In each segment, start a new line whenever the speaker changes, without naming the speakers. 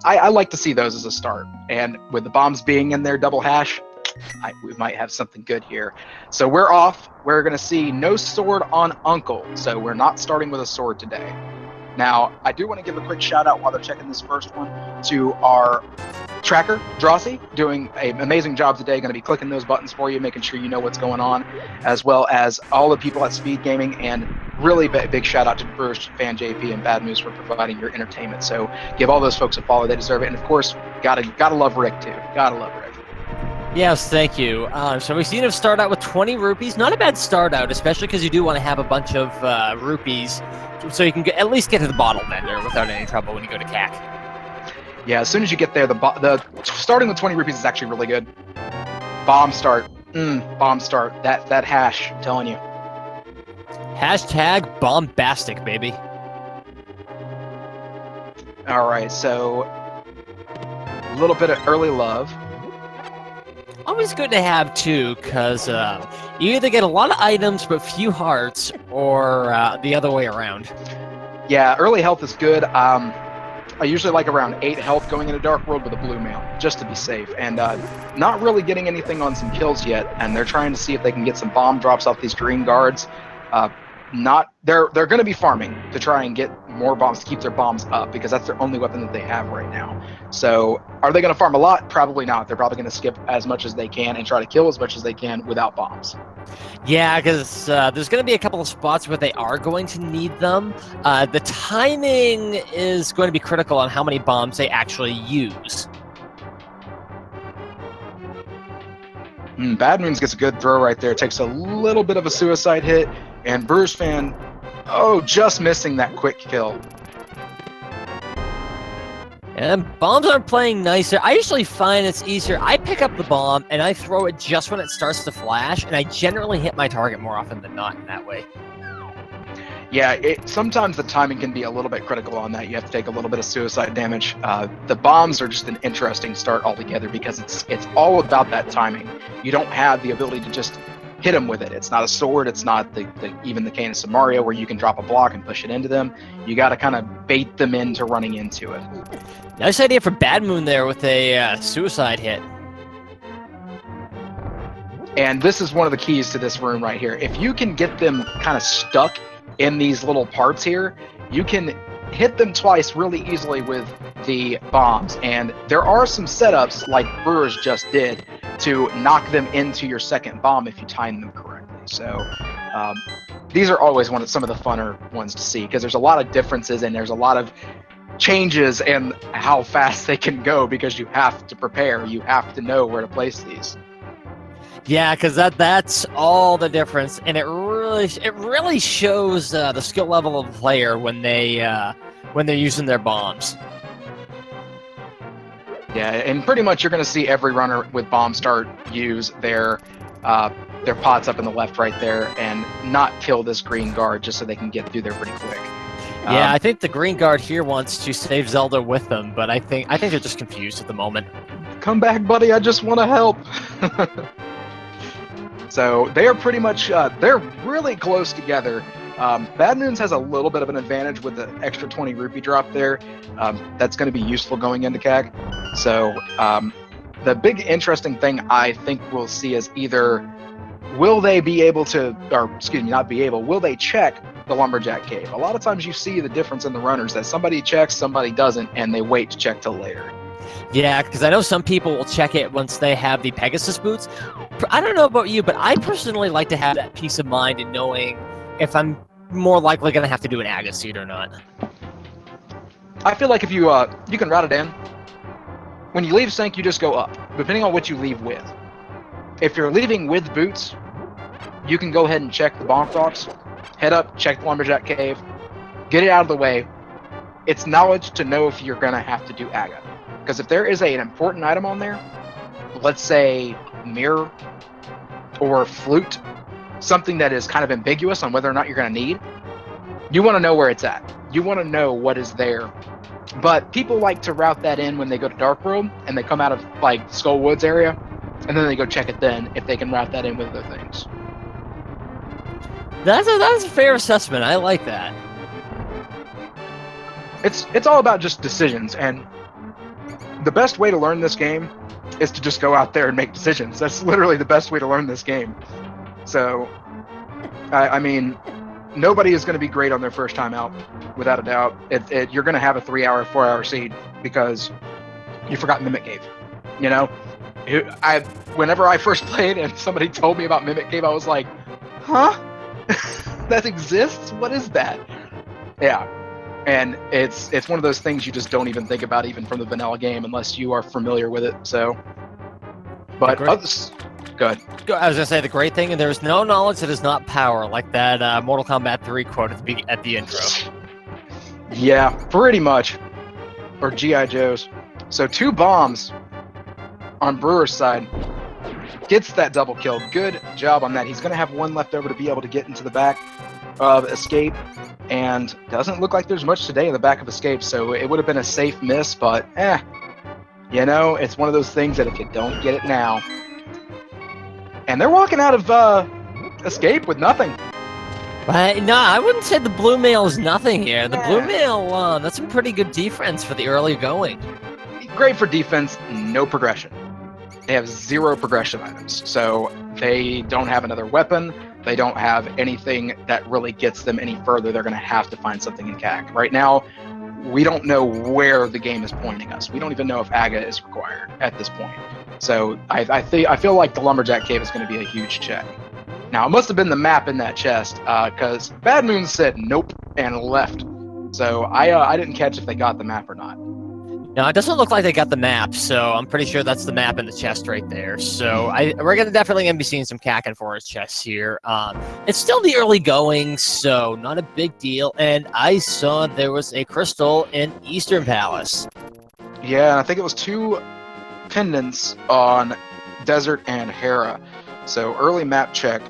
I like to see those as a start. And with the bombs being in there double hash, we might have something good here. So we're off. We're going to see no sword on Uncle. So we're not starting with a sword today. Now, I do want to give a quick shout out while they're checking this first one to our tracker, Drossi, doing an amazing job today. Going to be clicking those buttons for you, making sure you know what's going on, as well as all the people at Speed Gaming. And really big shout out to BrewersFanJP and BadmoonZ for providing your entertainment. So give all those folks a follow; they deserve it. And of course, gotta love Rick too. Gotta love Rick.
Yes, thank you. So we've seen him start out with 20 rupees. Not a bad start out, especially because you do want to have a bunch of rupees so you can at least get to the bottle vendor without any trouble when you go to CAC.
Yeah, as soon as you get there, the starting with 20 rupees is actually really good. Bomb start. Bomb start. That hash, I'm telling you.
Hashtag bombastic, baby.
All right, so a little bit of early love.
Always good to have, too, because you either get a lot of items but few hearts, or the other way around.
Yeah, early health is good. I usually like around 8 health going into Dark World with a blue mail, just to be safe. And not really getting anything on some kills yet, and they're trying to see if they can get some bomb drops off these green guards. They're going to be farming to try and get more bombs to keep their bombs up, because that's their only weapon that they have right now. So are they going to farm a lot? Probably not. They're probably going to skip as much as they can and try to kill as much as they can without bombs.
Yeah, because there's going to be a couple of spots where they are going to need them. The timing is going to be critical on how many bombs they actually use.
BadmoonZ gets a good throw right there. Takes a little bit of a suicide hit, and BrewersFan, just missing that quick kill.
And bombs aren't playing nicer. I usually find it's easier. I pick up the bomb and I throw it just when it starts to flash, and I generally hit my target more often than not in that way.
Yeah, sometimes the timing can be a little bit critical on that. You have to take a little bit of suicide damage. The bombs are just an interesting start altogether, because it's all about that timing. You don't have the ability to just hit them with it. It's not a sword. It's not even the Canis of Mario where you can drop a block and push it into them. You got to kind of bait them into running into it.
Nice idea for BadmoonZ there with a suicide hit.
And this is one of the keys to this room right here. If you can get them kind of stuck in these little parts here, you can hit them twice really easily with the bombs. And there are some setups, like Brewers just did, to knock them into your second bomb if you time them correctly. So these are always some of the funner ones to see, because there's a lot of differences and there's a lot of changes in how fast they can go, because you have to prepare. You have to know where to place these.
Yeah, because that's all the difference, and it really shows the skill level of the player when they're using their bombs.
Yeah, and pretty much you're going to see every runner with bomb start use their pots up in the left right there and not kill this green guard, just so they can get through there pretty quick.
Yeah, I think the green guard here wants to save Zelda with them, but I think they're just confused at the moment.
Come back, buddy! I just want to help. So they are pretty much they're really close together. BadmoonZ has a little bit of an advantage with the extra 20 rupee drop there. That's going to be useful going into CAG. So the big interesting thing I think we'll see is either will they be able to, or excuse me, not be able, will they check the Lumberjack Cave? A lot of times you see the difference in the runners, that somebody checks, somebody doesn't, and they wait to check till later.
Yeah, because I know some people will check it once they have the Pegasus boots. I don't know about you, but I personally like to have that peace of mind in knowing if I'm more likely going to have to do an Aga suit or not.
I feel like if you can route it in, when you leave sync, you just go up, depending on what you leave with. If you're leaving with boots, you can go ahead and check the bomb drops, head up, check the Lumberjack Cave, get it out of the way. It's knowledge to know if you're going to have to do Aga. Because if there is an important item on there, let's say mirror or flute, something that is kind of ambiguous on whether or not you're going to need, you want to know where it's at. You want to know what is there. But people like to route that in when they go to Dark World and they come out of like Skull Woods area, and then they go check it then if they can route that in with other things.
That's a fair assessment. I like that.
It's all about just decisions, and the best way to learn this game is to just go out there and make decisions. That's literally the best way to learn this game. So, I mean, nobody is going to be great on their first time out, without a doubt. You're going to have a 3-hour, 4-hour seed because you forgot Mimic Cave. You know, whenever I first played and somebody told me about Mimic Cave, I was like, huh? That exists? What is that? Yeah. And it's one of those things you just don't even think about even from the vanilla game unless you are familiar with it. So, but others, good.
I was gonna say the great thing, and there's no knowledge that is not power, like that Mortal Kombat 3 quote at the intro.
Yeah, pretty much. Or G.I. Joe's. So 2 bombs on Brewer's side. Gets that double kill. Good job on that. He's going to have 1 left over to be able to get into the back of Escape. And doesn't look like there's much today in the back of Escape, so it would have been a safe miss, but you know, it's one of those things that if you don't get it now. And they're walking out of Escape with nothing.
No, I wouldn't say the blue mail is nothing here. The blue mail, that's some pretty good defense for the early going.
Great for defense, no progression. They have 0 progression items, so they don't have another weapon. They don't have anything that really gets them any further. They're going to have to find something in CAC. Right now, we don't know where the game is pointing us. We don't even know if Aga is required at this point. So I feel like the Lumberjack Cave is going to be a huge check. Now, it must have been the map in that chest, because BadmoonZ said nope and left. So I didn't catch if they got the map or not.
No, it doesn't look like they got the map, so I'm pretty sure that's the map in the chest right there. So we're definitely going to be seeing some cacking for his chests here. It's still the early going, so not a big deal. And I saw there was a crystal in Eastern Palace.
Yeah, I think it was 2 pendants on Desert and Hera. So early map check.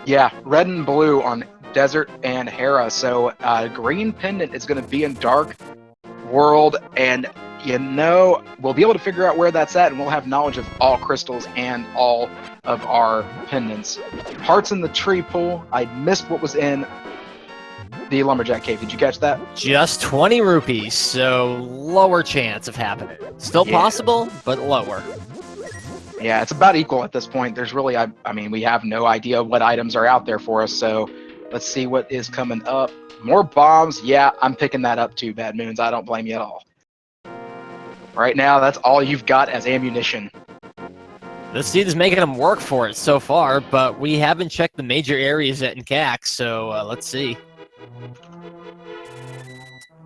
Yeah, red and blue on Desert and Hera. So green pendant is going to be in Dark World, and you know, we'll be able to figure out where that's at, and we'll have knowledge of all crystals and all of our pendants. Hearts in the tree pool. I missed what was in the Lumberjack Cave. Did you catch that?
Just 20 rupees, so lower chance of happening. Still possible, but lower.
Yeah, it's about equal at this point. There's really, I mean, we have no idea what items are out there for us, so let's see what is coming up. More bombs. Yeah, I'm picking that up too, BadmoonZ. I don't blame you at all. Right now, that's all you've got as ammunition.
This dude is making them work for it so far, but we haven't checked the major areas yet in CAC, so let's see.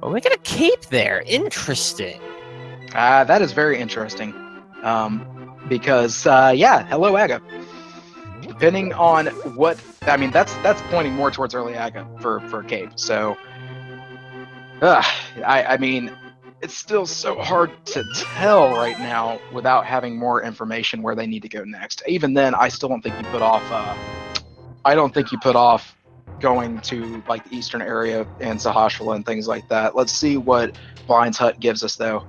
Oh, we got a cape there. Interesting.
That is very interesting. Because, yeah, hello, Aga. Depending on what, I mean, that's pointing more towards early Aga for Cape. So, I mean, it's still so hard to tell right now without having more information where they need to go next. Even then, I still don't think you put off. I don't think you put off going to like the eastern area and Sahasrahla and things like that. Let's see what Blind's Hut gives us though.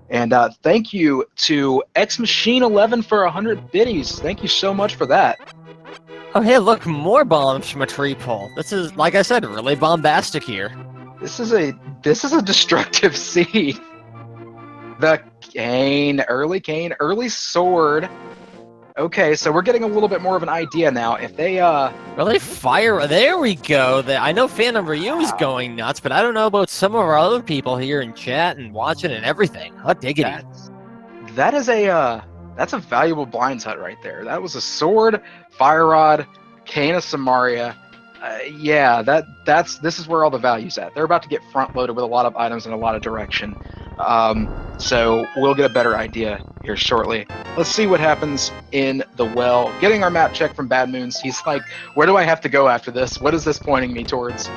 And thank you to X Machine 11 for 100 biddies. Thank you so much for that.
Oh, hey, look, more bombs from a tree pole. This is, like I said, really bombastic here.
This is a destructive seed. The Cane, early sword. Okay, so we're getting a little bit more of an idea now. If they
really fire, there we go. I know Phantom Ryu is going nuts, but I don't know about some of our other people here in chat and watching and everything. Hot diggity.
That's a valuable BlindZ Hut right there. That was a sword, fire rod, cane of Samaria. Yeah, this is where all the value's at. They're about to get front loaded with a lot of items in a lot of direction. So we'll get a better idea here shortly. Let's see what happens in the well. Getting our map check from BadmoonZ. He's like, where do I have to go after this? What is this pointing me towards?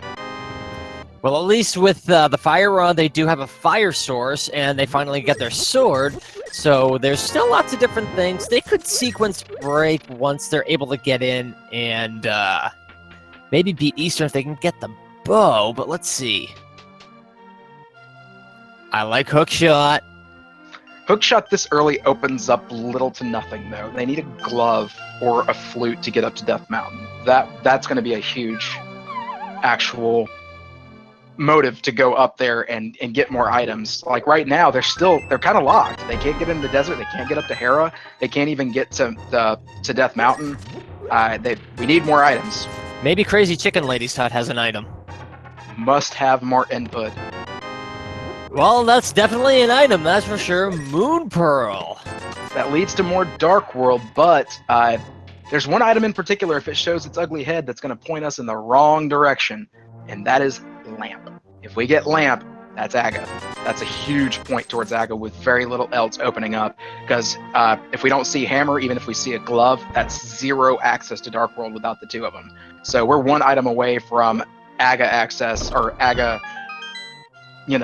Well, at least with the fire rod, they do have a fire source, and they finally get their sword. So there's still lots of different things. They could sequence break once they're able to get in and maybe beat Eastern if they can get the bow, but let's see. I like hookshot.
Hookshot this early opens up little to nothing, though. They need a glove or a flute to get up to Death Mountain. That's going to be a huge actual motive to go up there and get more items. Like right now, they're kind of locked. They can't get into the desert. They can't get up to Hera. They can't even get to Death Mountain. We need more items.
Maybe Crazy Chicken Lady's Hut has an item.
Must have more input.
Well, that's definitely an item, that's for sure. Moon Pearl.
That leads to more Dark World, but there's one item in particular, if it shows its ugly head, that's going to point us in the wrong direction, and that is Lamp. If we get Lamp, that's Aga. That's a huge point towards Aga with very little else opening up, because if we don't see Hammer, even if we see a glove, that's 0 access to Dark World without the 2 of them. So we're 1 item away from Aga access, or Aga,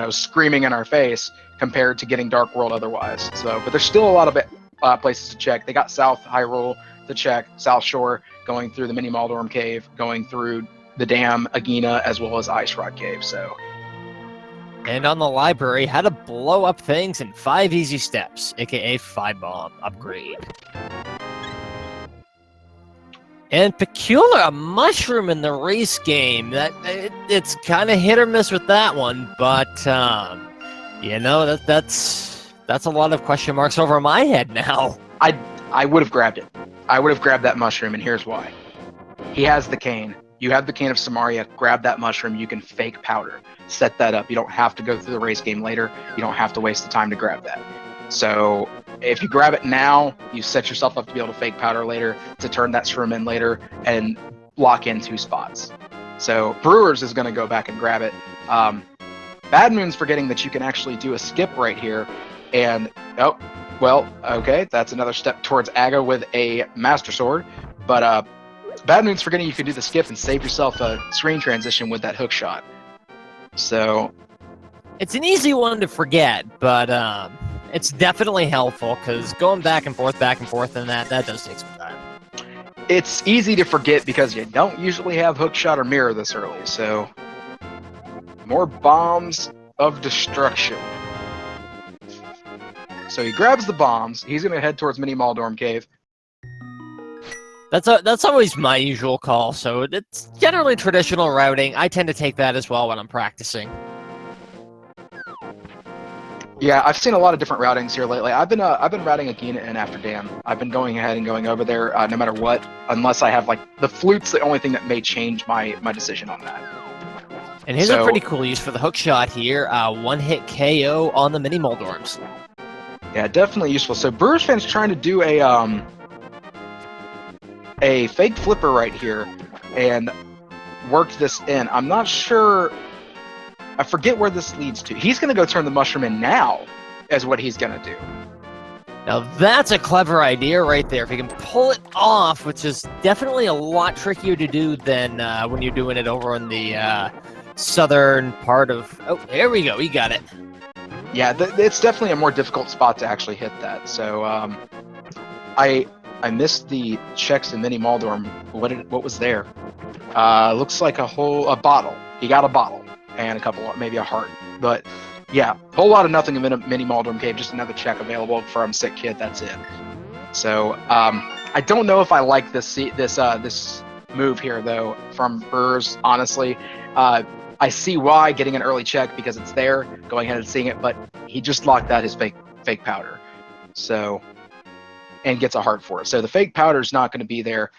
screaming in our face compared to getting Dark World otherwise. So, but there's still a lot of places to check. They got South Hyrule to check, South Shore, going through the Mini Maldorm Cave, going through the Dam, Agina, as well as Ice Rod Cave. So,
and on the library, how to blow up things in 5 easy steps, aka 5 bomb upgrade. And Peculiar, a mushroom in the race game. It's kind of hit or miss with that one, but that's a lot of question marks over my head now.
I would have grabbed it. I would have grabbed that mushroom, and here's why. He has the cane. You have the cane of Samaria. Grab that mushroom. You can fake powder. Set that up. You don't have to go through the race game later. You don't have to waste the time to grab that. So if you grab it now, you set yourself up to be able to fake powder later, to turn that shroom in later, and lock in 2 spots. So Brewers is going to go back and grab it. BadmoonZ forgetting that you can actually do a skip right here. And, okay, that's another step towards Aga with a Master Sword. But BadmoonZ forgetting you can do the skip and save yourself a screen transition with that hook shot. So
it's an easy one to forget, but it's definitely helpful, because going back and forth, and that does take some time.
It's easy to forget because you don't usually have hook shot or mirror this early, so more bombs of destruction. So he grabs the bombs. He's going to head towards Mini Maldorm Cave.
That's always my usual call, so it's generally traditional routing. I tend to take that as well when I'm practicing.
Yeah, I've seen a lot of different routings here lately. I've been routing Agina in after Dam. I've been going ahead and going over there no matter what, unless I have, like, the flute's the only thing that may change my decision on that.
And here's a pretty cool use for the hook shot here. 1-hit KO on the Mini Maldorms.
Yeah, definitely useful. So BrewersFan's trying to do a fake flipper right here and work this in. I'm not sure. I forget where this leads to. He's going to go turn the mushroom in now, is what he's going to do.
Now that's a clever idea right there. If you can pull it off, which is definitely a lot trickier to do than when you're doing it over in the southern part of... Oh, there we go. We got it.
Yeah, it's definitely a more difficult spot to actually hit that. So I missed the checks in Mini Maldorm. What was there? Looks like a bottle. He got a bottle and a couple, maybe a heart. But yeah, whole lot of nothing in Mini Maldorm Cave. Just another check available from Sick Kid. That's it. So I don't know if I like this move here though from Brewers. Honestly, I see why, getting an early check because it's there, going ahead and seeing it. But he just locked out his fake powder. So. And gets a heart for it. So the fake powder is not going to be there.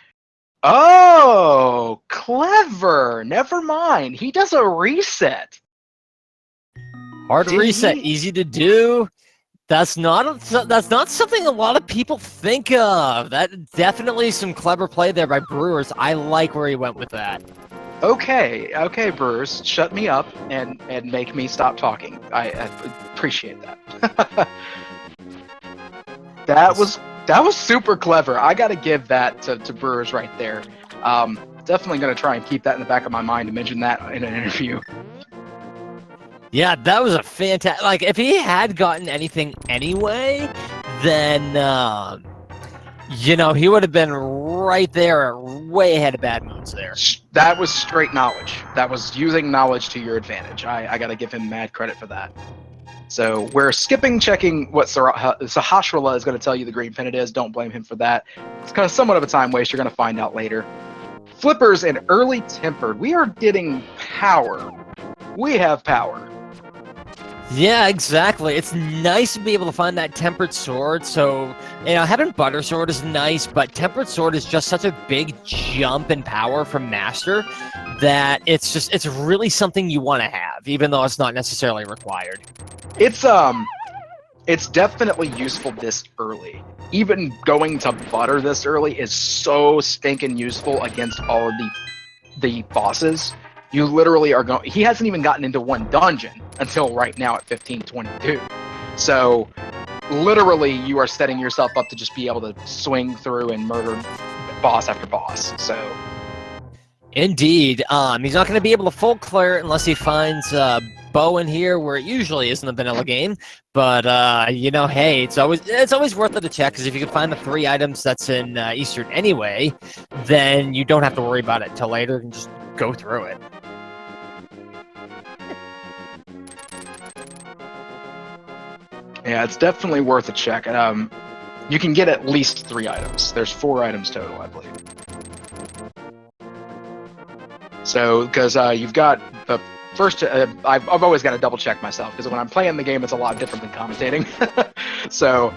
Oh, clever. Never mind. He does a reset.
Hard reset, easy to do. That's not something a lot of people think of. That definitely some clever play there by Brewers. I like where he went with that.
Okay, Brewers, shut me up and make me stop talking. I appreciate that. That was super clever. I got to give that to Brewers right there. Definitely going to try and keep that in the back of my mind to mention that in an interview.
Yeah, that was a fantastic... Like, if he had gotten anything anyway, then, he would have been right there, way ahead of BadmoonZ there.
That was straight knowledge. That was using knowledge to your advantage. I got to give him mad credit for that. So we're checking what Sahasrahla is going to tell you the green pin it is. Don't blame him for that. It's kind of somewhat of a time waste. You're going to find out later. Flippers and early tempered. We are getting power we have power.
Yeah, exactly. It's nice to be able to find that tempered sword. So, having butter sword is nice, but tempered sword is just such a big jump in power from master that it's really something you want to have, even though it's not necessarily required.
It's definitely useful this early. Even going to butter this early is so stinking useful against all of the bosses. You literally are going. He hasn't even gotten into one dungeon until right now at 1522. So, literally, you are setting yourself up to just be able to swing through and murder boss after boss. So,
Indeed, he's not going to be able to full clear it unless he finds bow in here, where it usually is in the vanilla game. But hey, it's always worth it to check, because if you can find the 3 items that's in Eastern anyway, then you don't have to worry about it till later and just go through it.
yeah, it's definitely worth a check. You can get at least 3 items. There's 4 items total, I believe. So, because you've got the first, I've always got to double check myself, because when I'm playing the game, it's a lot different than commentating. So,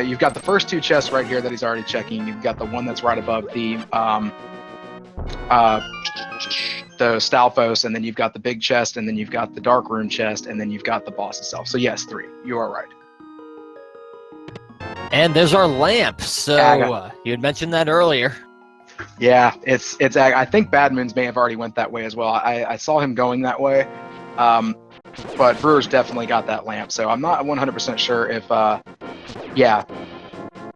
you've got the first 2 chests right here that he's already checking. You've got the one that's right above the Stalfos, and then you've got the big chest, and then you've got the dark rune chest, and then you've got the boss itself. So yes, 3. You are right.
And there's our lamp. So you had mentioned that earlier.
Yeah, it's. I think BadmoonZ may have already went that way as well. I saw him going that way, but Brewers definitely got that lamp. So I'm not 100% sure if. Yeah,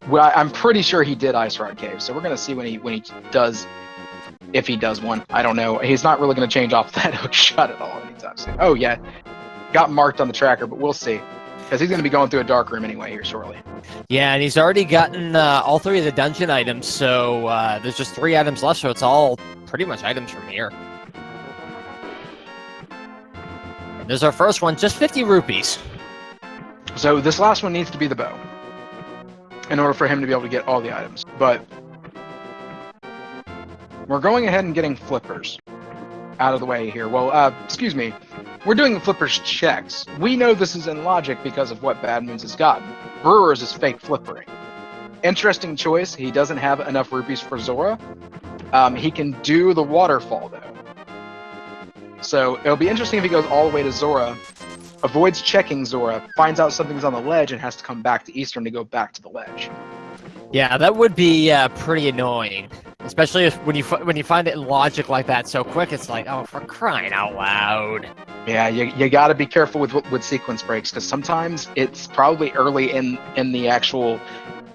well, I'm pretty sure he did Ice Rod Cave. So we're gonna see when he does, if he does one. I don't know. He's not really gonna change off that hook shot at all anytime soon. Oh yeah, got marked on the tracker, but we'll see, because he's gonna be going through a dark room anyway here shortly.
Yeah, and he's already gotten all 3 of the dungeon items, so there's just 3 items left, so it's all pretty much items from here. And there's our first one, just 50 rupees.
So this last one needs to be the bow in order for him to be able to get all the items. But we're going ahead and getting flippers out of the way here. Well, excuse me. We're doing the flippers checks. We know this is in logic because of what BadmoonZ has gotten. Brewers is fake flippering. Interesting choice. He doesn't have enough rupees for Zora. He can do the waterfall, though. So it'll be interesting if he goes all the way to Zora, avoids checking Zora, finds out something's on the ledge, and has to come back to Eastern to go back to the ledge.
Yeah, that would be pretty annoying, especially if when you find it in logic like that so quick. It's like, oh, for crying out loud.
Yeah, you got to be careful with sequence breaks, because sometimes it's probably early in the actual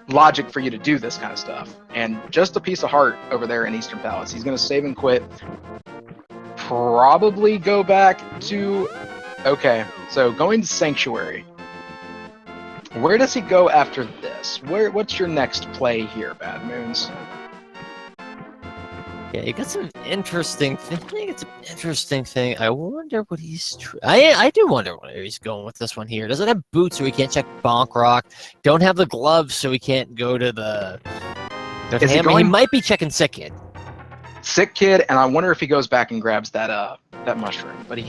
logic for you to do this kind of stuff. And just a piece of heart over there in Eastern Palace. He's going to save and quit. Probably go back to... Okay, so going to Sanctuary. Where does he go after this? What's your next play here, BadmoonZ?
Yeah, you got some interesting thing. I think it's an interesting thing. I wonder what he's. I do wonder where he's going with this one here. Doesn't have boots, so he can't check Bonk Rock. Don't have the gloves, so he can't go to the. He might be checking Sick Kid.
Sick Kid, and I wonder if he goes back and grabs that mushroom. But he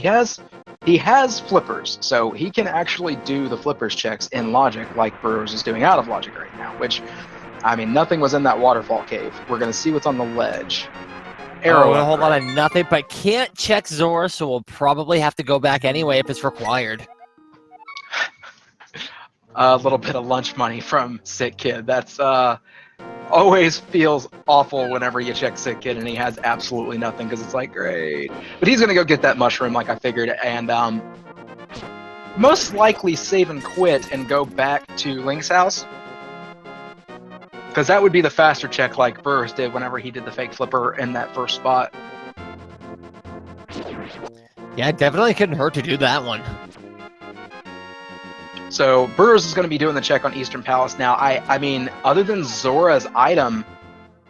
has flippers, so he can actually do the flippers checks in logic, like Brewers is doing out of logic right now. Which, I mean, nothing was in that waterfall cave. We're gonna see what's on the ledge.
Arrow, a whole lot of nothing, but can't check Zora, so we'll probably have to go back anyway if it's required.
A little bit of lunch money from Sick Kid. That's always feels awful whenever you check Sick Kid and he has absolutely nothing, because it's like, great. But he's gonna go get that mushroom like I figured, and most likely save and quit and go back to Link's house. Because that would be the faster check, like Brewers did whenever he did the fake flipper in that first spot.
Yeah, it definitely couldn't hurt to do that one.
So Brewers is going to be doing the check on Eastern Palace now. I mean, other than Zora's item,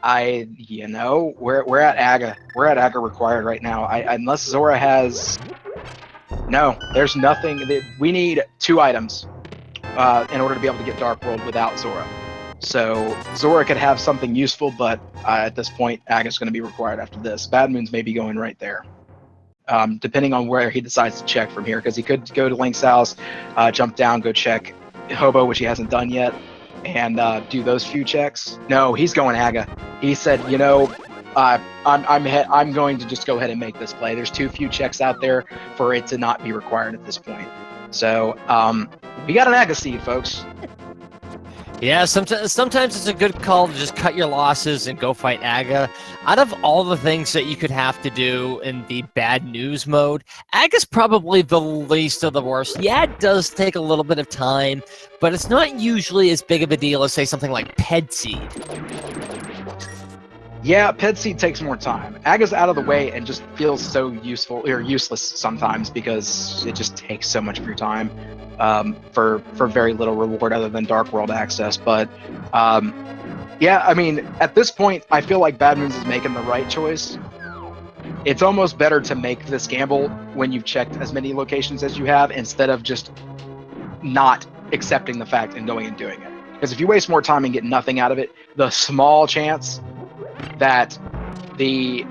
we're at Aga. We're at Aga required right now. Unless Zora has, no, there's nothing. We need 2 items in order to be able to get Dark World without Zora. So Zora could have something useful, but at this point, Aga's going to be required after this. BadmoonZ may be going right there. depending on where he decides to check from here, because he could go to Link's house, jump down, go check Hobo, which he hasn't done yet, and do those few checks. No, he's going Aga. He said, you know, I'm going to just go ahead and make this play. There's too few checks out there for it to not be required at this point. So we got an Aga seed, folks.
Yeah, sometimes it's a good call to just cut your losses and go fight Aga. Out of all the things that you could have to do in the bad news mode, Aga's probably the least of the worst. Yeah, it does take a little bit of time, but it's not usually as big of a deal as, say, something like Ped Seed.
Yeah, Ped Seed takes more time. Aga's out of the way and just feels so useful or useless sometimes because it just takes so much of your time for very little reward other than Dark World access. But yeah, I mean, at this point, I feel like BadmoonZ is making the right choice. It's almost better to make this gamble when you've checked as many locations as you have instead of just not accepting the fact and going and doing it. Because if you waste more time and get nothing out of it, the small chance that the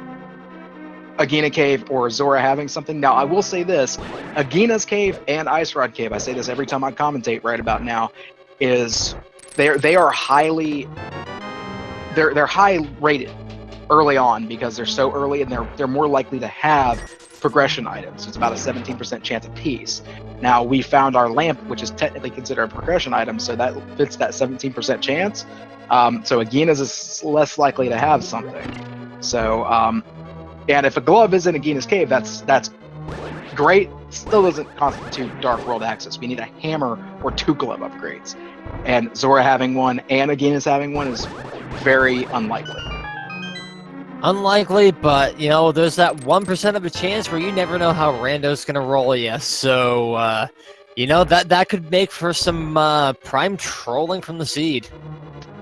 Agahnim Cave or Zora having something. Now, I will say this, Agahna's Cave and Ice Rod Cave, I say this every time I commentate right about now, is they are highly they're high rated early on because they're so early and they're more likely to have progression items. It's about a 17% chance apiece. Now, we found our lamp, which is technically considered a progression item, so that fits that 17% chance. So Agahna's is less likely to have something. So, and if a glove is in Agahna's Cave, that's great. Still doesn't constitute Dark World access. We need a hammer or 2 glove upgrades. And Zora having one and Agahna's having one is very unlikely.
Unlikely, but, you know, there's that 1% of a chance where you never know how Rando's going to roll you. So, you know, that could make for some prime trolling from the seed.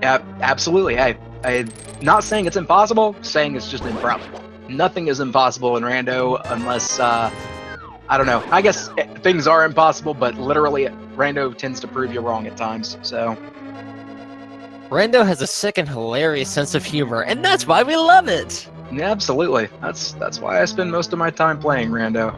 Yeah, absolutely. I'm not saying it's impossible, saying it's just improbable. Nothing is impossible in Rando unless, I don't know. I guess things are impossible, but literally Rando tends to prove you wrong at times, so.
Rando has a sick and hilarious sense of humor, and that's why we love it!
Yeah, absolutely. That's why I spend most of my time playing Rando.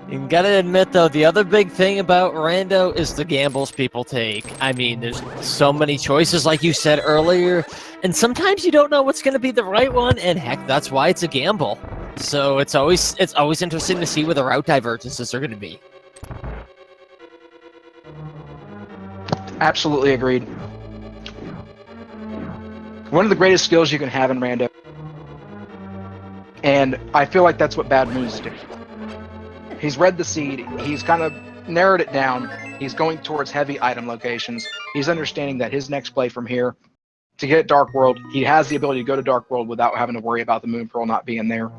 You gotta admit, though, the other big thing about Rando is the gambles people take. I mean, there's so many choices, like you said earlier, and sometimes you don't know what's going to be the right one, and heck, that's why it's a gamble. So it's always interesting to see where the route divergences are going to be.
Absolutely agreed. One of the greatest skills you can have in Rando, and I feel like that's what BadmoonZ do. He's read the seed, he's kind of narrowed it down, he's going towards heavy item locations, he's understanding that his next play from here, to get Dark World, he has the ability to go to Dark World without having to worry about the Moon Pearl not being there.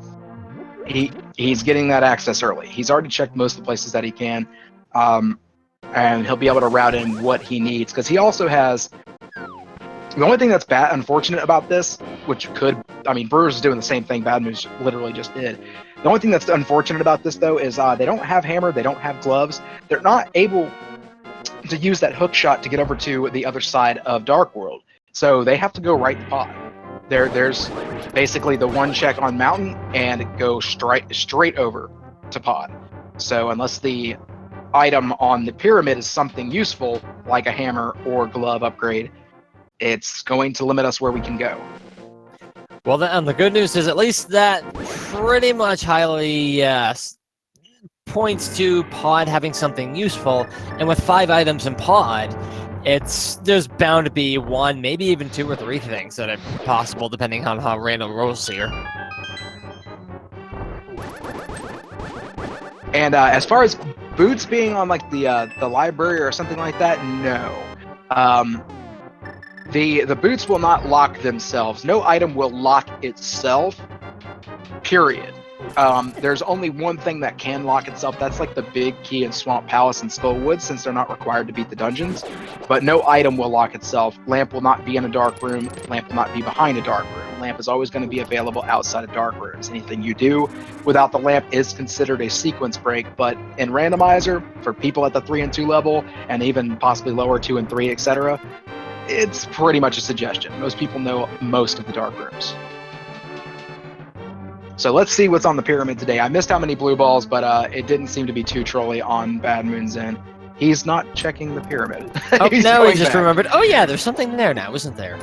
He's getting that access early. He's already checked most of the places that he can, and he'll be able to route in what he needs, because he also has, the only thing that's unfortunate about this, which could, I mean, Brewers is doing the same thing BadmoonZ literally just did. The only thing that's unfortunate about this, though, is they don't have hammer, they don't have gloves. They're not able to use that hook shot to get over to the other side of Dark World. So they have to go right to pod. There's basically the one check on Mountain and go straight over to pod. So unless the item on the pyramid is something useful, like a hammer or glove upgrade, it's going to limit us where we can go.
Well, the good news is at least that pretty much highly points to pod having something useful, and with 5 items in pod, there's bound to be 1, maybe even 2 or 3 things that are possible depending on how Random rolls here.
And as far as boots being on like the library or something like that, no. The boots will not lock themselves. No item will lock itself, period. There's only one thing that can lock itself. That's like the big key in Swamp Palace and Skullwood, since they're not required to beat the dungeons. But no item will lock itself. Lamp will not be in a dark room. Lamp will not be behind a dark room. Lamp is always going to be available outside of dark rooms. Anything you do without the lamp is considered a sequence break. But in Randomizer, for people at the 3 and 2 level, and even possibly lower 2 and 3, etc., it's pretty much a suggestion. Most people know most of the dark rooms. So let's see what's on the pyramid today. I missed how many blue balls, but it didn't seem to be too trolly on BadmoonZ. He's not checking the pyramid.
Oh, now he
going
just
back.
remembered. Oh yeah, there's something there now, isn't there?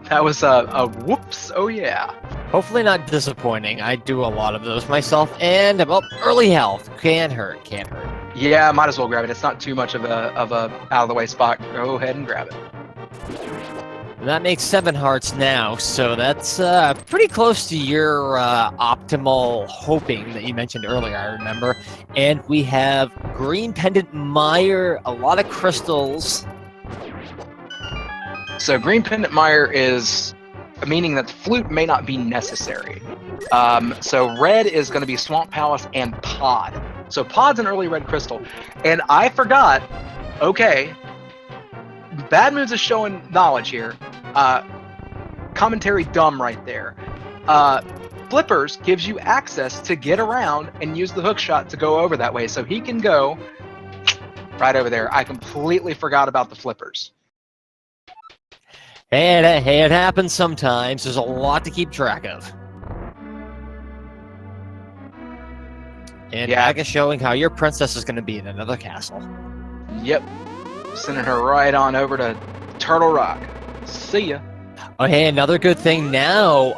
That was a whoops. Oh yeah.
Hopefully not disappointing. I do a lot of those myself, and well, early health can't hurt.
Yeah, might as well grab it. It's not too much of a out of the way spot. Go ahead and grab it.
And that makes 7 hearts now, so that's pretty close to your optimal hoping that you mentioned earlier, I remember. And we have green pendant mire, a lot of crystals.
So green pendant mire is meaning that the flute may not be necessary. So red is going to be Swamp Palace and Pod. So Pod's an early red crystal. And I forgot, okay, BadmoonZ is showing knowledge here. Commentary dumb right there. Flippers gives you access to get around and use the hook shot to go over that way. So he can go right over there. I completely forgot about the flippers.
Hey, it happens sometimes. There's a lot to keep track of. And
Yeah.
Aga showing how your princess is going to be in another castle.
Yep. Sending her right on over to Turtle Rock. See ya.
Oh, hey, another good thing now.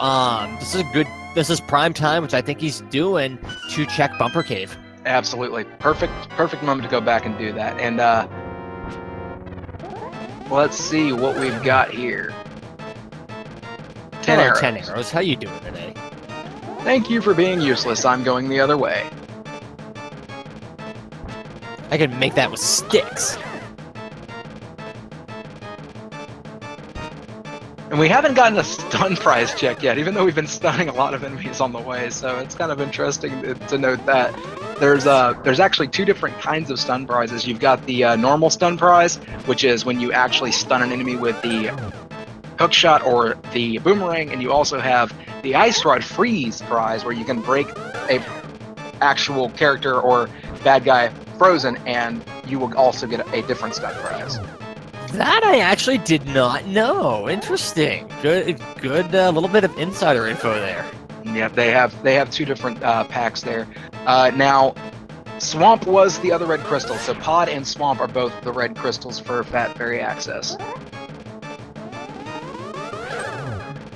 This is prime time, which I think he's doing to check Bumper Cave.
Absolutely. Perfect moment to go back and do that. And let's see what we've got here. 10
Hello,
arrows.
10 arrows. How you doing today?
Thank you for being useless. I'm going the other way.
I can make that with sticks.
And we haven't gotten a stun prize check yet, even though we've been stunning a lot of enemies on the way. So it's kind of interesting to note that there's actually 2 different kinds of stun prizes. You've got the normal stun prize, which is when you actually stun an enemy with the hook shot or the boomerang, and you also have the ice rod freeze prize, where you can break a actual character or bad guy frozen, and you will also get a different stun prize.
That I actually did not know. Interesting. Good. Little bit of insider info there.
Yeah, they have 2 different packs there. Now, Swamp was the other red crystal, so Pod and Swamp are both the red crystals for Fat Fairy access.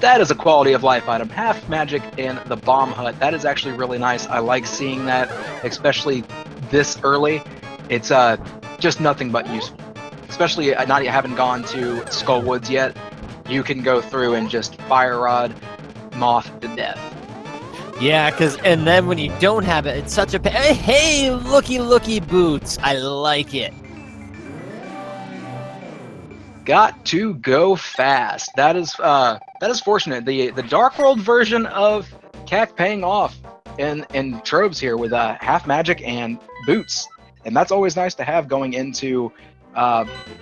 That is a quality of life item. Half magic in the bomb hut. That is actually really nice. I like seeing that, especially this early. It's just nothing but useful. Especially now you haven't gone to Skull Woods yet. You can go through and just fire rod Moth to death.
Yeah, and then when you don't have it, it's such a hey, looky boots. I like it.
Got to go fast. That is fortunate. The Dark World version of CAC paying off in Trobes here with half magic and boots, and that's always nice to have going into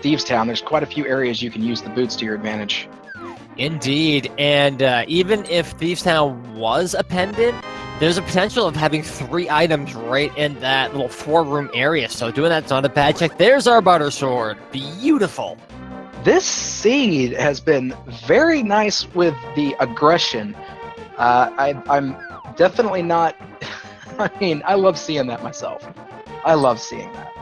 Thieves Town. There's quite a few areas you can use the boots to your advantage.
Indeed, and even if Thieves Town was a pendant, there's a potential of having 3 items right in that little 4-room area. So doing that's not a bad check. There's our butter sword. Beautiful.
This seed has been very nice with the aggression. I'm definitely not. I mean, I love seeing that myself. I love seeing that.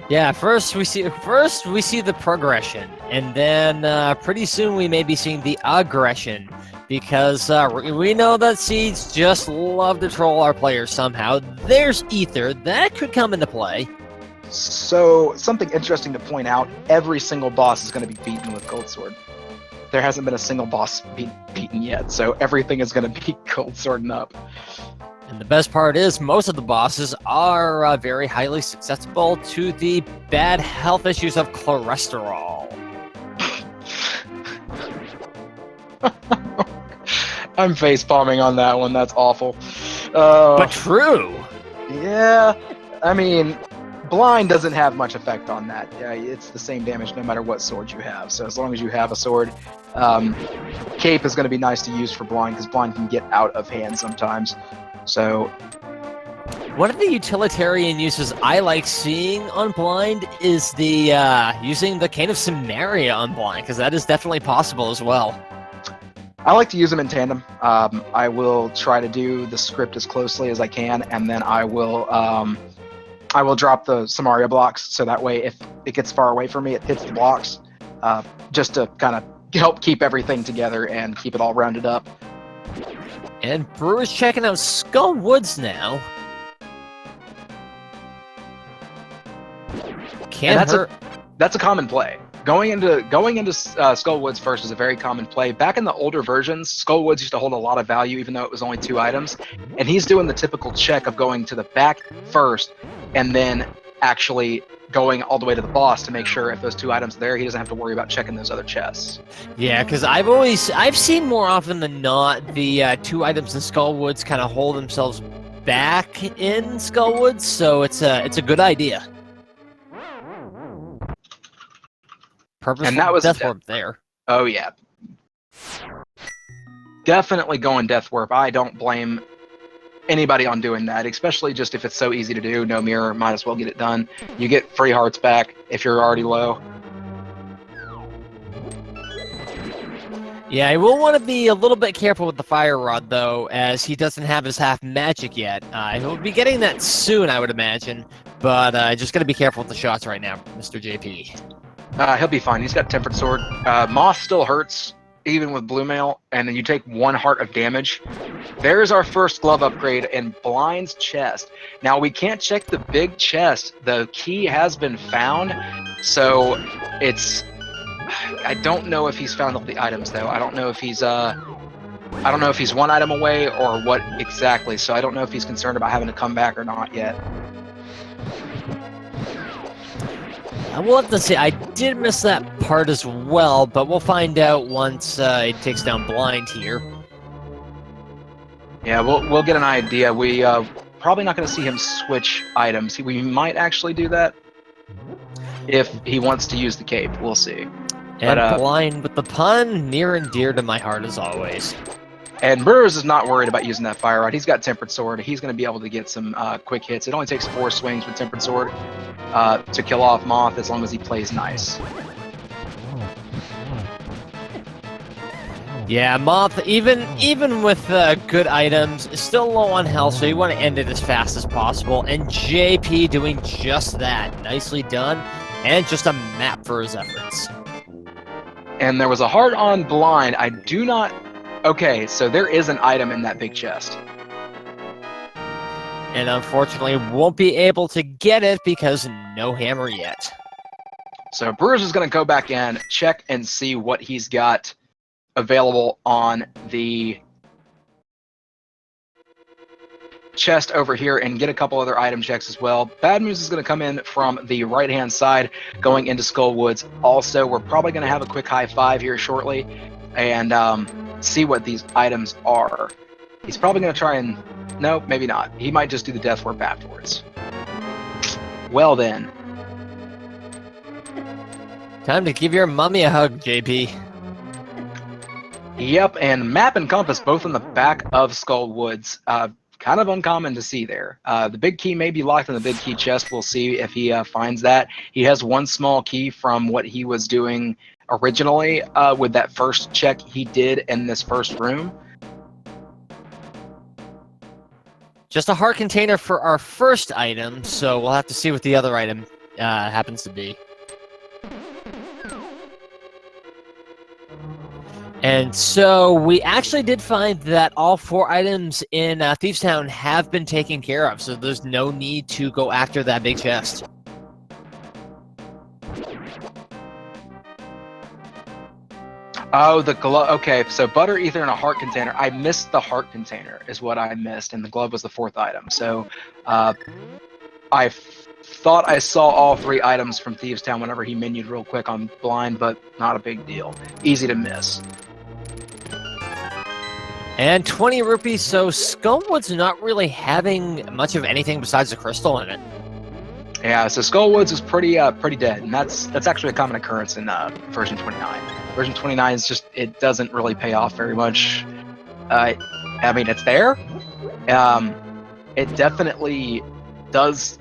Yeah, first we see the progression, and then pretty soon we may be seeing the aggression, because we know that seeds just love to troll our players somehow. There's Ether. That could come into play.
So, something interesting to point out, every single boss is going to be beaten with Cold Sword. There hasn't been a single boss beaten yet, so everything is going to be Cold Swording up.
And the best part is, most of the bosses are very highly susceptible to the bad health issues of cholesterol.
I'm face-palming on that one, that's awful.
But true!
Yeah, I mean, blind doesn't have much effect on that. Yeah, it's the same damage no matter what sword you have. So as long as you have a sword, cape is going to be nice to use for blind, because blind can get out of hand sometimes. So
one of the utilitarian uses I like seeing on blind is the using the Cane of Samaria on blind, because that is definitely possible as well.
I like to use them in tandem. I will try to do the script as closely as I can, and then I will drop the Samaria blocks, so that way if it gets far away from me, it hits the blocks, just to kind of help keep everything together and keep it all rounded up.
And Brewer's checking out Skull Woods now. Can't hurt.
That's a common play. Going into Skull Woods first is a very common play. Back in the older versions, Skull Woods used to hold a lot of value, even though it was only 2 items. And he's doing the typical check of going to the back first, and then actually going all the way to the boss to make sure if those 2 items are there, he doesn't have to worry about checking those other chests.
Yeah, because I've seen more often than not the 2 items in Skull Woods kind of hold themselves back in Skull Woods, so it's a good idea. Purposeful
And that was
death warp there.
Oh yeah, definitely going death warp. I don't blame anybody on doing that, especially just if it's so easy to do. No mirror, might as well get it done. You get free hearts back if you're already low.
Yeah, I will want to be a little bit careful with the fire rod though, as he doesn't have his half magic yet. He'll be getting that soon, I would imagine, but just gotta be careful with the shots right now, Mr. JP.
He'll be fine. He's got Tempered Sword. Moth still hurts, even with Blue Mail, and then you take 1 heart of damage. There's our first glove upgrade in Blind's chest. Now, we can't check the big chest. The key has been found, so it's... I don't know if he's found all the items, though. I don't know if he's 1 item away or what exactly, so I don't know if he's concerned about having to come back or not yet.
I will have to say, I did miss that part as well, but we'll find out once it takes down Blind here.
Yeah, we'll get an idea. We probably not going to see him switch items. We might actually do that if he wants to use the cape. We'll see.
And Blind with the pun, near and dear to my heart as always.
And Brewers is not worried about using that fire rod. He's got Tempered Sword. He's going to be able to get some quick hits. It only takes 4 swings with Tempered Sword to kill off Moth as long as he plays nice.
Yeah, Moth, even with good items, is still low on health, so you want to end it as fast as possible. And JP doing just that. Nicely done. And just a map for his efforts.
And there was a heart on Blind. I do not... Okay, so there is an item in that big chest.
And unfortunately won't be able to get it because no hammer yet.
So Brewers is going to go back in, check and see what he's got available on the chest over here and get a couple other item checks as well. BadmoonZ is going to come in from the right-hand side going into Skull Woods. Also, we're probably going to have a quick high five here shortly and see what these items are. He's probably going to try and... No, maybe not. He might just do the death warp afterwards. Well then.
Time to give your mummy a hug, JP.
Yep, and map and compass both on the back of Skull Woods. Kind of uncommon to see there. The big key may be locked in the big key chest. We'll see if he finds that. He has 1 small key from what he was doing originally with that first check he did in this first room.
Just a heart container for our first item, so we'll have to see what the other item happens to be. And so we actually did find that all 4 items in Thieves Town have been taken care of, so there's no need to go after that big chest.
Oh, the glove. Okay, so butter, ether, and a heart container. I missed the heart container is what I missed, and the glove was the 4th item. So I thought I saw all 3 items from Thieves Town whenever he menued real quick on Blind, but not a big deal. Easy to miss.
And 20 rupees, so Skullwood's not really having much of anything besides the crystal in it.
Yeah, so Skullwoods is pretty dead, and that's actually a common occurrence in version 29. Version 29 is just, it doesn't really pay off very much. I mean, it's there. It definitely does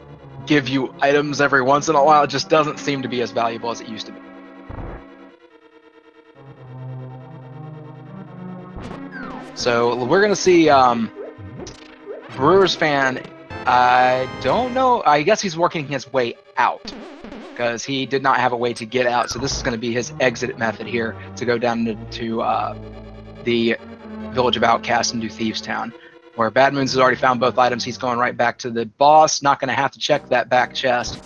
give you items every once in a while. It just doesn't seem to be as valuable as it used to be. So we're gonna see Brewers fan. I don't know. I guess he's working his way out because he did not have a way to get out. So this is going to be his exit method here to go down to the Village of Outcasts and do Thieves Town, where BadmoonZ has already found both items. He's going right back to the boss. Not going to have to check that back chest.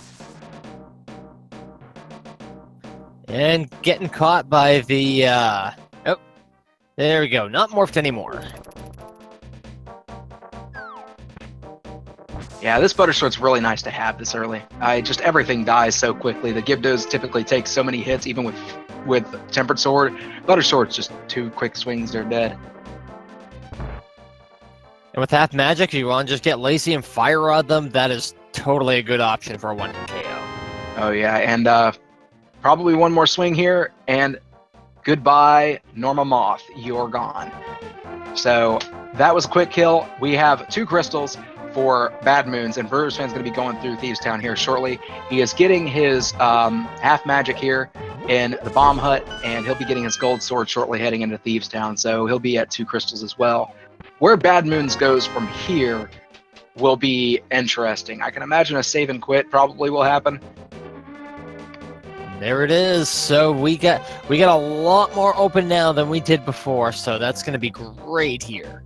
And getting caught by the, oh, there we go. Not morphed anymore.
Yeah, this Butter Sword's really nice to have this early. Just everything dies so quickly. The Gibdos typically take so many hits, even with Tempered Sword. Butter Sword's just 2 quick swings, they're dead.
And with half magic, if you want to just get lazy and fire rod them, that is totally a good option for a 1 KO.
Oh yeah, and probably one more swing here, and goodbye, Norma Moth, you're gone. So that was a quick kill. We have 2 crystals for BadmoonZ, and BrewersFan's going to be going through Thieves Town here shortly. He is getting his half magic here in the bomb hut, and he'll be getting his gold sword shortly heading into Thieves Town, so he'll be at 2 crystals as well. Where BadmoonZ goes from here will be interesting. I can imagine a save and quit probably will happen.
There it is. So we got a lot more open now than we did before, so that's going to be great here.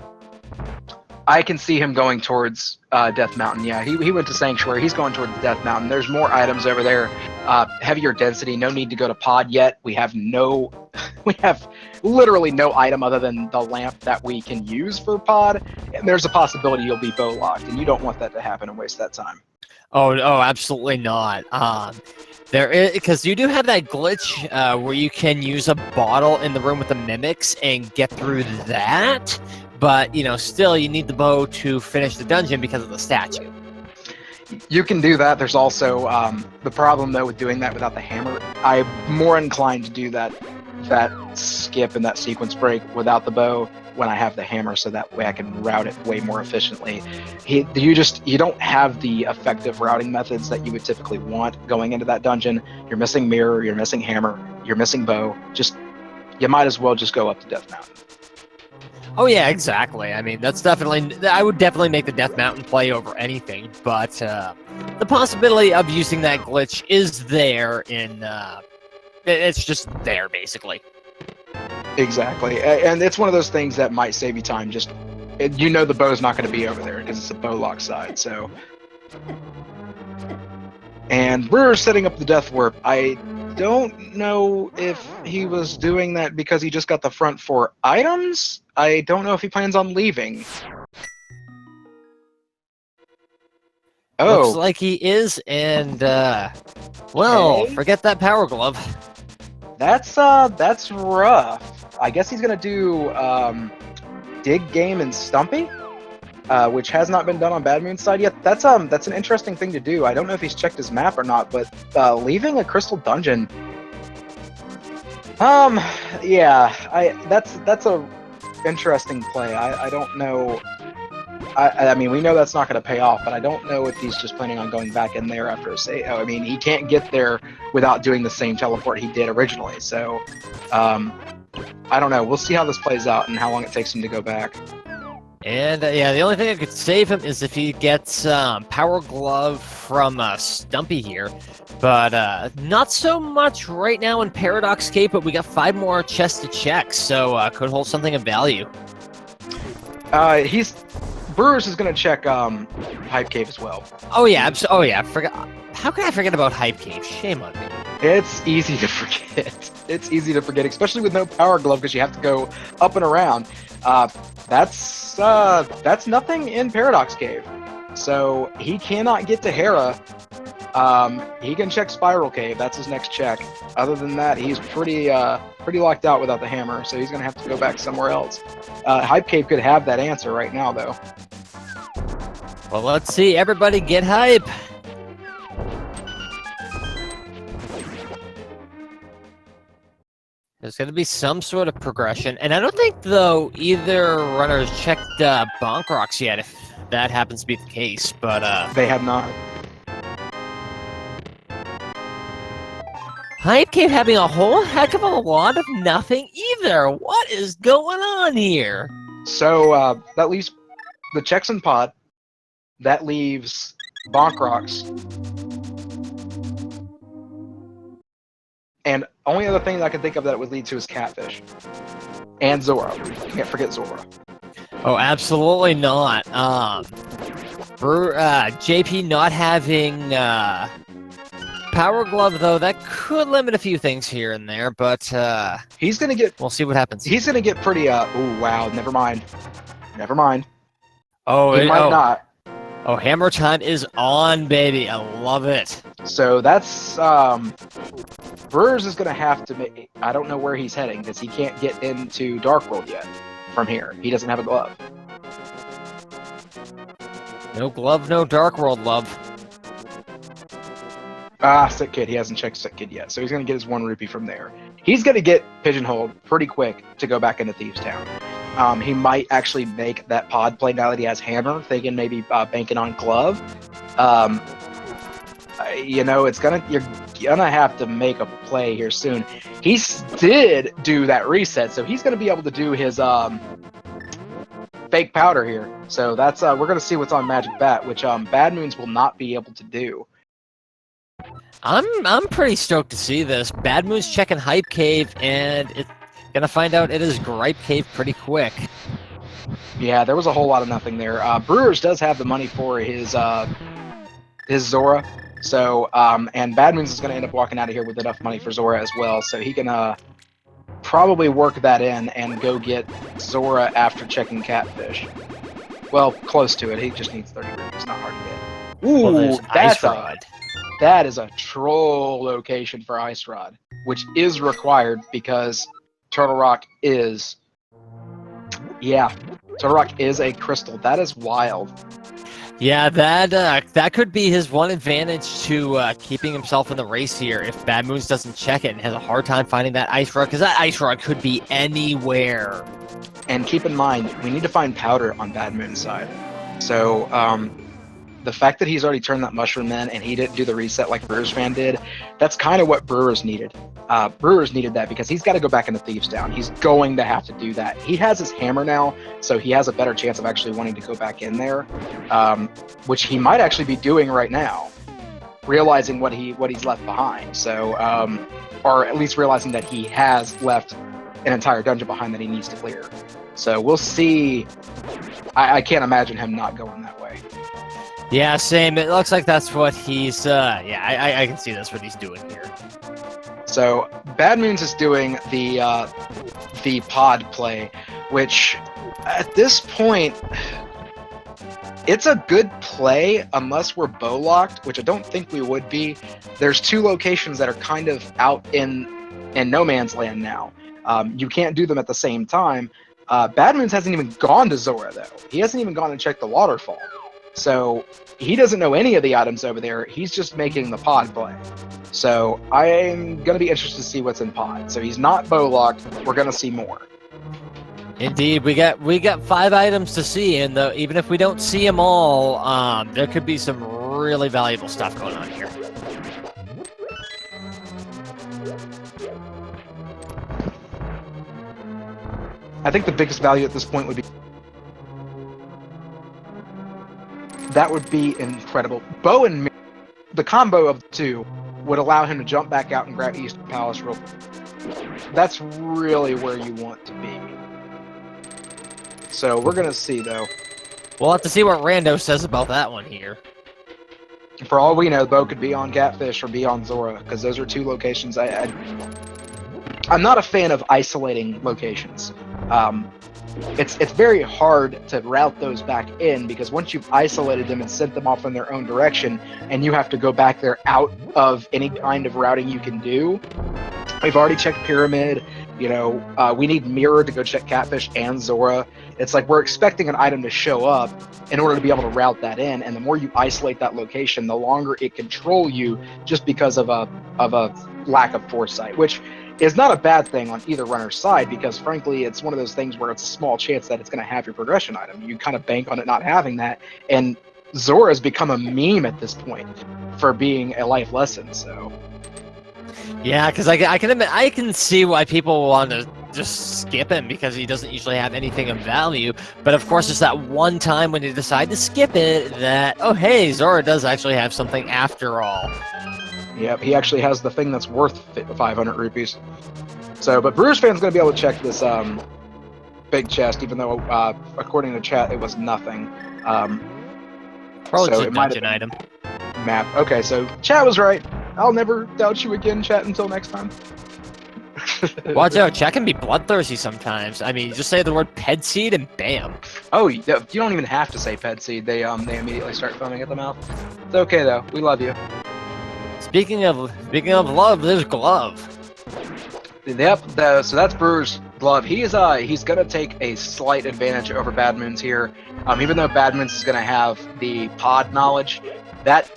I can see him going towards Death Mountain. Yeah, he went to Sanctuary. He's going towards Death Mountain. There's more items over there. Heavier density. No need to go to Pod yet. We have literally no item other than the lamp that we can use for Pod. And there's a possibility you'll be bow locked, and you don't want that to happen and waste that time.
Oh, absolutely not. There is, because you do have that glitch where you can use a bottle in the room with the mimics and get through that. But, still, you need the bow to finish the dungeon because of the statue.
You can do that. There's also the problem, though, with doing that without the hammer. I'm more inclined to do that skip and that sequence break without the bow when I have the hammer, so that way I can route it way more efficiently. You don't have the effective routing methods that you would typically want going into that dungeon. You're missing mirror, you're missing hammer, you're missing bow. You might as well just go up to Death Mountain.
Oh yeah, exactly. I mean, I would definitely make the Death Mountain play over anything, but the possibility of using that glitch is there it's just there, basically.
Exactly, and it's one of those things that might save you time. The bow's not going to be over there because it's a bow lock side, so. And we're setting up the Death Warp. I don't know if he was doing that because he just got the front 4 items. I don't know if he plans on leaving. Oh.
Looks like he is, and, forget that power glove.
That's rough. I guess he's gonna do Dig Game and Stumpy, which has not been done on BadmoonZ side yet. That's an interesting thing to do. I don't know if he's checked his map or not, but leaving a crystal dungeon. Yeah, that's a interesting play. I don't know. I mean, we know that's not going to pay off, but I don't know if he's just planning on going back in there after a save. I mean, he can't get there without doing the same teleport he did originally. So, I don't know. We'll see how this plays out and how long it takes him to go back.
And the only thing that could save him is if he gets Power Glove from Stumpy here. But not so much right now in Paradox Cape, but we got 5 more chests to check, so could hold something of value.
Brewers is going to check Hype Cave as well.
Oh yeah, forgot. How can I forget about Hype Cave? Shame on me.
It's easy to forget. It's easy to forget, especially with no Power Glove because you have to go up and around. That's nothing in Paradox Cave. So he cannot get to Hera. He can check Spiral Cave. That's his next check. Other than that, he's pretty locked out without the hammer. So he's going to have to go back somewhere else. Hype Cave could have that answer right now, though.
Well, let's see. Everybody get hype. There's going to be some sort of progression. And I don't think, though, either runner's checked Bonk Rocks yet, if that happens to be the case. But
they have not.
Hype Cave having a whole heck of a lot of nothing either. What is going on here?
So that leaves the checks and pod. That leaves Bonk Rocks. And only other thing that I can think of that it would lead to is Catfish. And Zora. Can't forget Zora.
Oh, absolutely not. JP not having Power Glove, though, that could limit a few things here and there, but
he's gonna get.
We'll see what happens.
He's gonna get pretty. Oh wow! Never mind. Never mind.
Oh,
he might not.
Oh, hammer time is on, baby. I love it.
So that's Brewers is gonna have to make. I don't know where he's heading because he can't get into Dark World yet from here. He doesn't have a glove.
No glove, no Dark World love.
Sick Kid. He hasn't checked Sick Kid yet, so he's gonna get his 1 rupee from there. He's gonna get pigeonholed pretty quick to go back into Thieves Town. He might actually make that pod play now that he has hammer, thinking maybe banking on glove. You know, you're gonna have to make a play here soon. He did do that reset, so he's gonna be able to do his fake powder here. So that's we're gonna see what's on Magic Bat, which BadmoonZ will not be able to do.
I'm pretty stoked to see this. BadmoonZ checking Hype Cave, and it's gonna find out it is Gripe Cave pretty quick.
Yeah, there was a whole lot of nothing there. Brewers does have the money for his Zora, so and BadmoonZ is gonna end up walking out of here with enough money for Zora as well, so he can probably work that in and go get Zora after checking Catfish. Well, close to it. He just needs 30 rupees. It's not hard to get. Ooh,
well,
that's
Ice Rod.
That is a troll location for Ice Rod, which is required because Turtle Rock is... Yeah, Turtle Rock is a crystal. That is wild.
Yeah, that could be his one advantage to keeping himself in the race here if BadmoonZ doesn't check it and has a hard time finding that Ice Rod, because that Ice Rod could be anywhere.
And keep in mind, we need to find powder on BadmoonZ's side. So, the fact that he's already turned that mushroom in and he didn't do the reset like BrewersFan did, that's kind of what Brewers needed. Brewers needed that because he's got to go back into Thieves Town. He's going to have to do that. He has his hammer now, so he has a better chance of actually wanting to go back in there, which he might actually be doing right now, realizing what he's left behind. So, or at least realizing that he has left an entire dungeon behind that he needs to clear. So we'll see. I can't imagine him not going that way.
Yeah, same. It looks like that's what he's, I can see that's what he's doing here.
So, BadmoonZ is doing the pod play, which, at this point, it's a good play unless we're bow-locked, which I don't think we would be. There's 2 locations that are kind of out in no man's land now. You can't do them at the same time. BadmoonZ hasn't even gone to Zora, though. He hasn't even gone and checked the waterfall. So he doesn't know any of the items over there. He's just making the pod play. So I'm going to be interested to see what's in pod. So he's not bow locked. We're going to see more.
Indeed, we got 5 items to see, and even if we don't see them all, there could be some really valuable stuff going on here.
I think the biggest value at this point would be... That would be incredible. Bow and mirror, the combo of the 2 would allow him to jump back out and grab Eastern Palace real quick. That's really where you want to be. So we're going to see, though.
We'll have to see what Rando says about that one here.
For all we know, Bow could be on Catfish or be on Zora, because those are 2 locations. I'm not a fan of isolating locations. It's very hard to route those back in, because once you've isolated them and sent them off in their own direction, and you have to go back there out of any kind of routing you can do. We've already checked Pyramid. You know, we need Mirror to go check Catfish and Zora. It's like we're expecting an item to show up in order to be able to route that in, and the more you isolate that location, the longer it control you, just because of a lack of foresight, which is not a bad thing on either runner's side, because frankly, it's one of those things where it's a small chance that it's going to have your progression item. You kind of bank on it not having that, and Zora has become a meme at this point for being a life lesson. So
yeah, because I can admit, I can see why people want to just skip him because he doesn't usually have anything of value. But of course, it's that one time when you decide to skip it that, oh hey, Zora does actually have something after all.
Yep, he actually has the thing that's worth 500 rupees. So, but Brewers Fan's going to be able to check this big chest, even though according to chat it was nothing.
Probably
so
just a
it might
dungeon item.
Map. Okay, so chat was right. I'll never doubt you again, chat, until next time.
Watch out, chat can be bloodthirsty sometimes. I mean, you just say the word ped seed and bam.
Oh, you don't even have to say ped seed. They immediately start foaming at the mouth. It's okay though. We love you.
Speaking of love, there's Glove.
Yep. So that's Brewer's Glove. He's gonna take a slight advantage over BadmoonZ here. Even though BadmoonZ is gonna have the pod knowledge, that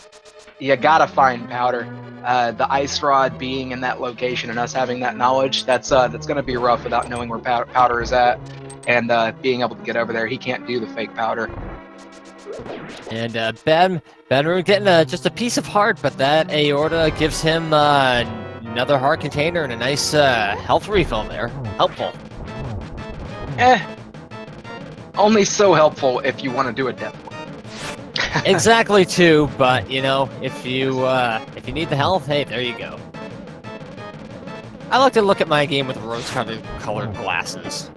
you gotta find powder. The ice rod being in that location and us having that knowledge, that's gonna be rough without knowing where powder is at, and being able to get over there. He can't do the fake powder.
And BadmoonZ getting just a piece of heart, but that aorta gives him another heart container and a nice health refill there. Helpful.
Only so helpful if you want to do a death.
Exactly too, but you know, if you need the health, hey, there you go. I like to look at my game with rose-colored glasses.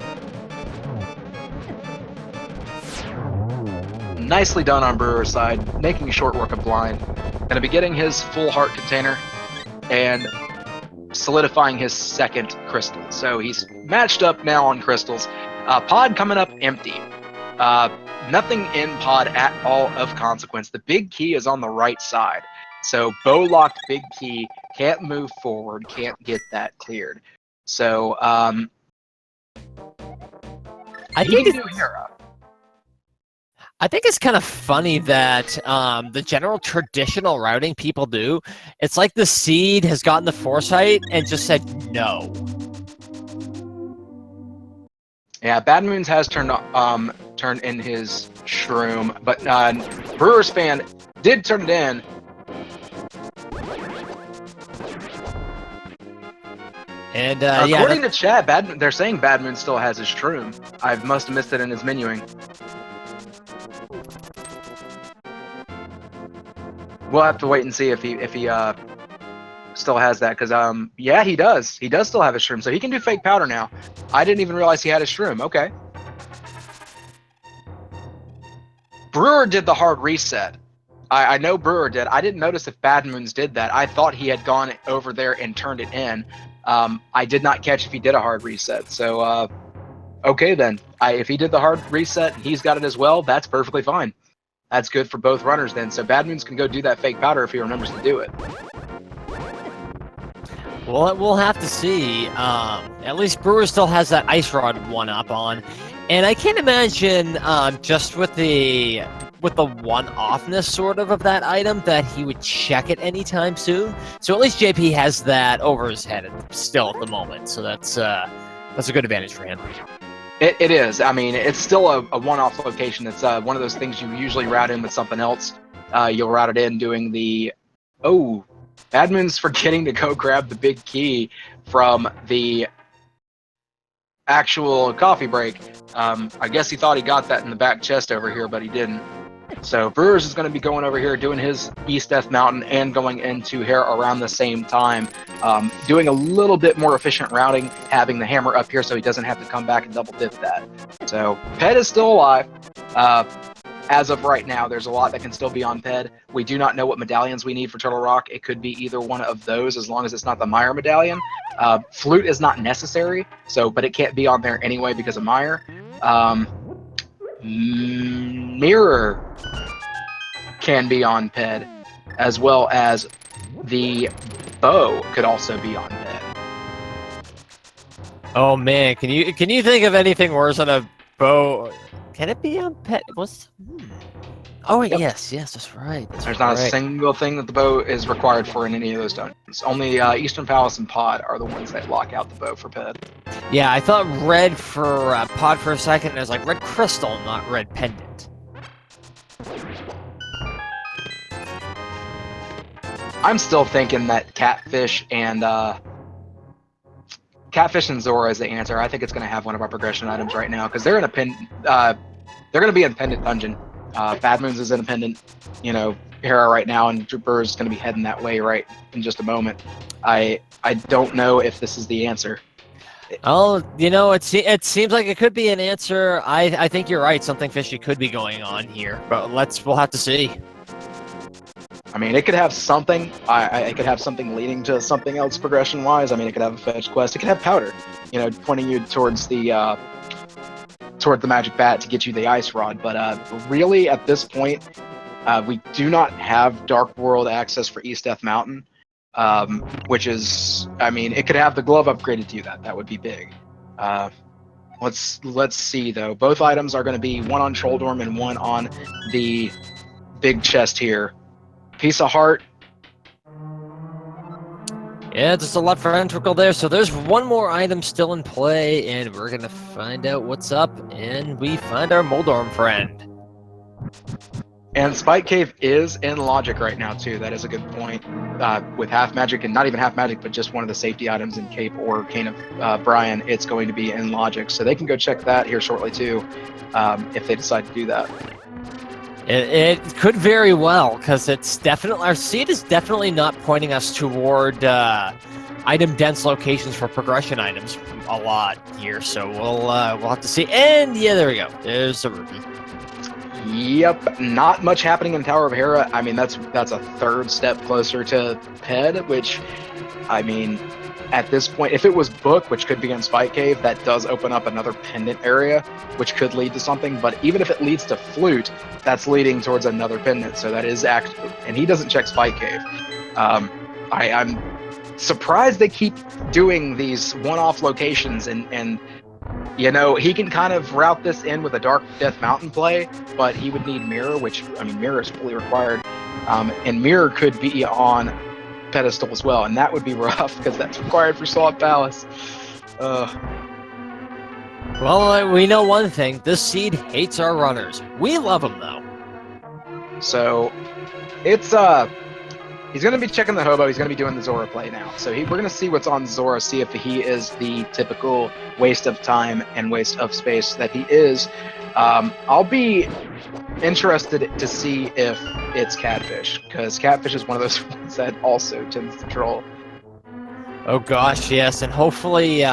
Nicely done on Brewer's side, making short work of Blind. Gonna be getting his full heart container and solidifying his second crystal. So he's matched up now on crystals. Pod coming up empty. Nothing in pod at all of consequence. The big key is on the right side. So bow locked big key, can't move forward, can't get that cleared. So
I think it's kind of funny that the general traditional routing people do, it's like the seed has gotten the foresight and just said no.
Yeah, BadmoonZ has turned in his shroom, but Brewers Fan did turn it in.
And
according to chat, they're saying BadmoonZ still has his shroom. I must have missed it in his menuing. We'll have to wait and see if he still has that, because yeah, he does still have his shroom, so he can do fake powder now. I didn't even realize he had his shroom. Okay. Brewer did the hard reset. I know Brewer did. I didn't notice if BadmoonZ did that. I thought he had gone over there and turned it in. I did not catch if he did a hard reset. So okay then. If he did the hard reset, he's got it as well. That's perfectly fine. That's good for both runners then. So BadmoonZ can go do that fake powder if he remembers to do it.
Well, we'll have to see. At least Brewer still has that ice rod one up on, and I can't imagine just with the one-offness sort of that item that he would check it anytime soon. So at least JP has that over his head still at the moment. So that's a good advantage for him.
It is. I mean, it's still a one-off location. It's one of those things you usually route in with something else. You'll route it in doing the BadmoonZ forgetting to go grab the big key from the actual coffee break. I guess he thought he got that in the back chest over here, but he didn't. So Brewers is going to be going over here doing his East Death Mountain and going into here around the same time, doing a little bit more efficient routing, having the hammer up here so he doesn't have to come back and double dip that. So Ped is still alive. As of right now, there's a lot that can still be on Ped. We do not know what medallions we need for Turtle Rock. It could be either one of those, as long as it's not the Meyer medallion. Flute is not necessary, but it can't be on there anyway because of Meyer. Mirror can be on Ped, as well as the bow could also be on Ped.
Oh man, can you think of anything worse than a bow? Can it be on Ped? Oh
Yep.
yes, that's right.
There's not a single thing that the bow is required for in any of those dungeons. Only Eastern Palace and Pod are the ones that lock out the bow for Ped.
Yeah, I thought red for Pod for a second, and it was like red crystal, not red pendant.
I'm still thinking that catfish and Catfish and Zora is the answer. I think it's going to have one of our progression items right now because they're in a they're going to be in pendant dungeon. BadmoonZ is in a pendant, era right now, and Brewers is going to be heading that way right in just a moment. I don't know if this is the answer.
Oh, it seems like it could be an answer. I think you're right. Something fishy could be going on here, but we'll have to see.
I mean, it could have something. I could have something leading to something else progression-wise. I mean, it could have a fetch quest. It could have powder, pointing you towards the magic bat to get you the ice rod. But really, at this point, we do not have Dark World access for East Death Mountain, which is, I mean, it could have the glove upgraded to you. That would be big. Let's see though. Both items are going to be one on Trolldorm and one on the big chest here. Piece of heart.
Yeah, just a lot for Ventricle there. So there's one more item still in play, and we're going to find out what's up, and we find our Moldorm friend.
And Spike Cave is in Logic right now, too. That is a good point. With half magic, and not even half magic, but just one of the safety items in Cape or Cane of Brian, it's going to be in Logic. So they can go check that here shortly, too, if they decide to do that.
It could very well, because it's definitely, our seed is definitely not pointing us toward item dense locations for progression items a lot here. So we'll have to see. And yeah, there we go. There's a rupee.
Yep, not much happening in Tower of Hera. I mean, that's a third step closer to Ped, which, I mean, at this point, if it was Book, which could be in Spike Cave, that does open up another pendant area, which could lead to something. But even if it leads to Flute, that's leading towards another pendant. So that is and he doesn't check Spike Cave. I'm surprised they keep doing these one-off locations, and he can kind of route this in with a Dark Death Mountain play, but he would need Mirror, which, I mean, Mirror is fully required. And Mirror could be on Pedestal as well, and that would be rough because that's required for Salt Palace.
Well, we know one thing. This seed hates our runners. We love them, though.
So, it's, he's going to be checking the Hobo. He's going to be doing the Zora play now. So we're going to see what's on Zora, see if he is the typical waste of time and waste of space that he is. I'll be interested to see if it's Catfish, because Catfish is one of those ones that also tends to troll.
Oh gosh, yes, and hopefully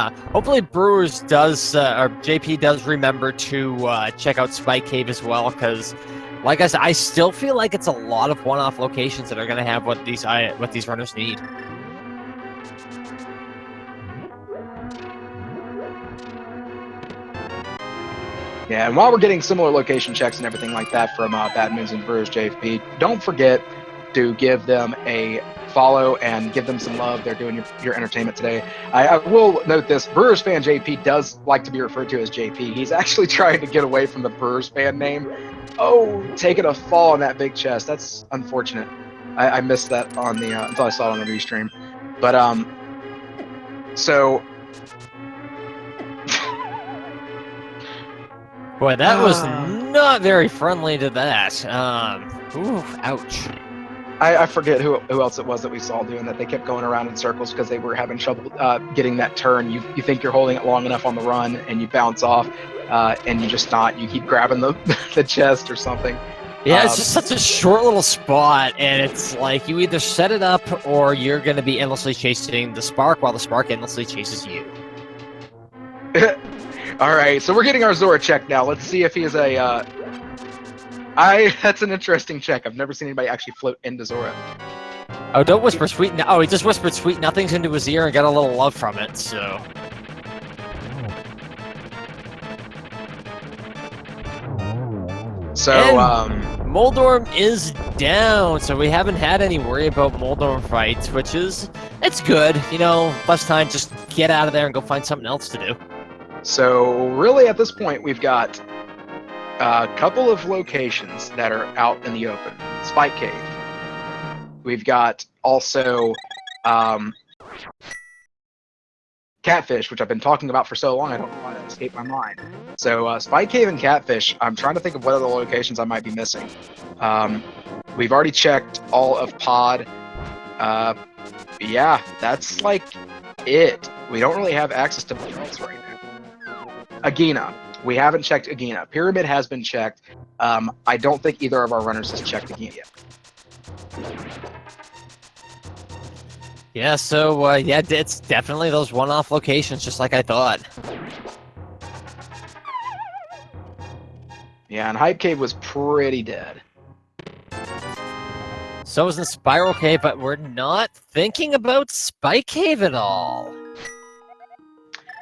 Brewers does, or JP does remember to check out Spike Cave as well, because, like I said, I still feel like it's a lot of one-off locations that are going to have what these runners need.
Yeah, and while we're getting similar location checks and everything like that from BadmoonZ and BrewersJP, don't forget to give them a follow and give them some love. They're doing your entertainment today. I will note this. BrewersFanJP does like to be referred to as JP. He's actually trying to get away from the Brewers fan name. Oh, taking a fall on that big chest. That's unfortunate. I missed that on the until I saw it on the restream. But so
boy, that was not very friendly to that. Ooh, ouch.
I forget who else it was that we saw doing that. They kept going around in circles because they were having trouble getting that turn. You think you're holding it long enough on the run, and you bounce off, and you're just not. You keep grabbing the chest or something.
Yeah, it's just such a short little spot, and it's like you either set it up or you're going to be endlessly chasing the Spark while the Spark endlessly chases you.
All right, so we're getting our Zora check now. Let's see if he is a... that's an interesting check. I've never seen anybody actually float into Zora.
Oh, don't whisper sweet... Oh, he just whispered sweet nothings into his ear and got a little love from it, so...
So,
Moldorm is down, so we haven't had any worry about Moldorm fights, which is... It's good, less time, just get out of there and go find something else to do.
So, really, at this point, we've got a couple of locations that are out in the open. Spike Cave. We've got also Catfish, which I've been talking about for so long, I don't know why that escaped my mind. So Spike Cave and Catfish, I'm trying to think of what other locations I might be missing. We've already checked all of Pod. Yeah, that's like it. We don't really have access to Pyramid right now. Agahnim. We haven't checked Agahnim. Pyramid has been checked. I don't think either of our runners has checked Agahnim yet.
Yeah, so, yeah, it's definitely those one-off locations, just like I thought.
Yeah, and Hype Cave was pretty dead.
So was the Spiral Cave, but we're not thinking about Spike Cave at all.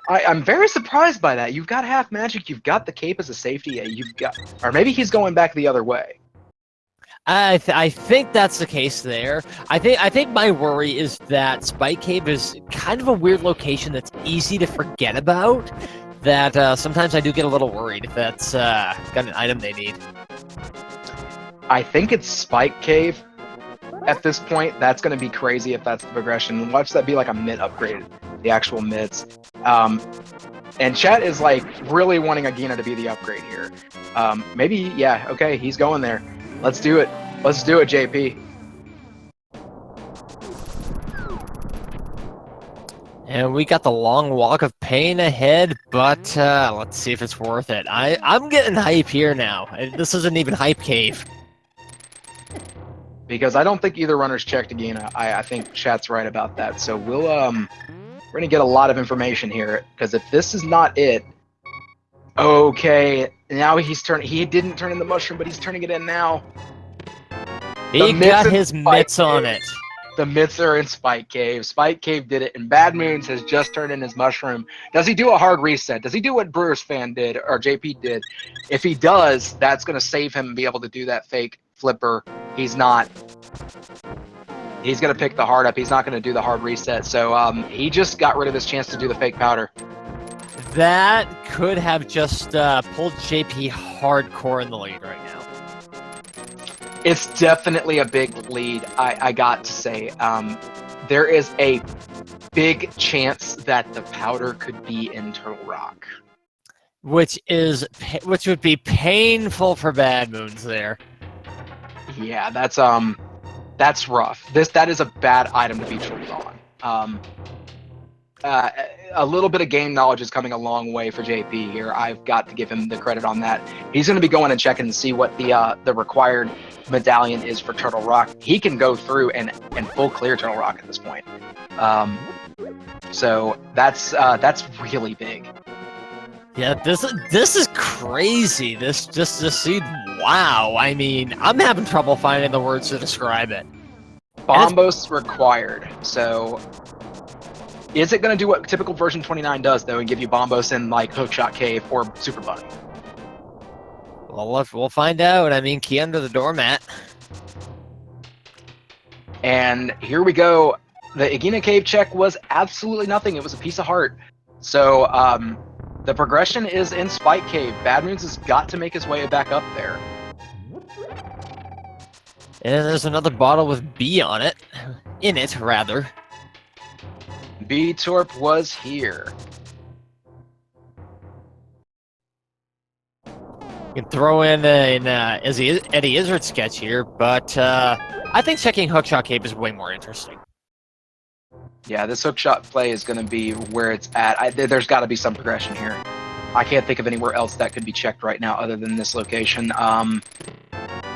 I'm very surprised by that. You've got half magic, you've got the cape as a safety, you've got, or maybe he's going back the other way.
I think that's the case there. I think my worry is that Spike Cave is kind of a weird location that's easy to forget about. That sometimes I do get a little worried if that's got an item they need.
I think it's Spike Cave at this point. That's going to be crazy if that's the progression. Watch that be like a mid upgrade, the actual mids. And chat is like really wanting Agahnim to be the upgrade here. Maybe, yeah, okay, he's going there. Let's do it. Let's do it, JP.
And we got the long walk of pain ahead, but let's see if it's worth it. I'm getting hype here now. This isn't even Hype Cave.
Because I don't think either runner's checked Agahnim. I think chat's right about that. So we'll we're gonna get a lot of information here. Because if this is not it, okay, now he didn't turn in the mushroom, but he's turning it in now.
He got his mitts on it.
The mitts are in Spike Cave. Spike Cave did it, and BadmoonZ has just turned in his mushroom. Does he do a hard reset? Does he do what BrewersFan did, or JP did? If he does, that's going to save him and be able to do that fake flipper. He's not. He's going to pick the hard up. He's not going to do the hard reset. So he just got rid of his chance to do the fake powder.
That could have just pulled JP hardcore in the lead right now.
It's definitely a big lead, I got to say. There is a big chance that the powder could be in Turtle Rock.
Which would be painful for BadmoonZ there.
Yeah, that's rough. That is a bad item to be trolled on. A little bit of game knowledge is coming a long way for JP here. I've got to give him the credit on that. He's going to be going and checking to see what the required medallion is for Turtle Rock. He can go through and full clear Turtle Rock at this point. So that's really big.
Yeah, this is crazy. This just to see. Wow. I mean, I'm having trouble finding the words to describe it.
Bombos required. So. Is it going to do what typical version 29 does, though, and give you Bombos in, like, Hookshot Cave or Super Bunny?
Well, we'll find out. I mean, key under the doormat.
And here we go. The Agahnim Cave check was absolutely nothing. It was a piece of heart. So, the progression is in Spike Cave. BadmoonZ has got to make his way back up there.
And there's another bottle with B on it. In it, rather.
B-Torp was here.
You can throw in an Eddie Izzard sketch here, but I think checking Hookshot Cave is way more interesting.
Yeah, this hookshot play is going to be where it's at. There's got to be some progression here. I can't think of anywhere else that could be checked right now other than this location.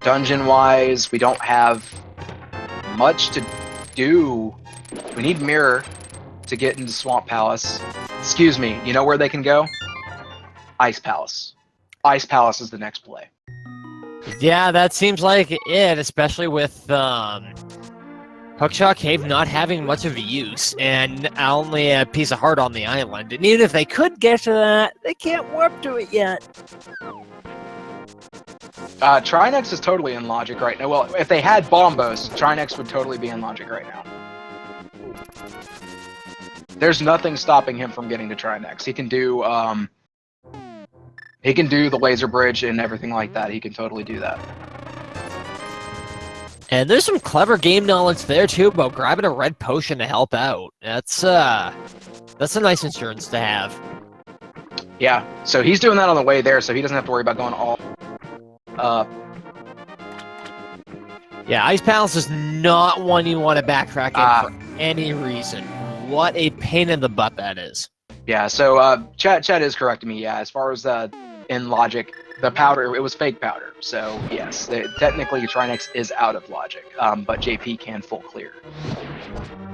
Dungeon-wise, we don't have much to do. We need Mirror to get into Swamp Palace. Excuse me, you know where they can go? Ice Palace. Ice Palace is the next play.
Yeah, that seems like it, especially with Hookshot Cave not having much of a use, and only a piece of heart on the island. And even if they could get to that, they can't warp to it yet.
Trinex is totally in logic right now. Well, if they had Bombos, Trinex would totally be in logic right now. There's nothing stopping him from getting to Trinex. He can do the laser bridge and everything like that. He can totally do that.
And there's some clever game knowledge there too about grabbing a red potion to help out. That's a nice insurance to have.
Yeah, so he's doing that on the way there, so he doesn't have to worry about going all up.
Yeah, Ice Palace is not one you want to backtrack in for any reason what a pain in the butt that is.
Yeah, so Chad is correcting me. Yeah, as far as in logic, the powder, it was fake powder. So yes, technically Trinex is out of logic, but JP can full clear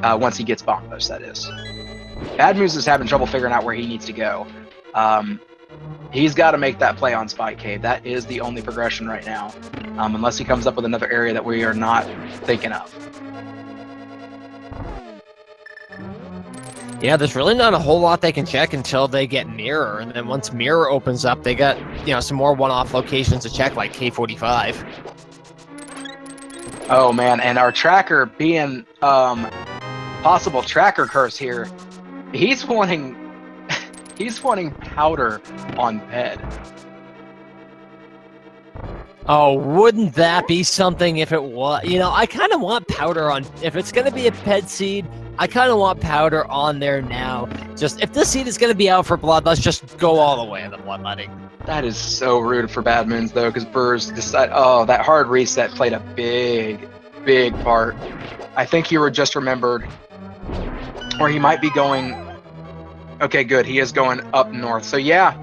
once he gets Bombos, that is. BadmoonZ is having trouble figuring out where he needs to go. He's got to make that play on Spike Cave. That is the only progression right now, unless he comes up with another area that we are not thinking of.
Yeah, there's really not a whole lot they can check until they get Mirror, and then once Mirror opens up, they got some more one-off locations to check, like K45.
Oh man, and our tracker being possible tracker curse here, he's wanting powder on Ped.
Oh, wouldn't that be something if it was? I kind of want powder on. If it's going to be a Ped seed, I kind of want powder on there now. Just if this seed is going to be out for blood, let's just go all the way in the bloodletting.
That is so rude for BadmoonZ though, because Brewers decide. Oh, that hard reset played a big part. I think he just remembered, or he might be going. Okay, good. He is going up north. So yeah,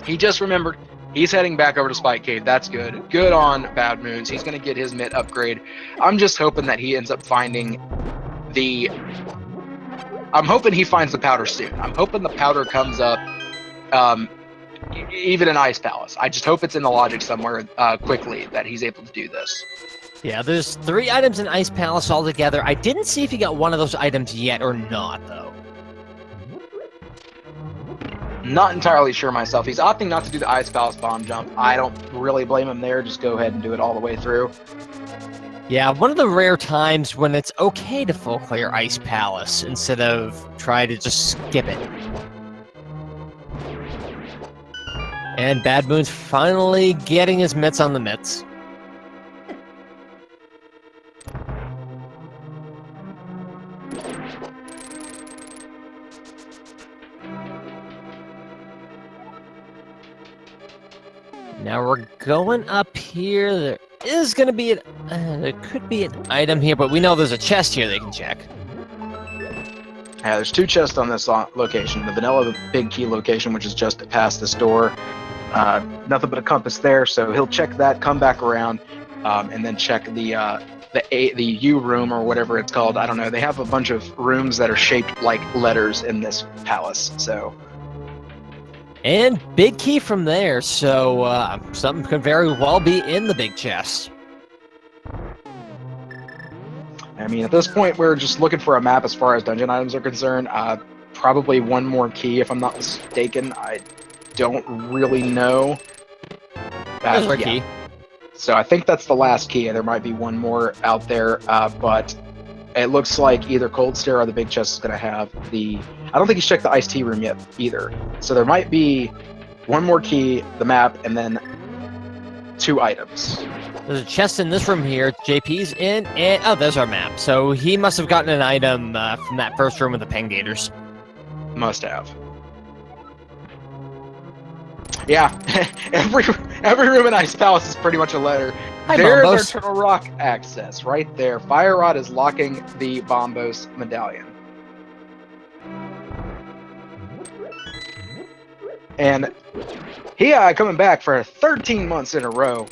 he just remembered. He's heading back over to Spike Cave. That's good. Good on BadmoonZ. He's going to get his mitt upgrade. I'm just hoping that he ends up finding I'm hoping he finds the powder soon. I'm hoping the powder comes up even in Ice Palace. I just hope it's in the logic somewhere quickly that he's able to do this.
Yeah, there's 3 items in Ice Palace altogether. I didn't see if he got one of those items yet or not, though.
Not entirely sure myself. He's opting not to do the Ice Palace bomb jump. I don't really blame him there. Just go ahead and do it all the way through.
Yeah, one of the rare times when it's okay to full clear Ice Palace instead of try to just skip it. And BadmoonZ finally getting his mitts on the mitts. Now we're going up here. There is going to be there could be an item here, but we know there's a chest here they can check.
Yeah, there's 2 chests on this location. The vanilla big key location, which is just past this door. Nothing but a compass there, so he'll check that, come back around, and then check the U room or whatever it's called. I don't know. They have a bunch of rooms that are shaped like letters in this palace, so.
And big key from there, so something could very well be in the big chest.
I mean, at this point, we're just looking for a map as far as dungeon items are concerned. Probably one more key, if I'm not mistaken. I don't really know.
There's a key.
So I think that's the last key. There might be one more out there, but it looks like either Cold Stare or the big chest is going to have the... I don't think he's checked the iced tea room yet either. So there might be one more key, the map, and then 2 items.
There's a chest in this room here. JP's in, and oh, there's our map. So he must have gotten an item from that first room with the Pen Gators.
Must have. Yeah, every room in Ice Palace is pretty much a letter.
Hi,
There's our
Bombos.
Turtle Rock access right there. Fire Rod is locking the Bombos medallion. And he coming back for 13 months in a row.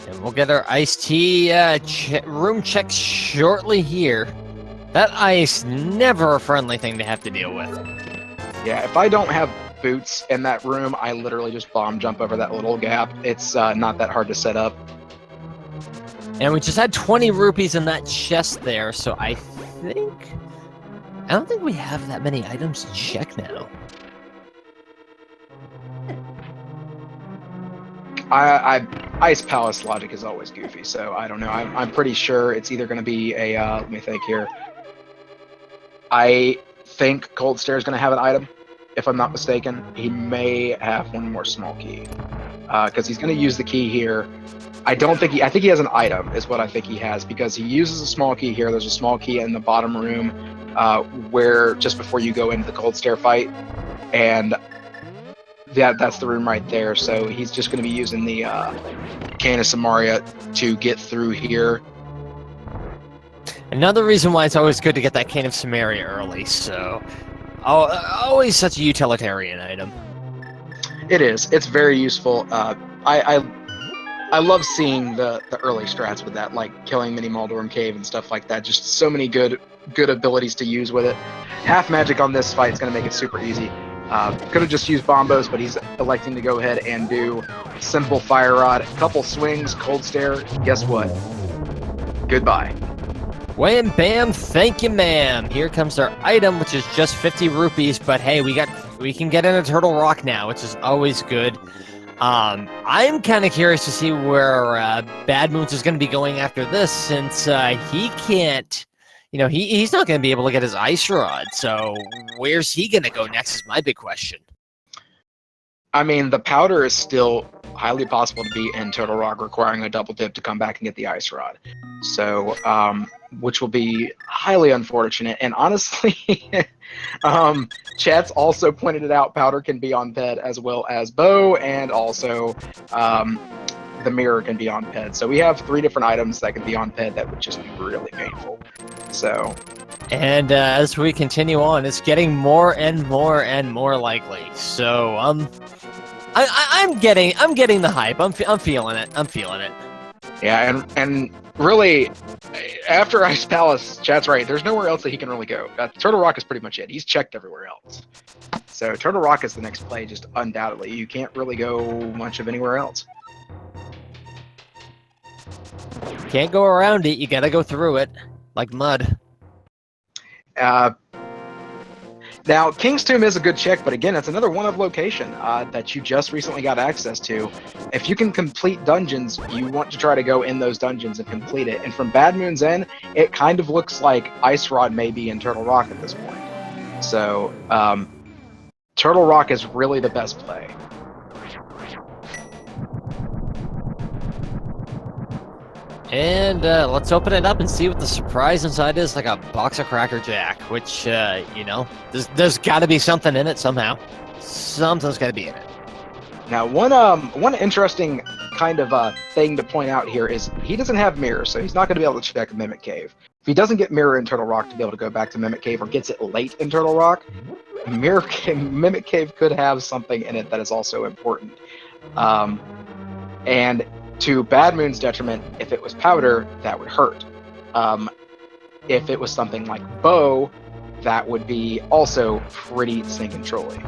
And we'll get our iced tea room check shortly here. That ice, never a friendly thing to have to deal with.
Yeah, if I don't have boots in that room, I literally just bomb jump over that little gap. It's not that hard to set up.
And we just had 20 rupees in that chest there, so I don't think we have that many items to check now.
Ice Palace logic is always goofy, so I don't know. I'm pretty sure it's either going to be a, let me think here. I think Cold Stare is going to have an item, if I'm not mistaken. He may have one more small key, because he's going to use the key here. I think he has an item, is what I think he has, because he uses a small key here. There's a small key in the bottom room, where just before you go into the Cold Stare fight, and Yeah, that's the room right there. So he's just going to be using the Cane of Samaria to get through here.
Another reason why it's always good to get that Cane of Samaria early. So, always such a utilitarian item.
It is. It's very useful. I love seeing the early strats with that, like killing Mini Maldorm Cave and stuff like that. Just so many good abilities to use with it. Half magic on this fight is going to make it super easy. Could have just used Bombos, but he's electing to go ahead and do simple Fire Rod. Couple swings, Cold Stare. Guess what? Goodbye.
Wham bam, thank you ma'am. Here comes our item, which is just 50 rupees, but hey, we can get in a Turtle Rock now, which is always good. I'm kind of curious to see where BadmoonZ is going to be going after this, since he can't, he's not going to be able to get his Ice Rod. So where's he going to go next is my big question.
I mean, the powder is still highly possible to be in Turtle Rock, requiring a double dip to come back and get the Ice Rod. So, which will be highly unfortunate. And honestly, chat's also pointed it out, powder can be on Ped as well as bow, and also the mirror can be on Ped. So we have 3 different items that can be on Ped that would just be really painful. So,
and as we continue on, it's getting more and more and more likely. So I'm getting the hype. I'm feeling it. I'm feeling it.
Yeah, and really, after Ice Palace, chat's right. There's nowhere else that he can really go. Turtle Rock is pretty much it. He's checked everywhere else. So Turtle Rock is the next play, just undoubtedly. You can't really go much of anywhere else.
Can't go around it. You gotta go through it, like mud.
Now, King's Tomb is a good check, but again, it's another one-of location that you just recently got access to. If you can complete dungeons, you want to try to go in those dungeons and complete it. And from BadmoonZ, it kind of looks like Ice Rod may be in Turtle Rock at this point. So, Turtle Rock is really the best play.
And let's open it up and see what the surprise inside is, like a box of Cracker Jack, which, there's got to be something in it somehow. Something's got to be in it.
Now, one interesting kind of thing to point out here is he doesn't have Mirror, so he's not going to be able to check Mimic Cave. If he doesn't get Mirror in Turtle Rock to be able to go back to Mimic Cave, or gets it late in Turtle Rock, Mimic Cave could have something in it that is also important. And to BadmoonZ's detriment, if it was powder, that would hurt. If it was something like bow, that would be also pretty stinking trolly.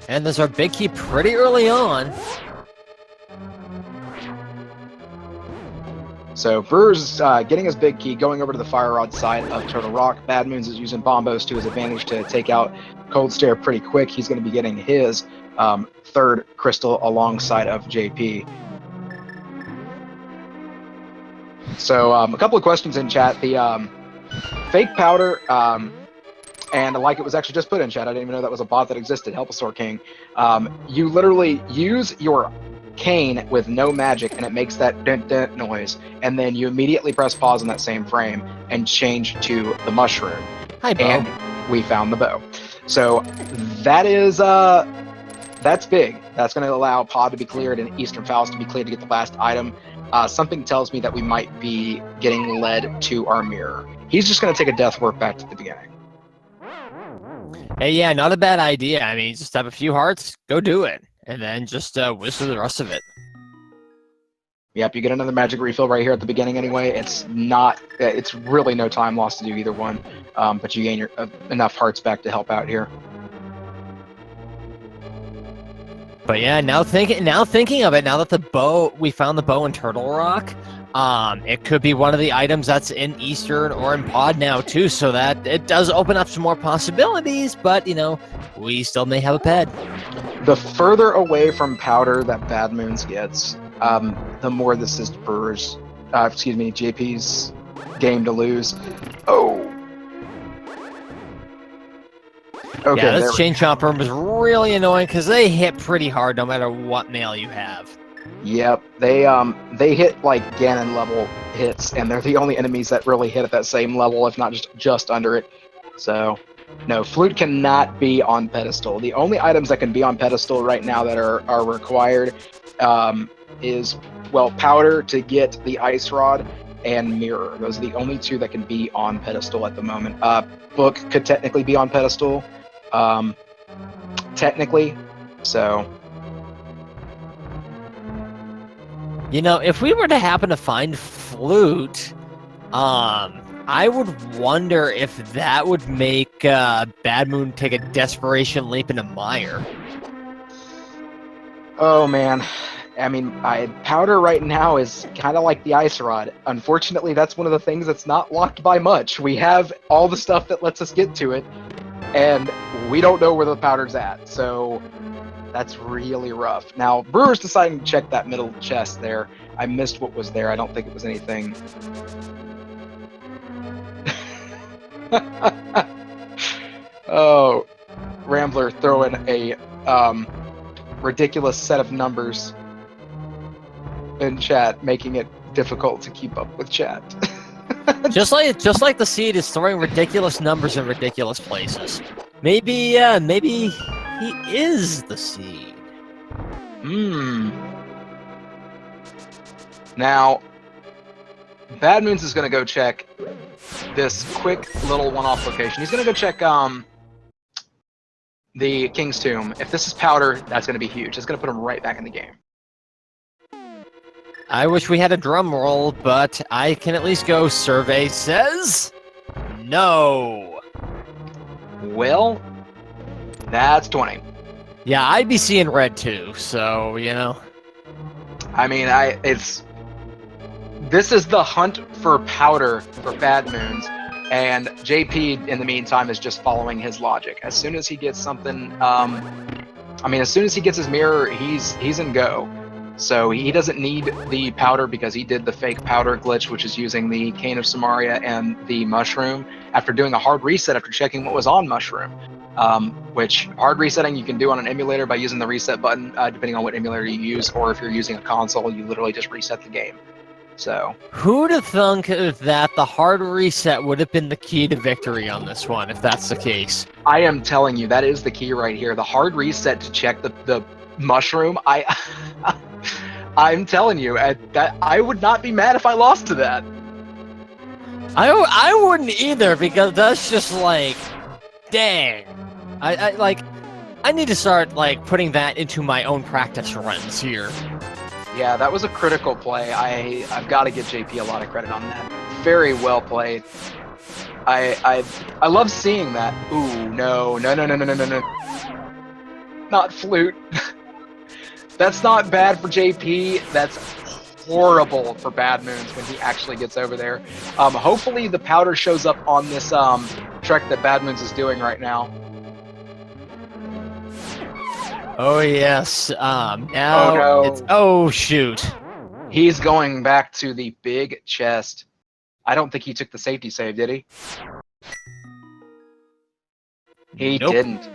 And there's our big key pretty early on.
So Brewers getting his big key, going over to the Fire Rod side of Turtle Rock. BadmoonZ is using Bombos to his advantage to take out Cold Stare pretty quick. He's going to be getting his 3rd crystal alongside of JP. So a couple of questions in chat. The fake powder, and like it was actually just put in chat, I didn't even know that was a bot that existed, Helpasaur King. You literally use your cane with no magic and it makes that dent dent noise, and then you immediately press pause in that same frame and change to the mushroom.
Hi, Bo.
And we found the bow. So that is that's big. That's going to allow Pod to be cleared and Eastern Faust to be cleared to get the last item. Something tells me that we might be getting led to our mirror. He's just going to take a death warp back to the beginning.
Hey, yeah, not a bad idea. I mean, just have a few hearts, go do it, and then just whistle the rest of it.
Yep, you get another magic refill right here at the beginning anyway. It's really no time lost to do either one, but you gain enough hearts back to help out here.
But yeah, now thinking of it, now that we found the bow in Turtle Rock, it could be one of the items that's in Eastern or in Pod now too, so that it does open up some more possibilities, but we still may have a ped.
The further away from powder that BadmoonZ gets, the more this is JP's game to lose. Oh. Okay,
yeah, this Chain Chomper was really annoying because they hit pretty hard no matter what mail you have.
Yep, they hit like Ganon level hits, and they're the only enemies that really hit at that same level, if not just under it. So No, flute cannot be on pedestal. The only items that can be on pedestal right now that are required is, well, powder to get the ice rod and mirror. Those are the only two that can be on pedestal at the moment. Book could technically be on pedestal, technically. So,
You know, if we were to happen to find flute, I would wonder if that would make Bad Moon take a desperation leap into mire.
oh man. I mean, powder right now is kind of like the ice rod. Unfortunately, that's one of the things that's not locked by much. We have all the stuff that lets us get to it, and we don't know where the powder's at. So that's really rough. Now, Brewer's deciding to check that middle chest there. I missed what was there. I don't think it was anything. Oh, Rambler throwing a ridiculous set of numbers in chat, making it difficult to keep up with chat.
just like the seed is throwing ridiculous numbers in ridiculous places. Maybe he is the seed.
Now, BadmoonZ is going to go check this quick little one-off location. He's going to go check the King's Tomb. If this is powder, that's going to be huge. It's going to put him right back in the game.
I wish we had a drum roll, but I can at least go survey says no.
Well, that's 20.
Yeah, I'd be seeing red too, so, you know.
I mean, this is the hunt for powder for BadmoonZ, and JP in the meantime is just following his logic. As soon as he gets something, as soon as he gets his mirror, he's in go. So he doesn't need the powder because he did the fake powder glitch, which is using the Cane of Samaria and the mushroom after doing a hard reset after checking what was on mushroom. Which hard resetting you can do on an emulator by using the reset button, depending on what emulator you use, or if you're using a console, you literally just reset the game. So
who'd have thunk that the hard reset would have been the key to victory on this one, if that's the case?
I am telling you, that is the key right here. The hard reset to check the mushroom. I'm telling you, that I would not be mad if I lost to that.
I wouldn't either, because that's just like, dang. I need to start like putting that into my own practice runs here.
Yeah, that was a critical play. I've got to give JP a lot of credit on that. Very well played. I love seeing that. Ooh, no. Not flute. That's not bad for JP. That's horrible for BadmoonZ when he actually gets over there. Hopefully the powder shows up on this trek that BadmoonZ is doing right now.
Oh yes. Now
no.
it's shoot.
He's going back to the big chest. I don't think he took the safety save, did he? He
Nope.
didn't.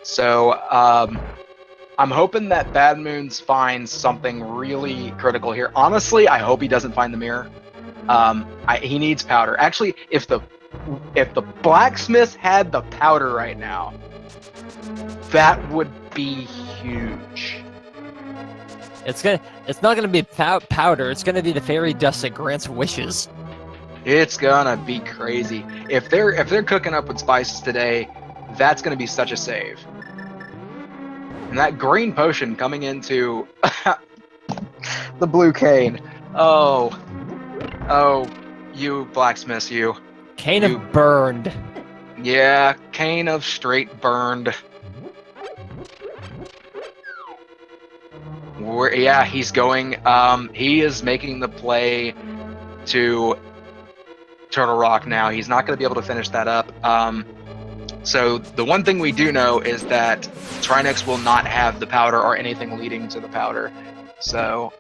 So, I'm hoping that BadmoonZ finds something really critical here. Honestly, I hope he doesn't find the mirror. He needs powder. Actually, if the blacksmith had the powder right now, that would be huge.
It's not gonna be powder. It's gonna be the fairy dust that grants wishes.
It's gonna be crazy. If they're cooking up with spices today, that's gonna be such a save. And that green potion coming into the blue cane. Oh, you blacksmiths, you.
Cane of burned.
Yeah, cane of straight burned. Yeah, he's going. He is making the play to Turtle Rock now. He's not going to be able to finish that up. So the one thing we do know is that Trinix will not have the powder or anything leading to the powder. So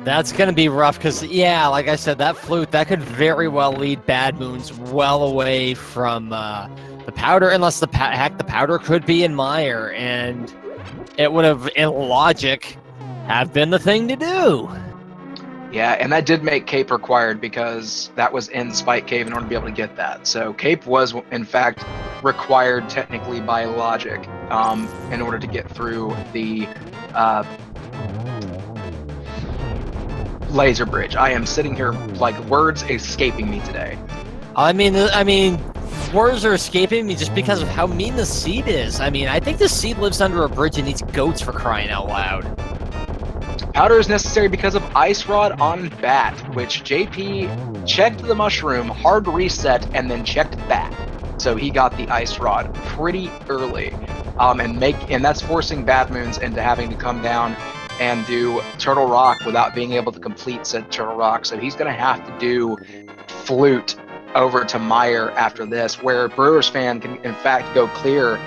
that's gonna be rough because, yeah, like I said, that flute that could very well lead BadmoonZ well away from the powder, unless the powder could be in mire, and it would have, in logic, have been the thing to do.
Yeah, and that did make Cape required because that was in Spike Cave in order to be able to get that. So Cape was, in fact, required technically by logic in order to get through the laser bridge. I am sitting here like words escaping me today.
I mean, words are escaping me just because of how mean the seed is. I mean, I think the seed lives under a bridge and eats goats, for crying out loud.
Powder is necessary because of Ice Rod on Bat, which JP checked the mushroom, hard reset, and then checked Bat. So he got the Ice Rod pretty early. And that's forcing BadmoonZ into having to come down and do Turtle Rock without being able to complete said Turtle Rock. So he's going to have to do Flute over to Meyer after this, where BrewersFan can, in fact, go clear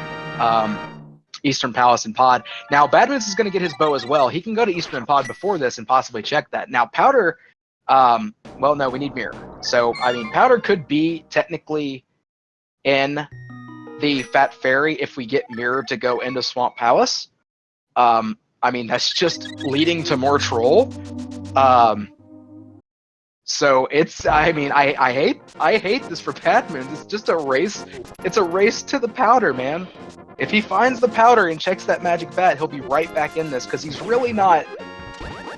Eastern Palace and Pod. Now, BadmoonZ is going to get his bow as well. He can go to Eastern and Pod before this and possibly check that. Now, Powder, well, no, we need Mirror. So, I mean, Powder could be technically in the Fat Fairy if we get Mirror to go into Swamp Palace. I mean, that's just leading to more Troll. So it's, I mean, I hate this for BadmoonZ. It's just a race. It's a race to the Powder, man. If he finds the Powder and checks that Magic Bat, he'll be right back in this because he's really not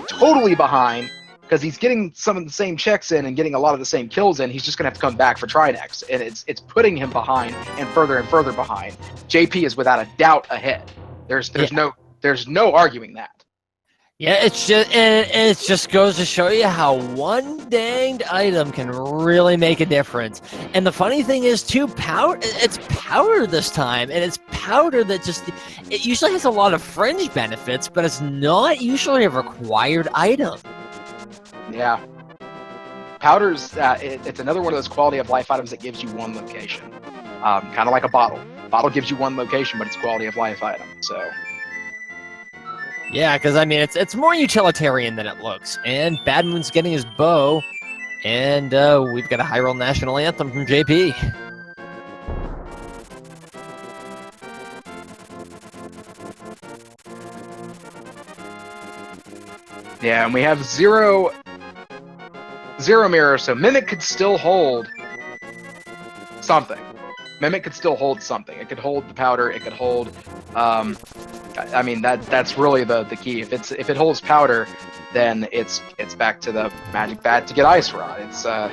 totally behind because he's getting some of the same checks in and getting a lot of the same kills in. He's just gonna have to come back for Trinex, and it's putting him behind and further behind. JP is without a doubt ahead. There's no arguing that.
Yeah, it just goes to show you how one danged item can really make a difference. And the funny thing is too, it's powder this time, and it's powder that it usually has a lot of fringe benefits, but it's not usually a required item.
Yeah. Powder's it's another one of those quality of life items that gives you one location. Kind of like a bottle. Bottle gives you one location, but it's quality of life item. So
yeah, because I mean, it's more utilitarian than it looks. And BadmoonZ getting his bow, and we've got a Hyrule National Anthem from JP.
yeah, and we have zero mirror, so Mimic could still hold something. Mimic could still hold something. It could hold the Powder. It could hold. I mean that's really the key. If it holds Powder, then it's back to the Magic Bat to get Ice Rod. It's so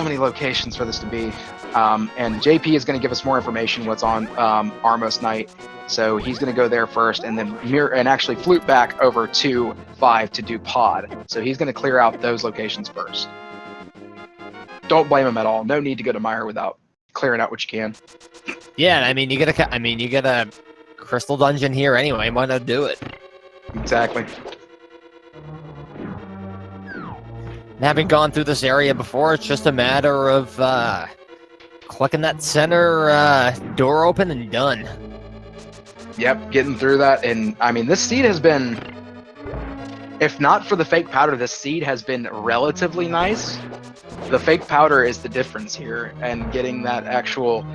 many locations for this to be. And JP is going to give us more information what's on Armos Night. So he's going to go there first, and then mirror and actually flute back over to 5 to do Pod. So he's going to clear out those locations first. Don't blame him at all. No need to go to Meyer without clearing out what you can.
Yeah, I mean you get a crystal dungeon here anyway. Why not do it?
Exactly.
Having gone through this area before, it's just a matter of clicking that center door open and done.
Yep, getting through that. And I mean, this seed has been, if not for the fake powder, this seed has been relatively nice. The fake powder is the difference here, and getting that actual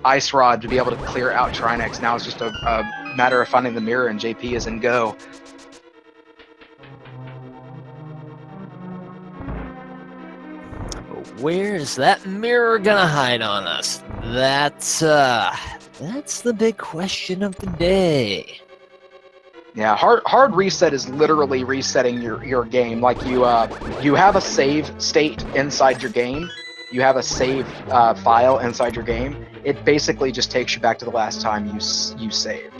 Ice Rod to be able to clear out Trinex. Now it's just a matter of finding the mirror, and JP is in go.
Where is that mirror gonna hide on us? That's the big question of the day.
Yeah, hard reset is literally resetting your game. Like you have a save state inside your game. You have a save file inside your game. It basically just takes you back to the last time you saved.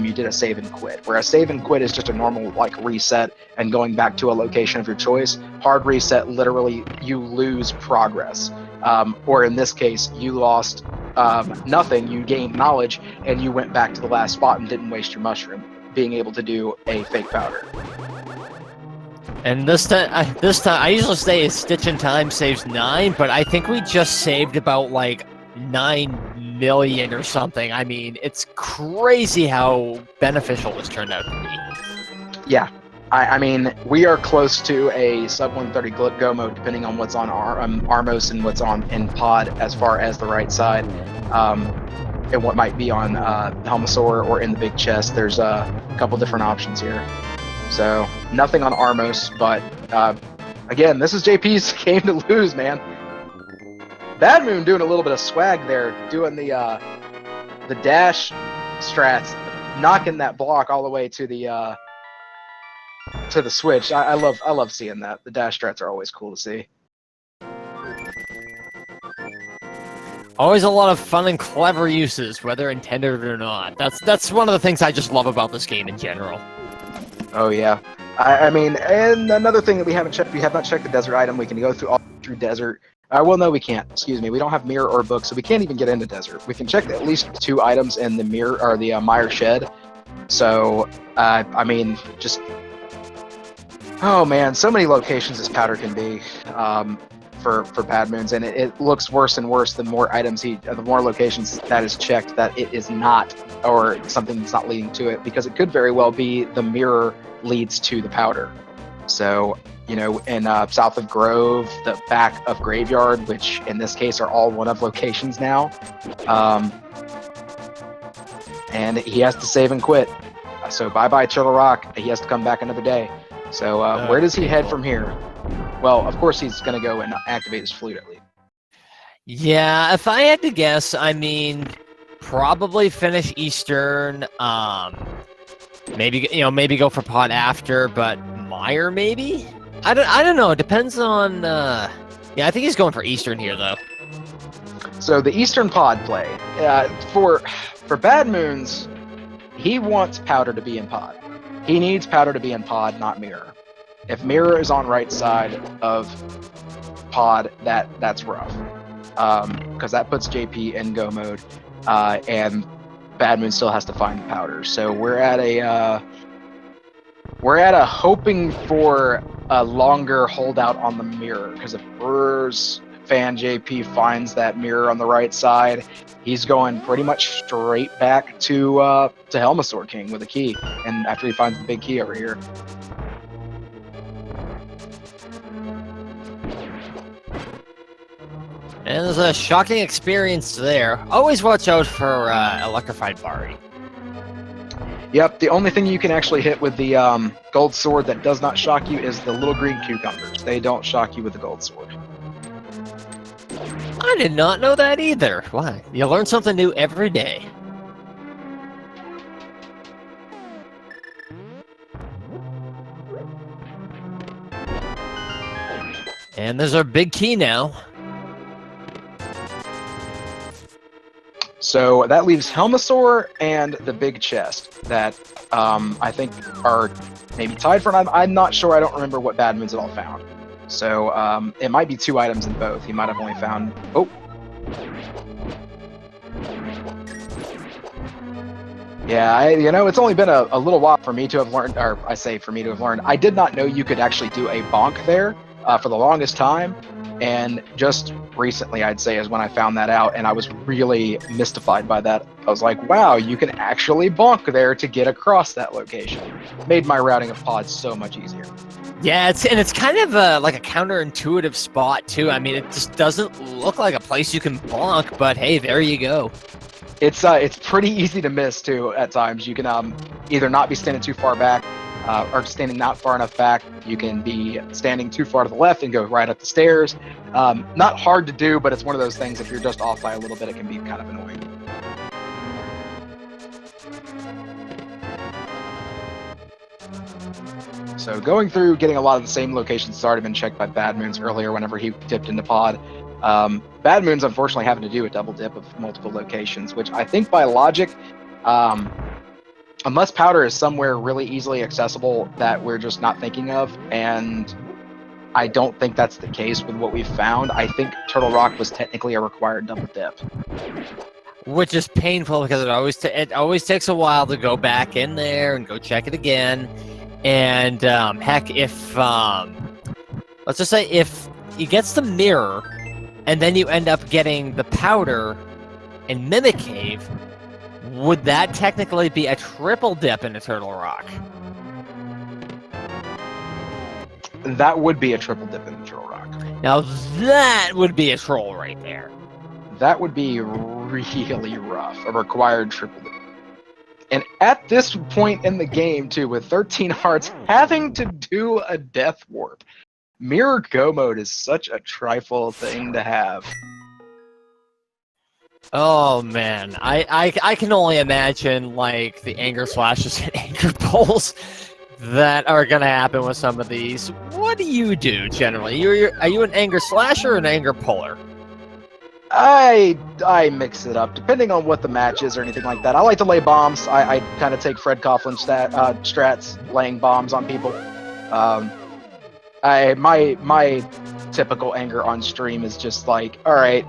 You did a save and quit. Whereas save and quit is just a normal like reset and going back to a location of your choice. Hard reset, literally you lose progress. Or in this case, you lost nothing. You gained knowledge and you went back to the last spot and didn't waste your mushroom, being able to do a fake powder.
And this time, I usually say Stitch in Time saves 9, but I think we just saved about like 9 million or something. I mean, it's crazy how beneficial this turned out to be.
Yeah, I mean, we are close to a sub 130 go mode, depending on what's on Armos and what's on in Pod as far as the right side, and what might be on Helmosaur or in the big chest. There's a couple different options here. So nothing on Armos, but again, this is JP's game to lose, man. BadmoonZ doing a little bit of swag there, doing the dash strats, knocking that block all the way to the switch. I love seeing that. The dash strats are always cool to see.
Always a lot of fun and clever uses, whether intended or not. That's one of the things I just love about this game in general.
Oh yeah, I mean, and another thing that we haven't checked, we have not checked the desert item. We can go through desert. Well, no, we can't. Excuse me. We don't have mirror or book, so we can't even get into desert. We can check at least 2 items in the mirror or the Mire Shed. So, I mean, just oh man, so many locations this powder can be for BadmoonZ, and it looks worse and worse the more items the more locations that is checked that it is not, or something that's not leading to it, because it could very well be the mirror leads to the powder. So, you know, in south of Grove, the back of Graveyard, which in this case are all one of locations now, and he has to save and quit. So bye-bye Turtle Rock. He has to come back another day. So where does he head from here? Well, of course he's going to go and activate his flute at least.
Yeah, if I had to guess, I mean, probably finish Eastern. Maybe go for pot after, but Mire maybe. I don't know. It depends on. Yeah, I think he's going for Eastern here though.
So the Eastern pod play for BadmoonZ, he wants powder to be in pod. He needs powder to be in pod, not mirror. If mirror is on right side of pod, that's rough, because that puts JP in go mode, and BadmoonZ still has to find the powder. So we're at a hoping for a longer holdout on the mirror, because if BrewersFanJP finds that mirror on the right side, he's going pretty much straight back to Helmasaur King with a key, and after he finds the big key over here.
And there's a shocking experience there. Always watch out for Electrified Bari.
Yep, the only thing you can actually hit with the gold sword that does not shock you is the little green cucumbers. They don't shock you with the gold sword.
I did not know that either. Why? You learn something new every day. And there's our big key now.
So that leaves Helmasaur and the big chest that I think are maybe tied for. I'm not sure. I don't remember what BadmoonZ all found. So it might be 2 items in both. He might have only found. Oh. Yeah, it's only been a little while for me to have learned, or I say for me to have learned. I did not know you could actually do a bonk there for the longest time. And just recently, I'd say, is when I found that out, and I was really mystified by that. I was like, wow, you can actually bonk there to get across that location. Made my routing of pods so much easier.
Yeah, it's kind of like a counterintuitive spot, too. I mean, it just doesn't look like a place you can bonk, but hey, there you go.
It's pretty easy to miss, too, at times. You can either not be standing too far back, or standing not far enough back. You can be standing too far to the left and go right up the stairs. Not hard to do, but it's one of those things, if you're just off by a little bit, it can be kind of annoying. So going through, getting a lot of the same locations has already been checked by BadmoonZ earlier whenever he dipped into pod. BadmoonZ unfortunately having to do a double dip of multiple locations, which I think by logic, unless powder is somewhere really easily accessible that we're just not thinking of, and I don't think that's the case with what we've found. I think Turtle Rock was technically a required double dip.
Which is painful because it always takes a while to go back in there and go check it again. And heck, if let's just say if he gets the mirror and then you end up getting the powder in Mimic Cave, would that technically be a triple dip into Turtle Rock?
That would be a triple dip into Turtle Rock.
Now that would be a troll right there.
That would be really rough. A required triple dip. And at this point in the game, too, with 13 hearts, having to do a death warp. Mirror Go mode is such a trifle thing to have.
Oh man, I can only imagine like the anger slashes and anger pulls that are gonna happen with some of these. What do you do generally? Are you an anger slasher or an anger puller?
I mix it up depending on what the match is or anything like that. I like to lay bombs. I kind of take Fred Coughlin strats, laying bombs on people. My typical anger on stream is just like, all right,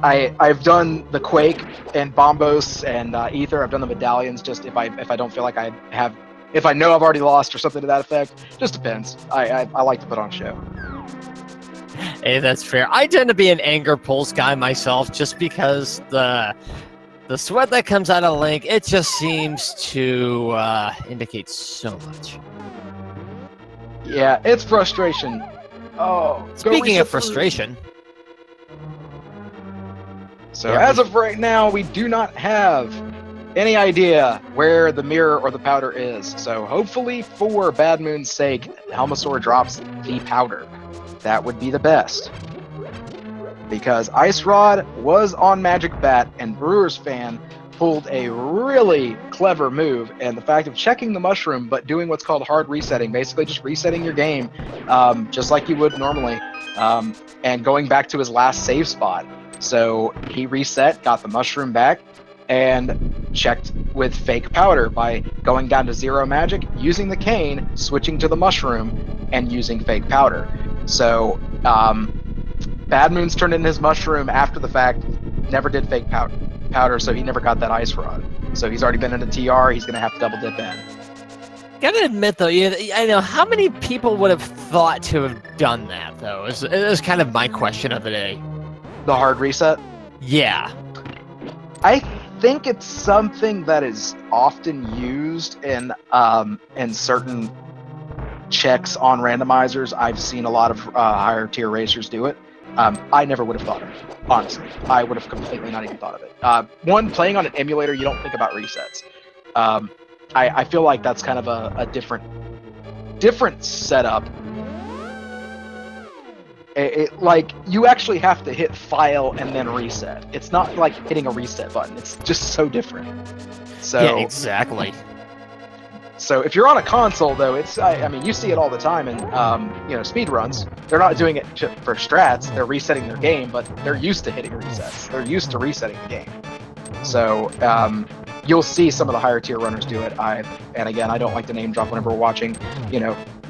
I've done the Quake and Bombos and Ether. I've done the medallions. Just if I don't feel like if I know I've already lost or something to that effect, just depends. I like to put on a show.
Hey, that's fair. I tend to be an anger pulse guy myself, just because the sweat that comes out of Link, it just seems to indicate so much.
Yeah, it's frustration. Oh,
speaking of frustration.
So as of right now, we do not have any idea where the mirror or the powder is. So hopefully, for BadmoonZ's sake, Helmasaur drops the powder. That would be the best. Because Ice Rod was on Magic Bat, and BrewersFan pulled a really clever move, and the fact of checking the mushroom, but doing what's called hard resetting, basically just resetting your game, just like you would normally, and going back to his last save spot. So he reset, got the mushroom back, and checked with fake powder by going down to 0 magic, using the cane, switching to the mushroom, and using fake powder. So BadmoonZ turned in his mushroom after the fact, never did fake powder, so he never got that Ice Rod. So he's already been in a TR, he's going to have to double dip in.
Gotta admit though, I know how many people would have thought to have done that though. It was kind of my question of the day.
The hard reset?
Yeah.
I think it's something that is often used in certain checks on randomizers. I've seen a lot of higher tier racers do it. I never would have thought of it, honestly. I would have completely not even thought of it. One, playing on an emulator, you don't think about resets. I feel like that's kind of a different setup. Like, you actually have to hit file and then reset. It's not like hitting a reset button. It's just so different. So
yeah, exactly.
So if you're on a console, though, I mean, you see it all the time in speed runs. They're not doing it for strats. They're resetting their game, but they're used to hitting resets. They're used to resetting the game. So you'll see some of the higher tier runners do it. And again, I don't like to name drop whenever we're watching,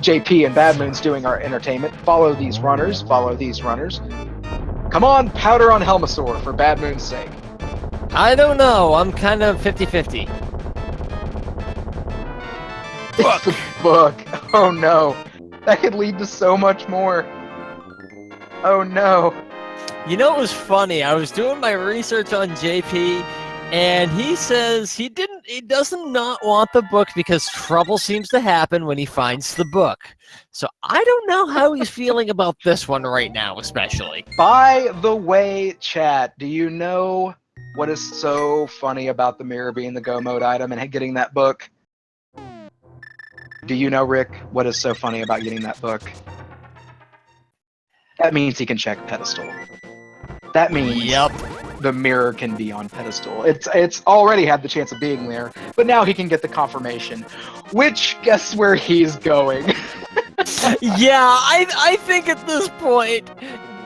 JP and BadmoonZ doing our entertainment. Follow these runners. Follow these runners. Come on, powder on Helmasaur for BadmoonZ's sake.
I don't know. I'm kind of 50-50.
It's the book. Oh no. That could lead to so much more. Oh no.
You know, it was funny. I was doing my research on JP, and he says he doesn't not want the book because trouble seems to happen when he finds the book. So I don't know how he's feeling about this one right now, especially.
By the way, chat, do you know what is so funny about the mirror being the go mode item and getting that book? Do you know, Rick, what is so funny about getting that book? That means he can check pedestal. That means the mirror can be on pedestal. It's already had the chance of being there, but now he can get the confirmation. Which, guess where he's going?
Yeah, I think at this point,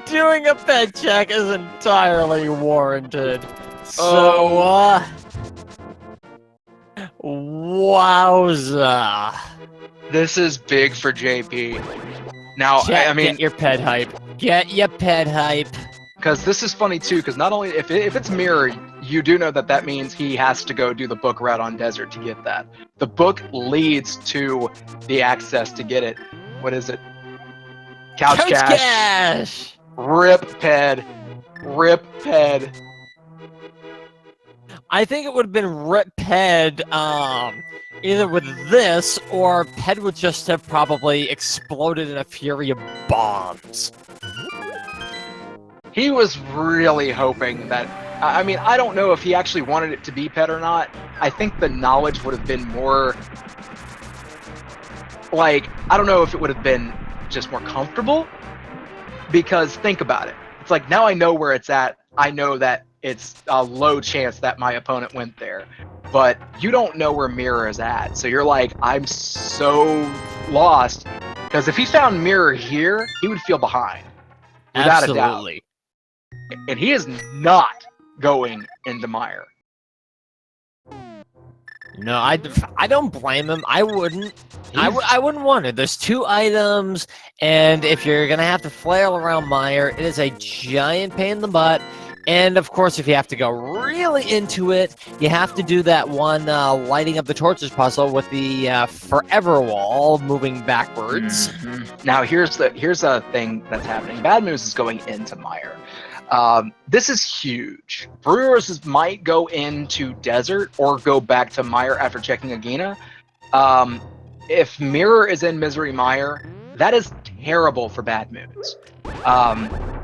doing a ped check is entirely warranted. So, wowza.
This is big for JP. Now,
Chat,
I mean,
get your ped hype. Get your ped hype.
Because this is funny too, because not only if it's mirror, you do know that means he has to go do the book route on desert to get that. The book leads to the access to get it. What is it? Couch Cash. Rip ped. Rip ped.
I think it would have been Rip Ped, either with this, or Ped would just have probably exploded in a fury of bombs.
He was really hoping that I mean, I don't know if he actually wanted it to be pet or not. I think the knowledge would have been more like, I don't know if it would have been just more comfortable, because think about it. It's like, now I know where it's at. I know that it's a low chance that my opponent went there, but you don't know where Mirror is at. So you're like, I'm so lost, because if he found Mirror here, he would feel behind, without
Absolutely.
a doubt. And he is not going into Mire.
No, I don't blame him. I wouldn't. I wouldn't want it. There's 2 items, and if you're gonna have to flail around Mire, it is a giant pain in the butt. And of course, if you have to go really into it, you have to do that one lighting up the torches puzzle with the forever wall moving backwards.
Now here's a thing that's happening. BadmoonZ is going into Mire. This is huge. Brewers might go into Desert or go back to Mire after checking Agahnim. If Mirror is in Misery Mire, that is terrible for BadmoonZ.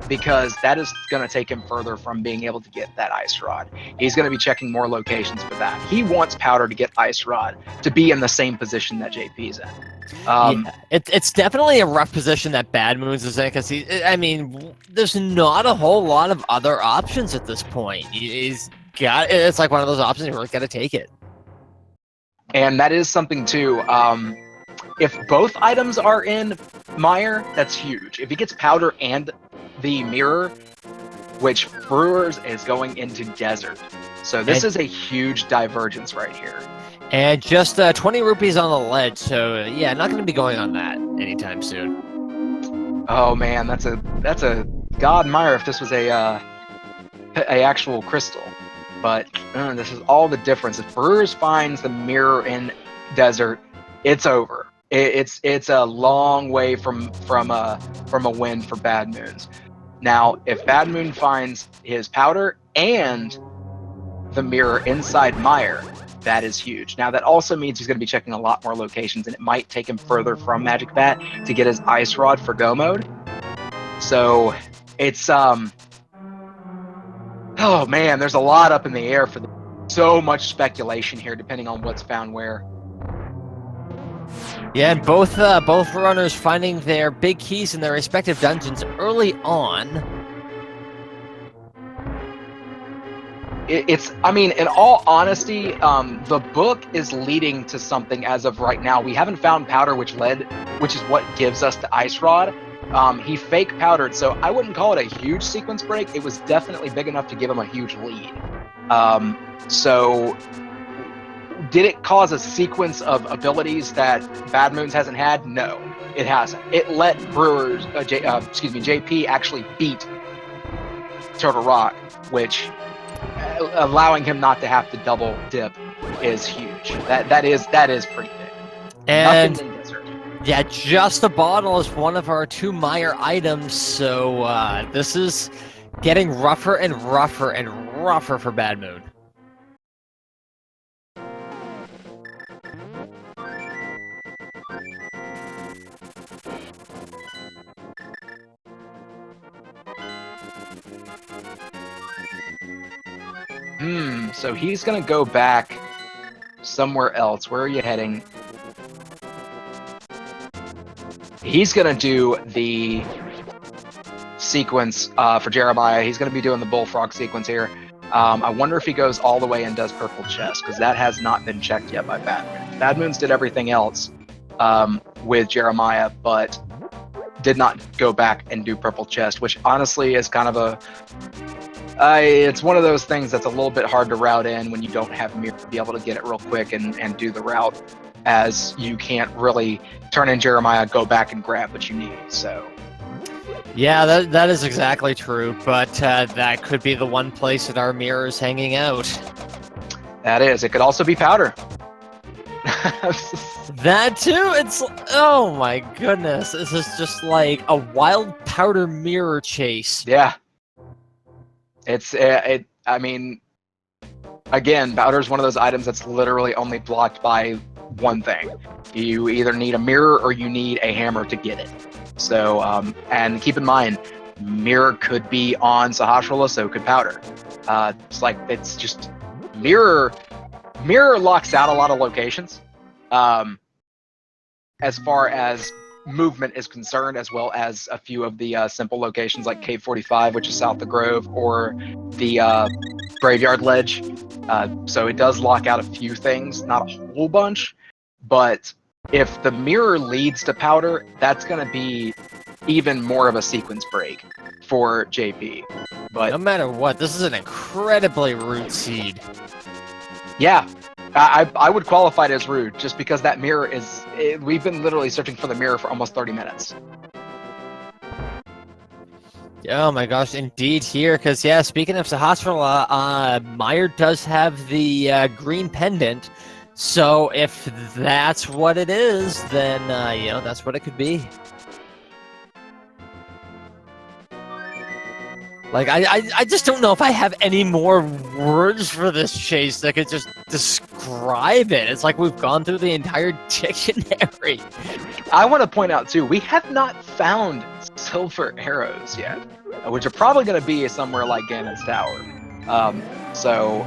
Because that is going to take him further from being able to get that Ice Rod. He's going to be checking more locations for that. He wants Powder to get Ice Rod to be in the same position that JP's in.
Yeah, it's definitely a rough position that BadmoonZ is in, because I mean, there's not a whole lot of other options at this point. It's like one of those options you really got to take it.
And that is something too. If both items are in Mire, that's huge. If he gets Powder and the Mirror, which Brewers is going into Desert. So this is a huge divergence right here.
And just 20 rupees on the ledge, so yeah, not going to be going on that anytime soon.
Oh man, that's a god Mire if this was a actual crystal. But this is all the difference. If Brewers finds the Mirror in Desert, it's over. It's a long way from a win for BadmoonZ. Now, if BadmoonZ finds his Powder and the Mirror inside Mire, that is huge. Now, that also means he's going to be checking a lot more locations, and it might take him further from Magic Bat to get his Ice Rod for Go Mode. So, it's oh man, there's a lot up in the air for so much speculation here, depending on what's found where.
Yeah, and both runners finding their big keys in their respective dungeons early on.
I mean, in all honesty, the book is leading to something as of right now. We haven't found Powder, which is what gives us the Ice Rod. He fake powdered, so I wouldn't call it a huge sequence break. It was definitely big enough to give him a huge lead. So did it cause a sequence of abilities that BadmoonZ hasn't had? No, it hasn't. It let JP actually beat Turtle Rock, which allowing him not to have to double dip is huge. That is pretty big.
And
nothing in Desert.
Yeah, just a bottle is one of our 2 Mire items, so this is getting rougher and rougher and rougher for BadmoonZ.
So he's gonna go back somewhere else. Where are you heading? He's gonna do the sequence for Jeremiah. He's gonna be doing the bullfrog sequence here. I wonder if he goes all the way and does purple chest, because that has not been checked yet by BadmoonZ. BadmoonZ did everything else with Jeremiah, but did not go back and do purple chest, which honestly is kind of it's one of those things that's a little bit hard to route in when you don't have Mirror to be able to get it real quick and do the route, as you can't really turn in Jeremiah, go back and grab what you need. So
yeah, that is exactly true, but that could be the one place that our Mirror is hanging out.
That is. It could also be Powder.
That too. It's, oh my goodness, this is just like a wild Powder Mirror chase.
Yeah. I mean, again, Powder is one of those items that's literally only blocked by one thing. You either need a Mirror or you need a hammer to get it. So, and keep in mind, Mirror could be on Sahasrahla, so could Powder. It's just mirror locks out a lot of locations, as far as movement is concerned, as well as a few of the simple locations like Cave 45, which is south of Grove, or the Graveyard Ledge. So it does lock out a few things, not a whole bunch, but if the mirror leads to powder, that's going to be even more of a sequence break for JP. But
no matter what, this is an incredibly rude seed.
yeah, I would qualify it as rude just because that mirror is. We've been literally searching for the mirror for almost 30 minutes.
Oh my gosh, indeed here, because yeah, speaking of Sahasrara, Meyer does have the green pendant, so if that's what it is, then that's what it could be. Like, I just don't know if I have any more words for this chase that could just describe it. It's like we've gone through the entire dictionary.
I want to point out, too, we have not found silver arrows yet, which are probably going to be somewhere like Ganon's Tower. So,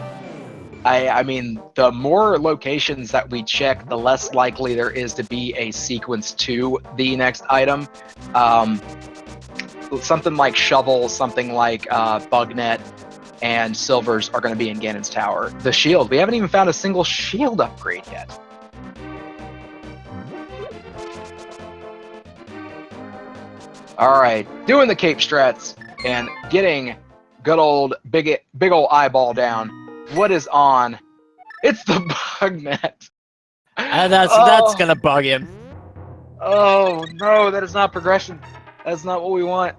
I mean, the more locations that we check, the less likely there is to be a sequence to the next item. Something like Shovel, something like Bugnet, and Silvers are going to be in Ganon's Tower. The shield, we haven't even found a single shield upgrade yet. Alright, doing the cape strats and getting good old big old eyeball down. What is on? It's the Bugnet.
And that's going to bug him.
Oh no, that is not progression. That's not what we want.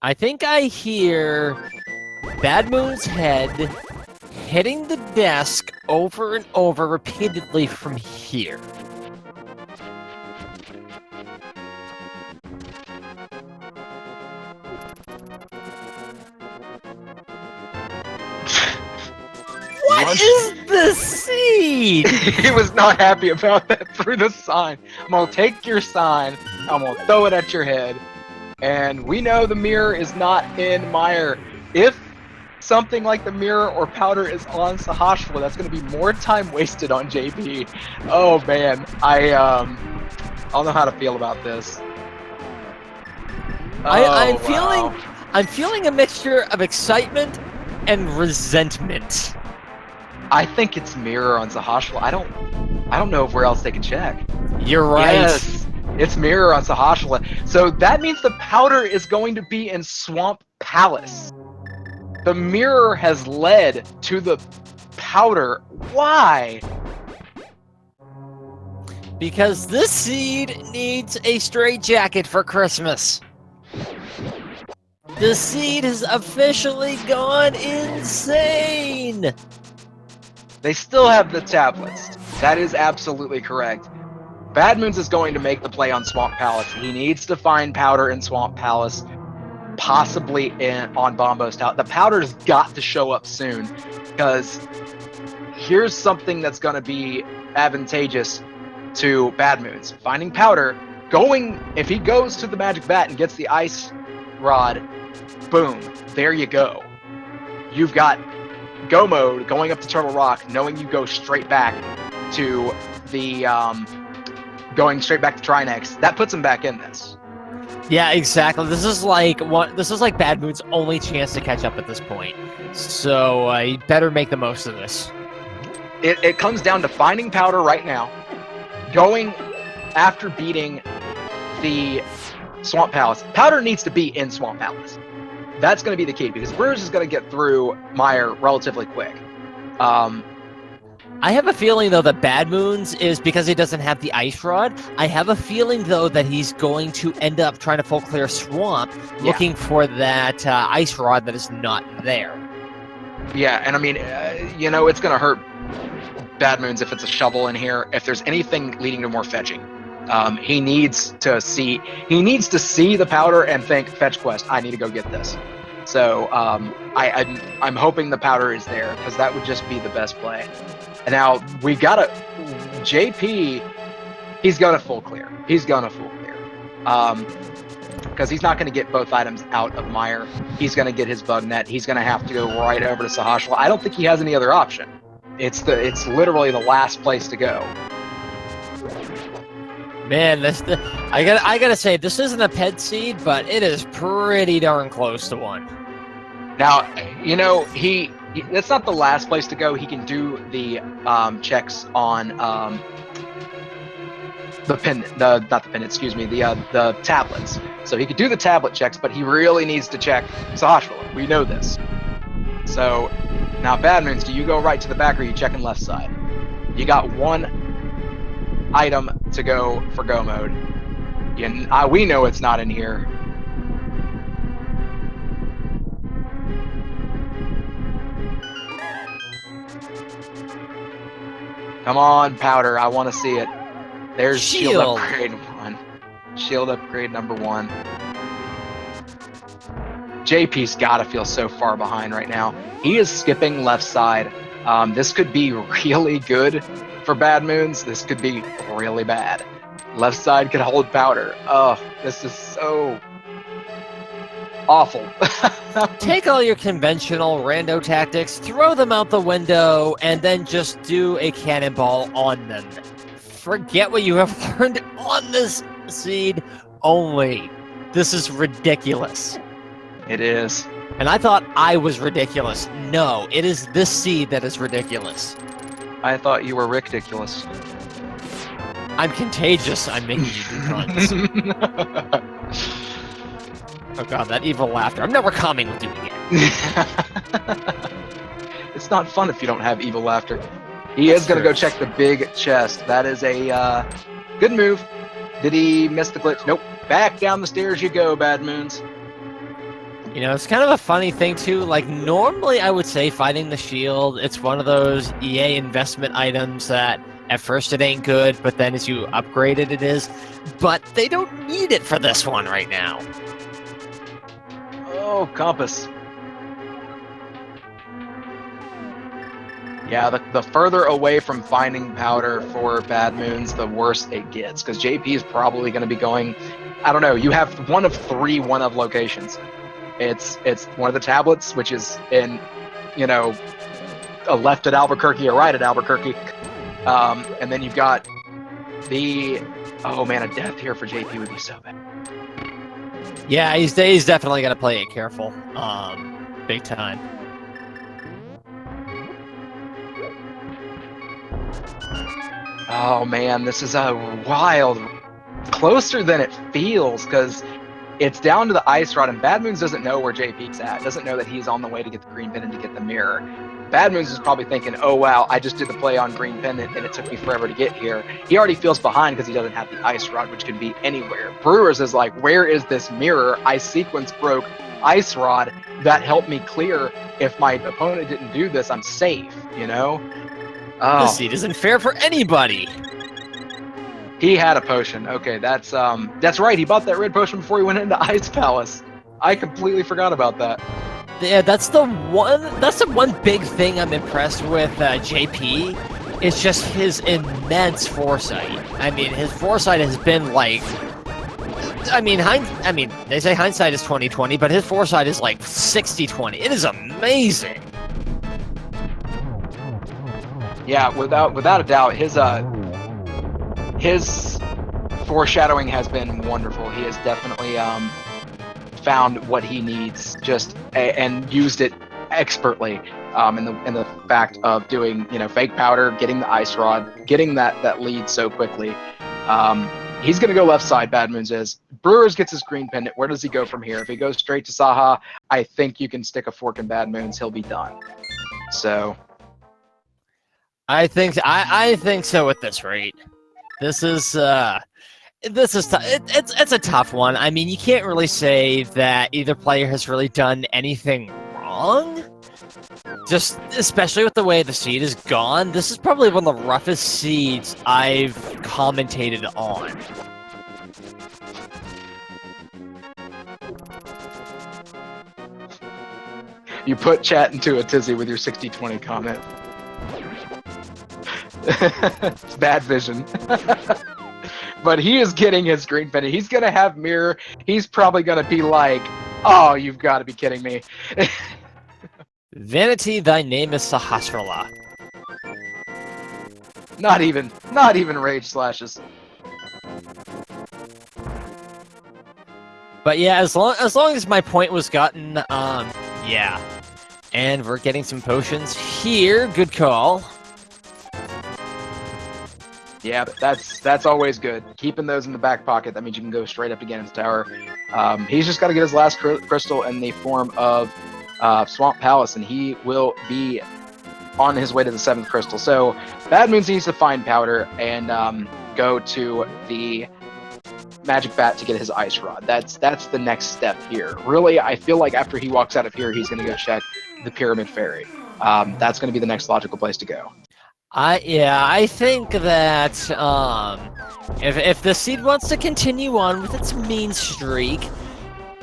I think I hear BadmoonZ head hitting the desk over and over repeatedly from here. What is the seed?
He was not happy about that through the sign. I'm gonna take your sign, I'm gonna throw it at your head. And we know the mirror is not in Meyer. If something like the mirror or powder is on Sahasrara, that's gonna be more time wasted on JP. Oh man, I don't know how to feel about this.
I'm feeling a mixture of excitement and resentment.
I think it's mirror on Sahasrara. I don't know where else they can check.
You're right.
Yes, it's mirror on Sahasrara. So that means the powder is going to be in Swamp Palace. The mirror has led to the powder. Why?
Because this seed needs a straitjacket for Christmas. The seed has officially gone insane.
They still have the tablets. That is absolutely correct. BadmoonZ is going to make the play on Swamp Palace. He needs to find powder in Swamp Palace, possibly on Bombo's Tower. The powder's got to show up soon, because here's something that's going to be advantageous to BadmoonZ. Finding powder, if he goes to the Magic Bat and gets the Ice Rod, boom, there you go. You've got go mode going up to Turtle Rock, knowing you go straight back to the going straight back to Trinex. That puts him back in this.
Yeah, exactly. This is like BadmoonZ's only chance to catch up at this point. So you better make the most of this.
It comes down to finding powder right now, going after beating the Swamp Palace. Powder needs to be in Swamp Palace. That's going to be the key, because Brewers is going to get through Meyer relatively quick.
I have a feeling, though, that BadmoonZ is because he doesn't have the Ice Rod. I have a feeling, though, that he's going to end up trying to full clear Swamp, looking for that Ice Rod that is not there. Yeah,
and I mean, it's going to hurt BadmoonZ if it's a shovel in here. If there's anything leading to more fetching, he needs to see the powder and think, fetch quest, I need to go get this. So I'm hoping the powder is there, because that would just be the best play. And now we gotta JP. He's gonna full clear. because he's not going to get both items out of Mire. He's going to get his bug net. He's going to have to go right over to Sahashla. I don't think he has any other option. It's literally the last place to go.
Man, I gotta say, this isn't a ped seed, but it is pretty darn close to one.
Now, you know, that's not the last place to go. He can do the checks on the tablets. So he could do the tablet checks, but he really needs to check Sahashla. We know this. So now, BadmoonZ, do you go right to the back or are you checking left side? You got one item to go for go mode. We know it's not in here. Come on, Powder. I want to see it. There's shield upgrade 1. Shield upgrade number 1. JP's got to feel so far behind right now. He is skipping left side. This could be really good for BadmoonZ. This could be really bad. Left side could hold Powder. Oh, this is so awful.
Take all your conventional rando tactics, throw them out the window, and then just do a cannonball on them. Forget what you have learned on this seed only. This is ridiculous.
It is.
And I thought I was ridiculous. No, it is this seed that is ridiculous.
I thought you were ridiculous.
I'm contagious. I'm making you do tons. Oh god, that evil laughter. I'm never coming with you again.
It's not fun if you don't have evil laughter. He is going to go check the big chest. That is a good move. Did he miss the glitch? Nope. Back down the stairs you go, BadmoonZ.
You know, it's kind of a funny thing, too. Like, normally I would say fighting the shield, it's one of those EA investment items that at first it ain't good, but then as you upgrade it, it is. But they don't need it for this one right now.
Oh, Compass. Yeah, the further away from finding Powder for BadmoonZ, the worse it gets. Because JP is probably going to be going, I don't know, you have one of 3 one-of locations. It's one of the tablets, which is in, you know, a left at Albuquerque or right at Albuquerque. And then you've got the, oh man, a death here for JP would be so bad.
Yeah, he's definitely going to play it careful. Big time.
Oh man, this is a wild, closer than it feels, because it's down to the ice rod, and BadmoonZ doesn't know where JP's at. Doesn't know that he's on the way to get the green pennant to get the mirror. BadmoonZ is probably thinking, oh wow, I just did the play on green pennant and it took me forever to get here. He already feels behind because he doesn't have the ice rod, which could be anywhere. Brewers is like, where is this mirror? I sequence broke ice rod that helped me clear. If my opponent didn't do this, I'm safe, you know? Oh.
This seed isn't fair for anybody.
He had a potion. Okay, that's right. He bought that red potion before he went into Ice Palace. I completely forgot about that.
Yeah, that's the one big thing I'm impressed with JP. It's just his immense foresight. I mean, his foresight has been like, they say hindsight is 20/20, but his foresight is like 60/20. It is amazing.
Yeah, without a doubt, his foreshadowing has been wonderful. He has definitely found what he needs, and used it expertly. In the fact of doing, you know, fake powder, getting the ice rod, getting that lead so quickly. He's gonna go left side. BadmoonZ is. Brewers gets his green pendant. Where does he go from here? If he goes straight to Saha, I think you can stick a fork in BadmoonZ. He'll be done. So.
I think so at this rate. This is it's a tough one. I mean, you can't really say that either player has really done anything wrong. Just especially with the way the seed is gone, this is probably one of the roughest seeds I've commentated on.
You put chat into a tizzy with your 60/20 comment. It's bad vision. but he is getting his green pendant. He's gonna have mirror. He's probably gonna be like, "Oh, you've got to be kidding me."
Vanity, thy name is Sahasrara.
Not even rage slashes.
But yeah, as long as my point was gotten, yeah. And we're getting some potions here. Good call.
Yeah, but that's always good. Keeping those in the back pocket, that means you can go straight up to Ganon's tower. He's just got to get his last crystal in the form of Swamp Palace, and he will be on his way to the 7th crystal. So BadmoonZ needs to find powder and go to the Magic Bat to get his Ice Rod. That's the next step here. Really, I feel like after he walks out of here, he's going to go check the Pyramid Fairy. That's going to be the next logical place to go.
I think that if the seed wants to continue on with its mean streak,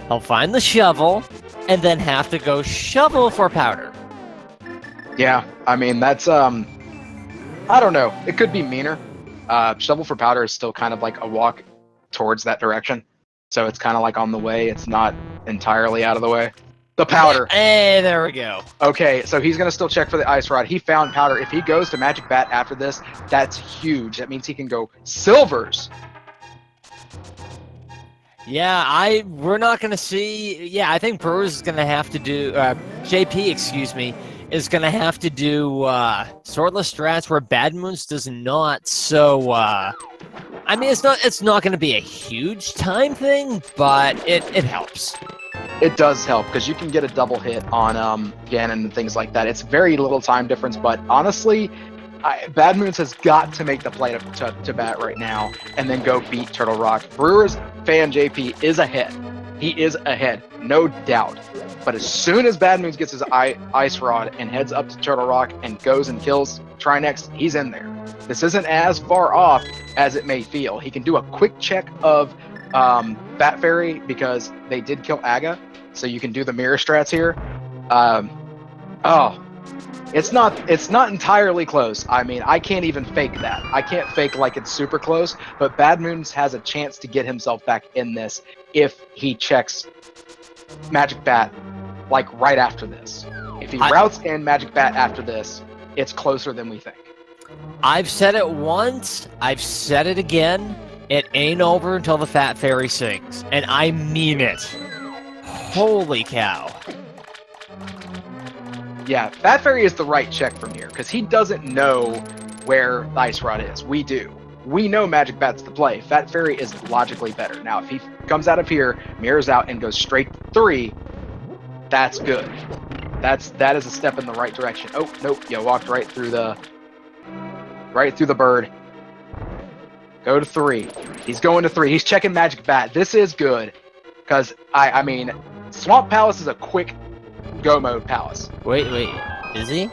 he'll find the shovel and then have to go shovel for powder.
Yeah, I mean that's I don't know. It could be meaner. Shovel for powder is still kind of like a walk towards that direction, so it's kind of like on the way. It's not entirely out of the way. The powder.
Hey, there we go.
Okay, so he's gonna still check for the Ice Rod. He found powder. If he goes to Magic Bat after this, that's huge. That means he can go silvers.
Yeah, we're not gonna see. Yeah, I think Brewers is gonna have to do. JP, excuse me, is gonna have to do swordless strats where BadmoonZ does not. So, I mean, it's not gonna be a huge time thing, but it helps.
It does help because you can get a double hit on Ganon and things like that. It's very little time difference, but honestly, BadmoonZ has got to make the play to bat right now and then go beat Turtle Rock. BrewersFanJP is ahead. He is ahead, no doubt. But as soon as BadmoonZ gets his Ice Rod and heads up to Turtle Rock and goes and kills Trinex, he's in there. This isn't as far off as it may feel. He can do a quick check of Bat Fairy because they did kill Aga, so you can do the mirror strats here. It's not entirely close. I mean, I can't even fake that. I can't fake like it's super close, but BadmoonZ has a chance to get himself back in this if he checks Magic Bat like right after this. If he routes in Magic Bat after this, it's closer than we think.
I've said it once, I've said it again. It ain't over until the Fat Fairy sings, and I mean it. Holy cow. Yeah,
Fat Fairy is the right check from here, because he doesn't know where the Ice Rod is. We do. We know Magic Bat's the play. Fat Fairy is logically better. Now, if he comes out of here, mirrors out, and goes straight 3, that's good. That is a step in the right direction. Oh, nope, you walked right through the bird. Go to 3. He's going to 3. He's checking Magic Bat. This is good, because, I mean, Swamp Palace is a quick go mode palace.
Wait, is he?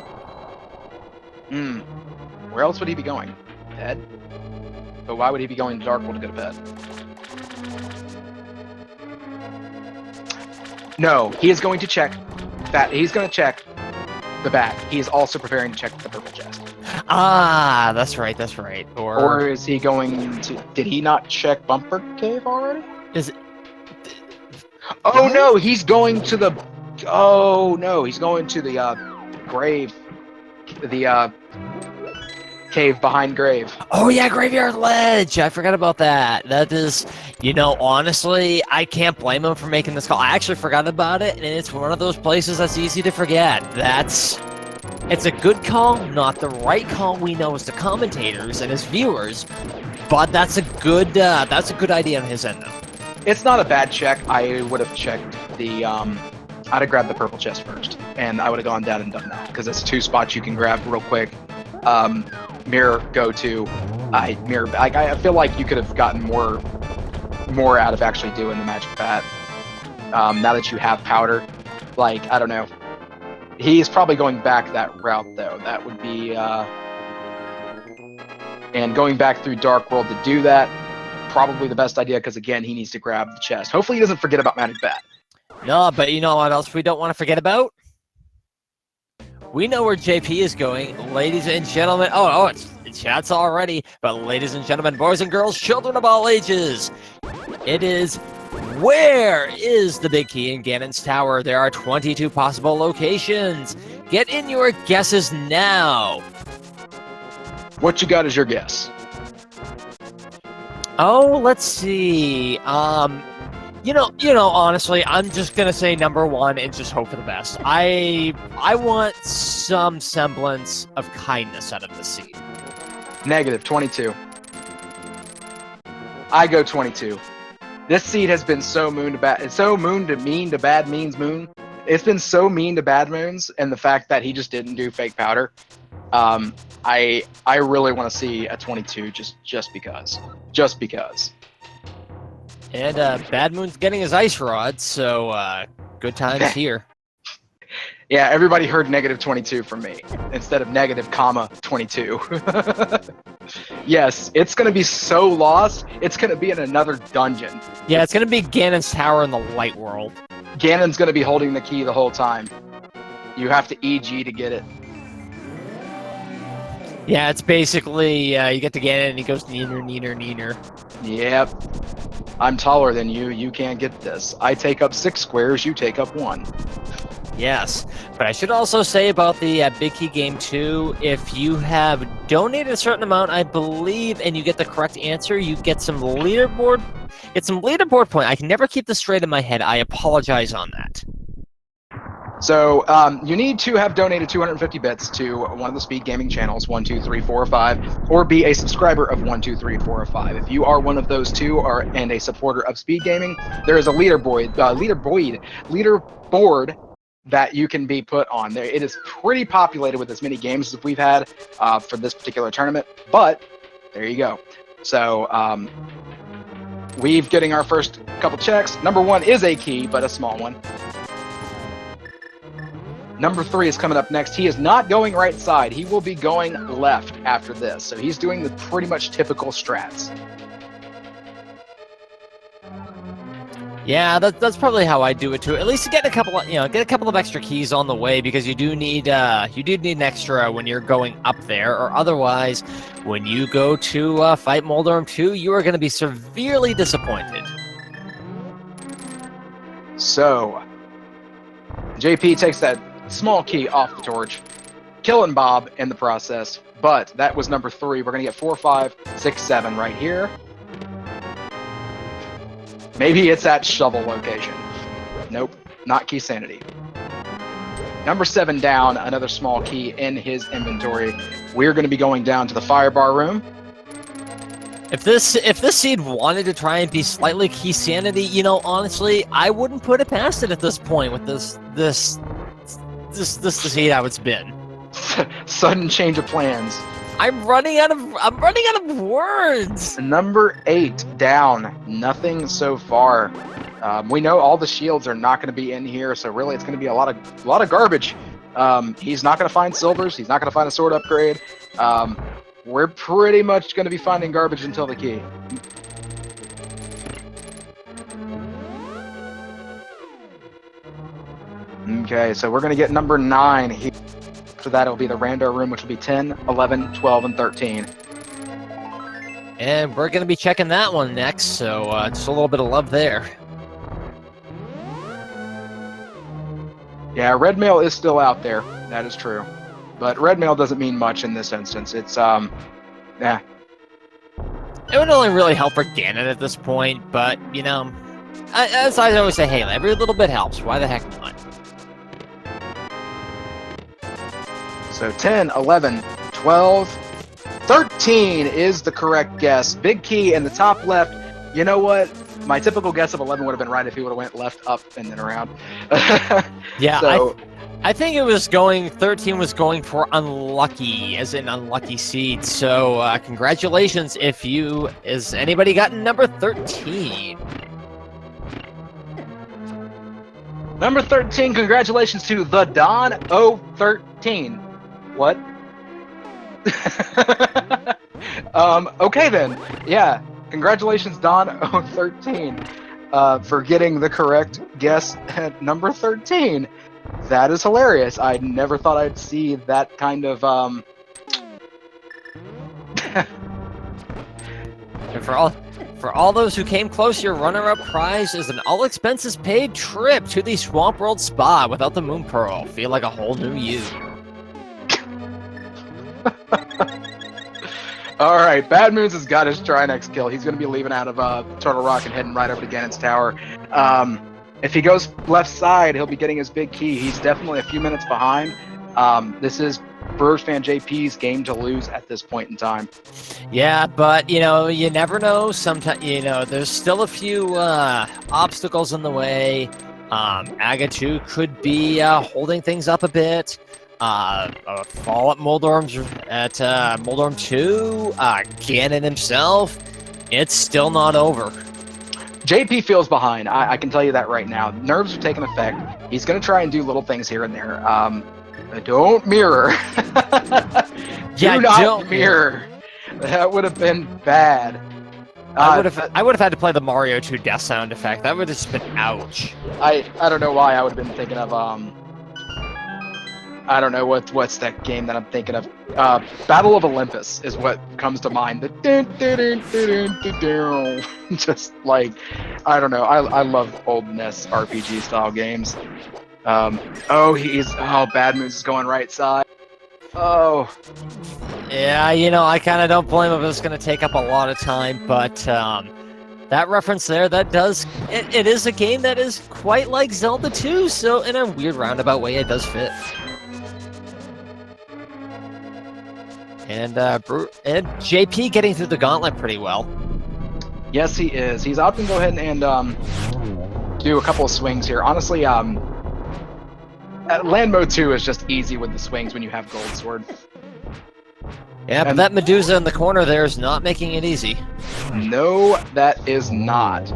Where else would he be going? Bed? But why would he be going to Dark World to go to bed? No, he is going to check that. He's going to check the bag. He is also preparing to check the purple chest.
Ah, that's right.
Or is he going to... Did he not check Bumper Cave already?
Is it...
Oh, no, he's going to the... Oh, no, he's going to the grave. The cave behind grave.
Oh, yeah, Graveyard Ledge. I forgot about that. That is... You know, honestly, I can't blame him for making this call. I actually forgot about it, and it's one of those places that's easy to forget. It's a good call, not the right call, we know as the commentators and as viewers, but that's a good idea on his end, though.
It's not a bad check. I would have checked the, I'd have grabbed the purple chest first, and I would have gone down and done that, because it's 2 spots you can grab real quick. Mirror, go to, mirror, I feel like you could have gotten more out of actually doing the Magic Bat, now that you have powder. Like, I don't know. He's probably going back that route, though. That would be, and going back through Dark World to do that, probably the best idea, because, again, he needs to grab the chest. Hopefully he doesn't forget about Magic Bat.
No, but you know what else we don't want to forget about? We know where JP is going, ladies and gentlemen. Oh, it's chat's all ready. But ladies and gentlemen, boys and girls, children of all ages, it is, where is the big key in Ganon's tower? There are 22 possible locations. Get in your guesses now.
What you got as your guess?
Oh, let's see. Honestly, I'm just gonna say number one and just hope for the best. I want some semblance of kindness out of the seed.
Negative 22. I go 22. This seed has been so mean to Bad Means Moon. It's been so mean to Bad Moons, and the fact that he just didn't do fake powder. I really want to see a 22 just because. Just because.
And BadmoonZ getting his ice rod, so good times here.
Yeah, everybody heard negative 22 from me instead of negative comma 22. Yes, it's going to be so lost, it's going to be in another dungeon.
Yeah, it's going to be Ganon's tower in the light world.
Ganon's going to be holding the key the whole time. You have to EG to get it.
Yeah, it's basically, you get to Ganon and he goes neener, neener, neener.
Yep. I'm taller than you, you can't get this. I take up 6 squares, you take up 1.
Yes, but I should also say about the Big Key Game 2, if you have donated a certain amount, I believe, and you get the correct answer, you get some leaderboard point. I can never keep this straight in my head. I apologize on that.
So you need to have donated 250 bits to one of the Speed Gaming channels, 1, 2, 3, 4, or 5, or be a subscriber of 1, 2, 3, 4, or 5. If you are one of those two and a supporter of Speed Gaming, there is a leaderboard that you can be put on there. It is pretty populated with as many games as we've had for this particular tournament, but there you go. So we've getting our first couple checks. Number 1 is a key, but a small one. Number 3 is coming up next. He is not going right side. He will be going left after this. So he's doing the pretty much typical strats.
Yeah, that's probably how I do it too. At least get a couple of extra keys on the way, because you do need an extra when you're going up there, or otherwise, when you go to fight Moldorm 2, you are going to be severely disappointed.
So JP takes that small key off the torch, killing Bob in the process, but that was number 3. We're going to get 4, 5, 6, 7 right here. Maybe it's at shovel location. Nope, not key sanity. Number 7 down, another small key in his inventory. We're going to be going down to the fire bar room.
If this seed wanted to try and be slightly key sanity, honestly, I wouldn't put it past it at this point with this the seed how it's been.
Sudden change of plans.
I'm running out of words.
Number 8 down. Nothing so far. We know all the shields are not going to be in here, so really it's going to be a lot of garbage. He's not going to find silvers. He's not going to find a sword upgrade. We're pretty much going to be finding garbage until the key. Okay, so we're going to get number 9 here. After that, it'll be the rando room, which will be 10, 11, 12, and 13.
And we're going to be checking that one next, so just a little bit of love there.
Yeah, red mail is still out there. That is true. But red mail doesn't mean much in this instance. It's, yeah.
It would only really help for Ganon at this point, but, as I always say, hey, every little bit helps. Why the heck not?
So 10, 11, 12, 13 is the correct guess. Big key in the top left. You know what? My typical guess of 11 would have been right if he would have went left, up, and then around.
Yeah,
so,
I think 13 was going for unlucky, as in unlucky seed. So congratulations has anybody gotten number 13?
Number 13, congratulations to the Don 013. What? Okay then. Yeah. Congratulations, Don 013, for getting the correct guess at number 13. That is hilarious. I never thought I'd see that kind of
And for all those who came close, your runner-up prize is an all-expenses-paid trip to the Swamp World Spa without the Moon Pearl. Feel like a whole new you.
All right, BadmoonZ has got his try next kill. He's going to be leaving out of Turtle Rock and heading right over to Ganon's Tower. If he goes left side, he'll be getting his big key. He's definitely a few minutes behind. This is BrewersFanJP's game to lose at this point in time.
Yeah, but, you know, you never know. Sometimes, you know, there's still a few obstacles in the way. Aga 2 could be holding things up a bit. A fall at Moldorm 2. Ganon himself. It's still not over.
JP feels behind. I can tell you that right now. Nerves are taking effect. He's going to try and do little things here and there. Don't mirror. Do not mirror. That would have been bad.
I would have had to play the Mario 2 death sound effect. That would have just been ouch.
I don't know why I would have been thinking of I don't know what's that game that I'm thinking of. Battle of Olympus is what comes to mind. The just like I don't know. I love old NES RPG style games. BadmoonZ is going right side. Oh.
Yeah, you know, I kind of don't blame him if it's going to take up a lot of time, but that reference there, that does, it is a game that is quite like Zelda 2, so in a weird roundabout way, it does fit. And JP getting through the gauntlet pretty well.
Yes, he is. He's opting to go ahead and do a couple of swings here. Honestly, Land Mode 2 is just easy with the swings when you have Gold Sword.
Yeah, but that Medusa in the corner there is not making it easy.
No, that is not.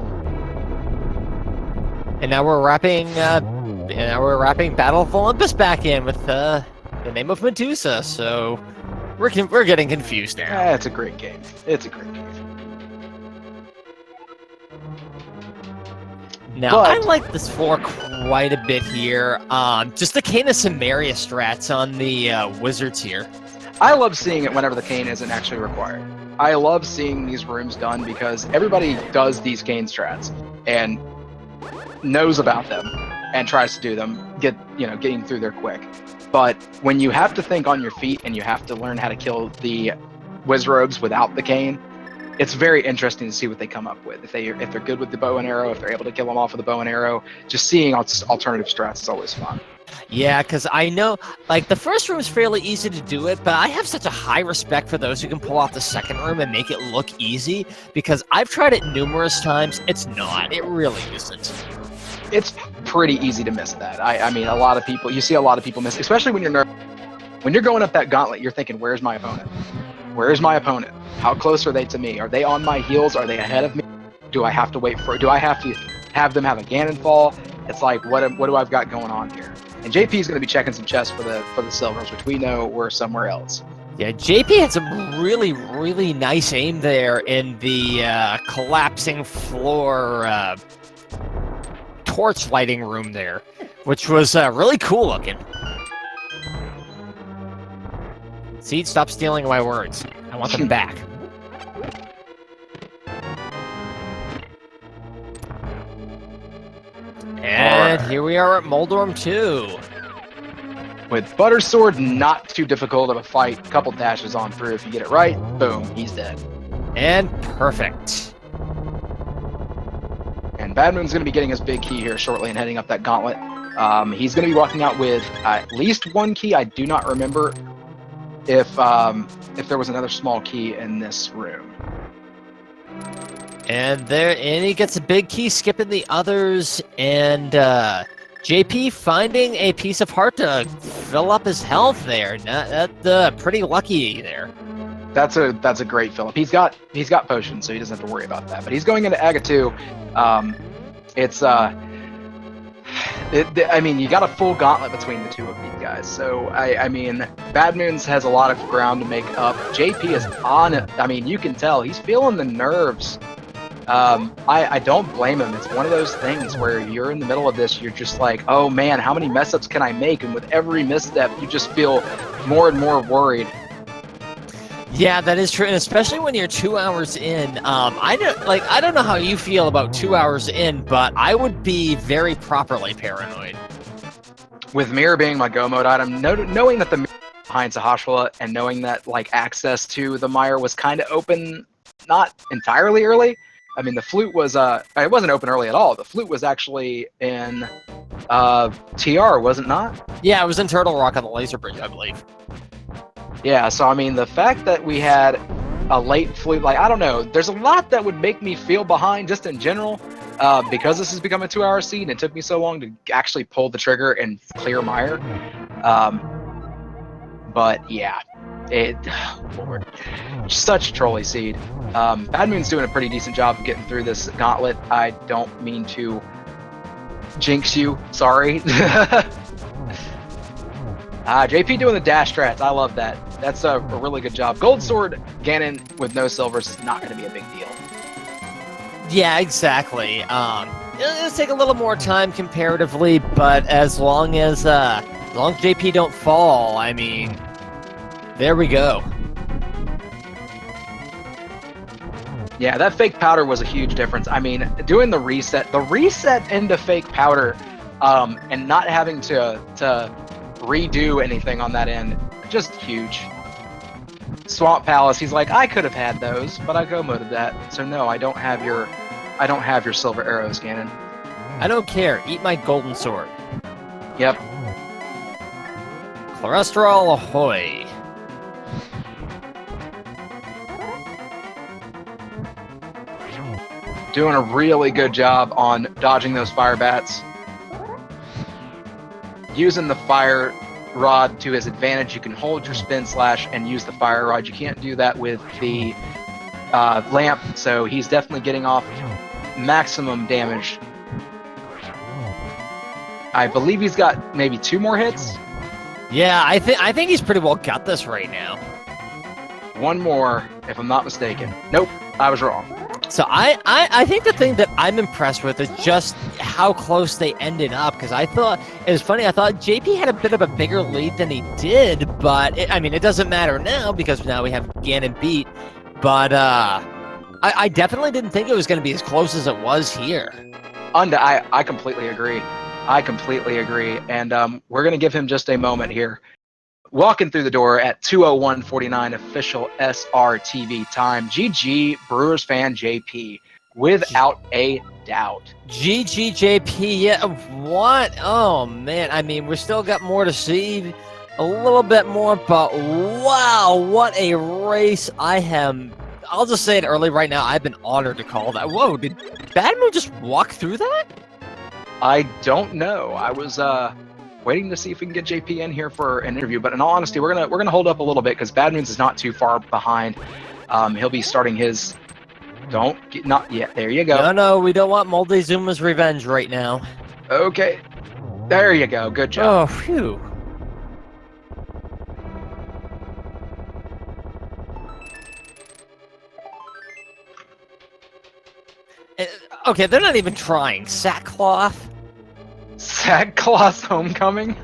And now we're wrapping Battle of Olympus back in with the name of Medusa, so we're getting confused now.
It's a great game. It's a great game.
Now, I like this floor quite a bit here. Just the Cane of Samaria strats on the Wizards here.
I love seeing it whenever the cane isn't actually required. I love seeing these rooms done because everybody does these cane strats and knows about them and tries to do them, getting through there quick. But when you have to think on your feet and you have to learn how to kill the Wizrobes without the cane, it's very interesting to see what they come up with. If they're good with the bow and arrow, if they're able to kill them off with the bow and arrow, just seeing alternative strats is always fun.
Yeah, because I know, like, the first room is fairly easy to do it, but I have such a high respect for those who can pull off the second room and make it look easy, because I've tried it numerous times. It's not. It really isn't.
It's pretty easy to miss that. I mean, you see a lot of people miss, especially when you're nervous. When you're going up that gauntlet, you're thinking, where's my opponent? Where's my opponent? How close are they to me? Are they on my heels? Are they ahead of me? Do I have to do I have to have them have a Ganon fall? It's like, what do I've got going on here? And JP is going to be checking some chests for the silvers, which we know were somewhere else.
Yeah, JP had some really, really nice aim there in the collapsing floor torch lighting room there, which was really cool looking. See, stop stealing my words. I want them back. And here we are at Moldorm 2.
With Butter Sword, not too difficult of a fight. Couple dashes on through. If you get it right, boom, he's dead.
And perfect.
And BadmoonZ going to be getting his big key here shortly and heading up that gauntlet. He's going to be walking out with at least one key. I do not remember if there was another small key in this room.
And he gets a big key, skipping the others, and JP finding a piece of heart to fill up his health there. That's pretty lucky there.
That's a great fill up. He's got potions, so he doesn't have to worry about that. But he's going into Aga 2. I mean, you got a full gauntlet between the two of these guys. So, I mean, BadmoonZ has a lot of ground to make up. JP is on it. I mean, you can tell. He's feeling the nerves. I don't blame him. It's one of those things where you're in the middle of this, you're just like, oh man, how many mess ups can I make? And with every misstep, you just feel more and more worried.
Yeah, that is true, and especially when you're 2 hours in. I don't know how you feel about 2 hours in, but I would be very properly paranoid.
With mirror being my go mode item, knowing that the mirror behind Sahashwala and knowing that like access to the mire was kind of open, not entirely early. I mean, the flute was it wasn't open early at all. The flute was actually in TR, was it not?
Yeah, it was in Turtle Rock on the laser bridge, I believe.
Yeah, so I mean, the fact that we had a late flute, like, I don't know, there's a lot that would make me feel behind just in general, because this has become a 2-hour seed and it took me so long to actually pull the trigger and clear mire. But yeah, Lord, such a trolly seed. BadmoonZ's doing a pretty decent job of getting through this gauntlet. I don't mean to jinx you, sorry. JP doing the dash strats, I love that. That's a really good job. Gold Sword Ganon with no silvers is not going to be a big deal.
Yeah, exactly. It'll take a little more time comparatively, but as long as JP don't fall, I mean, there we go.
Yeah, that fake powder was a huge difference. I mean, doing the reset into fake powder, and not having to redo anything on that end, just huge. Swamp Palace, he's like, I could have had those, but I go moded that, so no, I don't have your silver arrows, Ganon.
I don't care. Eat my golden sword.
Yep.
Cholesterol ahoy.
Doing a really good job on dodging those fire bats. Using the fire rod to his advantage. You can hold your spin slash and use the fire rod. You can't do that with the lamp, so he's definitely getting off maximum damage. I believe he's got maybe 2 more hits.
Yeah, I think he's pretty well got this right now.
1 more, if I'm not mistaken. Nope, I was wrong.
So I think the thing that I'm impressed with is just how close they ended up, because I thought, it was funny, I thought JP had a bit of a bigger lead than he did, but it doesn't matter now because now we have Ganon beat, but I definitely didn't think it was going to be as close as it was here.
I completely agree. And we're going to give him just a moment here. Walking through the door at 2:01:49 official SRTV time. GG BrewersFanJP, without a doubt.
GGJP, yeah, what? Oh man, I mean, we still got more to see, a little bit more, but wow, what a race. I'll just say it early right now, I've been honored to call that. Whoa, did BadmoonZ just walk through that?
I don't know. I was waiting to see if we can get JP in here for an interview, but in all honesty, we're gonna hold up a little bit because BadmoonZ is not too far behind. He'll be starting his. Not yet. There you go.
No, we don't want Moldezuma's revenge right now.
Okay, there you go. Good job.
Oh, phew. Okay, they're not even trying. Sackcloth.
Sackcloth's homecoming.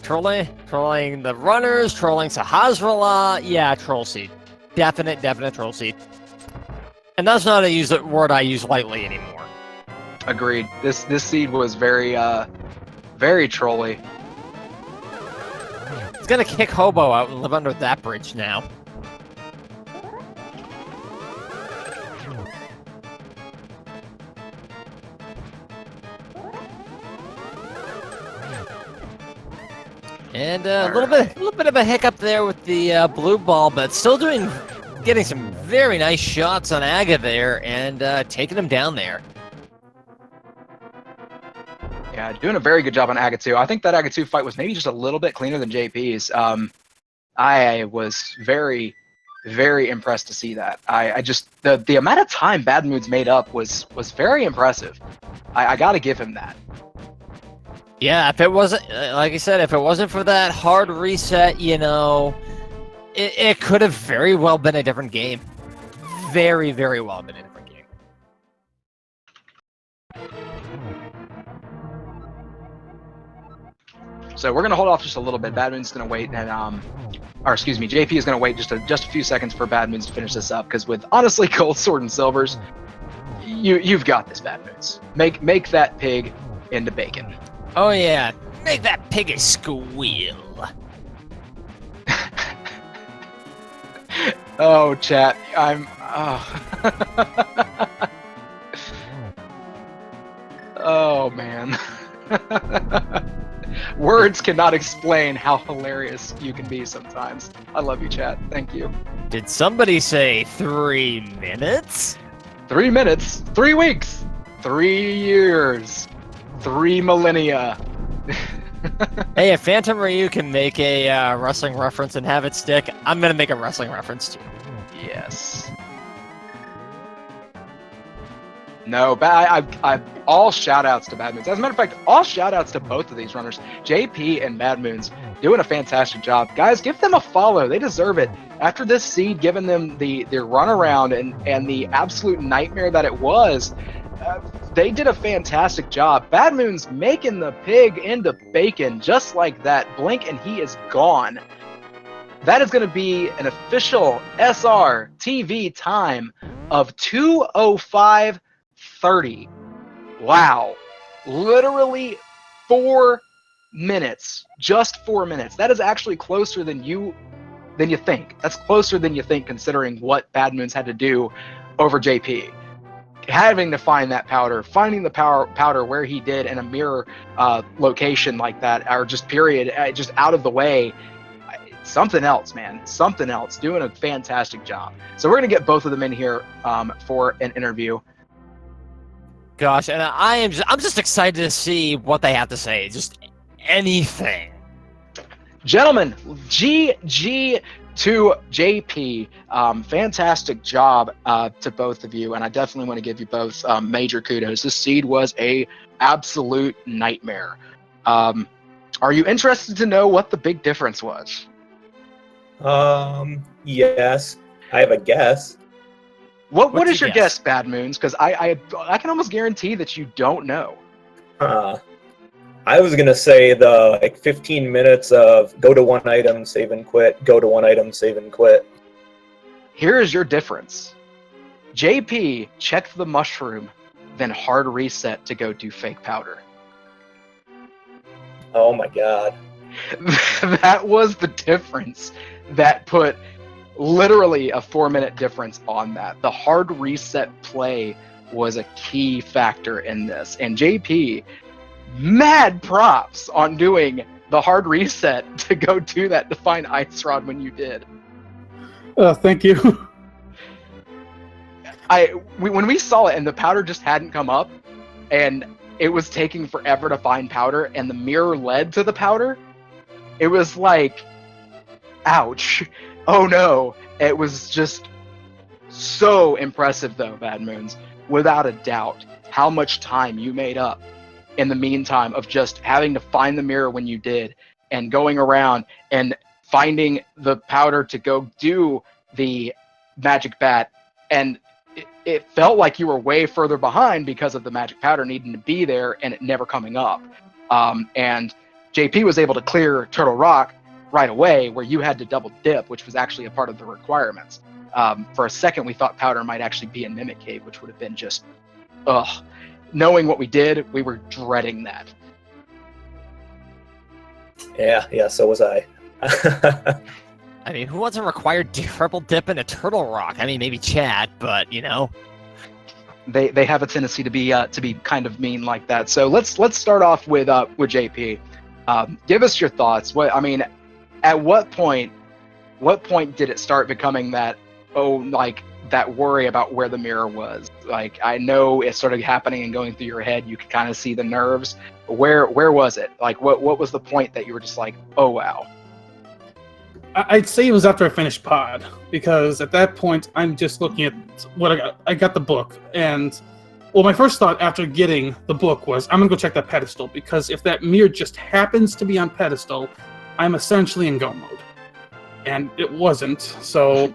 Trolling the runners, trolling Sahasrahla. Yeah, troll seed. Definite troll seed. And that's not a word I use lightly anymore.
Agreed. This seed was very very trolly.
It's gonna kick Hobo out and live under that bridge now. And a little bit of a hiccup there with the blue ball, but still getting some very nice shots on Aga there and taking him down there.
Yeah, doing a very good job on Aga 2. I think that Aga 2 fight was maybe just a little bit cleaner than JP's. I was very, very impressed to see that. I just the amount of time BadmoonZ made up was very impressive. I got to give him that.
Yeah, if it wasn't, like I said, if it wasn't for that hard reset, it could have very well been a different game. Very, very well been a different game.
So we're gonna hold off just a little bit. BadmoonZ's gonna wait, and JP is gonna wait just a few seconds for BadmoonZ to finish this up, because with honestly Gold Sword and Silvers, you've got this, BadmoonZ. Make that pig into bacon.
Oh yeah, make that piggy squeal.
Oh, chat, oh man. Words cannot explain how hilarious you can be sometimes. I love you, chat. Thank you.
Did somebody say 3 minutes?
3 minutes, 3 weeks, 3 years, 3 millennia.
Hey, if Phantom Ryu can make a wrestling reference and have it stick, I'm gonna make a wrestling reference too.
Yes. No, but I all shout-outs to BadmoonZ. As a matter of fact, all shout-outs to both of these runners. JP and BadmoonZ doing a fantastic job. Guys, give them a follow. They deserve it. After this seed, giving them the runaround and the absolute nightmare that it was, they did a fantastic job. BadmoonZ making the pig into bacon just like that. Blink and he is gone. That is going to be an official SR TV time of 2:05:30. Wow. Literally 4 minutes. Just 4 minutes. That is actually closer than you think. That's closer than you think, considering what BadmoonZ had to do over JP. Having to find that powder, finding the powder where he did in a mirror location like that, or just period, just out of the way. Something else, man. Something else. Doing a fantastic job. So we're going to get both of them in here for an interview.
Gosh, and I'm just excited to see what they have to say. Just anything.
Gentlemen, GG to JP. Fantastic job to both of you, and I definitely want to give you both major kudos. This seed was a absolute nightmare. Are you interested to know what the big difference was?
Yes, I have a guess.
What is your guess, BadmoonZ? Because I can almost guarantee that you don't know.
I was gonna say the 15 minutes of go to one item, save and quit, go to one item, save and quit.
Here is your difference. JP checked the mushroom, then hard reset to go do fake powder.
Oh my god.
That was the difference that put literally a 4-minute difference on that. The hard reset play was a key factor in this. And JP, mad props on doing the hard reset to go do that to find Ice Rod when you did.
Thank you.
When we saw it and the powder just hadn't come up and it was taking forever to find powder and the mirror led to the powder, it was like, ouch. Oh no. It was just so impressive though, BadmoonZ, without a doubt, how much time you made up in the meantime of just having to find the mirror when you did and going around and finding the powder to go do the magic bat. And it felt like you were way further behind because of the magic powder needing to be there and it never coming up. And JP was able to clear Turtle Rock right away where you had to double dip, which was actually a part of the requirements. For a second, we thought powder might actually be in Mimic Cave, which would have been just, ugh. Knowing what we did, we were dreading that.
Yeah, so was I.
I mean, who wants a required triple dip in a Turtle Rock? I mean, maybe Chad, but you know.
They have a tendency to be kind of mean like that. So let's start off with JP. Give us your thoughts. At what point did it start becoming that, that worry about where the mirror was? Like, I know it started happening and going through your head. You could kind of see the nerves. Where was it? Like, what was the point that you were just like, oh wow?
I'd say it was after I finished Pod, because at that point I'm just looking at what I got. I got the book, and my first thought after getting the book was I'm gonna go check that pedestal, because if that mirror just happens to be on pedestal, I'm essentially in go mode, and it wasn't. So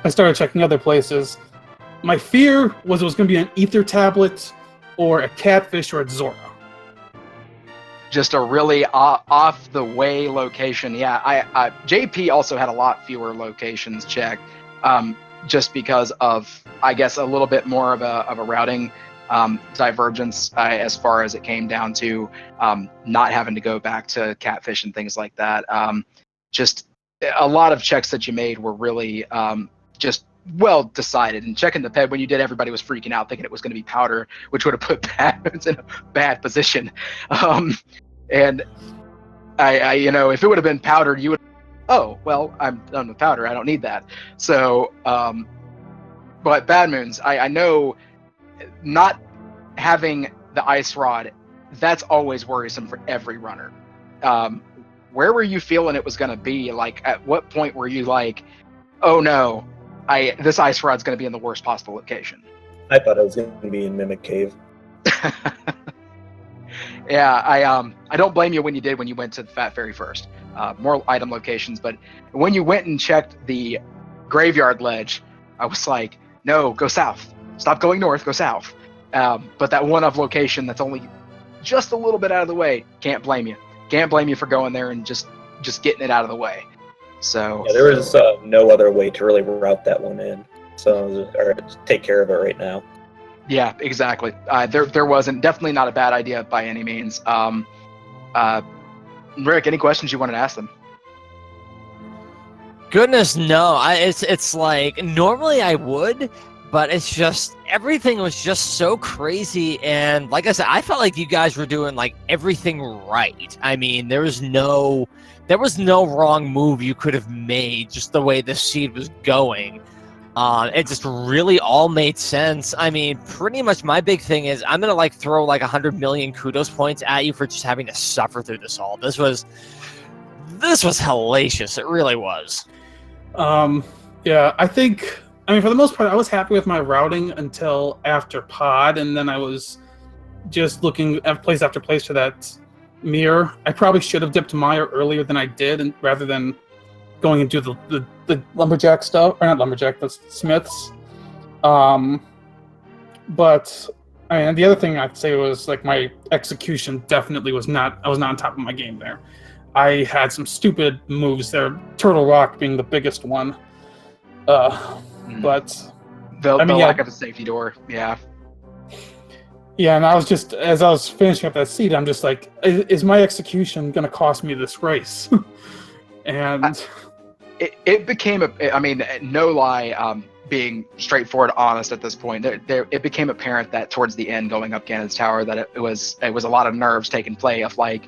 I started checking other places. My fear was it was going to be an ether tablet or a catfish or a Zora.
just a really off the way location. Yeah, I JP also had a lot fewer locations checked, just because of, I guess, a little bit more of a routing divergence as far as it came down to not having to go back to catfish and things like that. Just a lot of checks that you made were really just well decided. And checking the ped when you did, everybody was freaking out thinking it was going to be powder, which would have put BadmoonZ in a bad position. And I if it would have been powder, you would, oh, well, I'm done with powder, I don't need that. So but BadmoonZ, I know not having the ice rod, that's always worrisome for every runner. Where were you feeling it was going to be? Like, at what point were you like, oh no, this ice rod's going to be in the worst possible location?
I thought it was going to be in Mimic Cave.
Yeah, I don't blame you when you went to the Fat Fairy first. More item locations, but when you went and checked the graveyard ledge, I was like, no, go south. Stop going north, go south. But that one-off location that's only just a little bit out of the way, can't blame you. Can't blame you for going there and just getting it out of the way. So
yeah, there was no other way to really route that one in. So, or take care of it right now.
Yeah, exactly. There wasn't, definitely not a bad idea by any means. Rick, any questions you wanted to ask them?
Goodness, no. It's like, normally I would, but it's just, everything was just so crazy. And like I said, I felt like you guys were doing like everything right. I mean, there was no wrong move you could have made, just the way the seed was going. It just really all made sense. I mean, pretty much my big thing is I'm gonna like throw like 100 million kudos points at you for just having to suffer through this all. This was hellacious. It really was.
Yeah, I mean, for the most part, I was happy with my routing until after pod, and then I was just looking at place after place for that mirror. I probably should have dipped Mire earlier than I did, and rather than going and do the lumberjack stuff, or not lumberjack, the smiths. But I mean, the other thing I'd say was like my execution definitely was not. I was not on top of my game there. I had some stupid moves there. Turtle Rock being the biggest one. But
the lack of a safety door, yeah.
Yeah, and I was just, as I was finishing up that seed, I'm just like, is my execution going to cost me this race? And
it became I mean, no lie, being straightforward, honest at this point, it became apparent that towards the end, going up Ganon's Tower, that it was a lot of nerves taking play of like,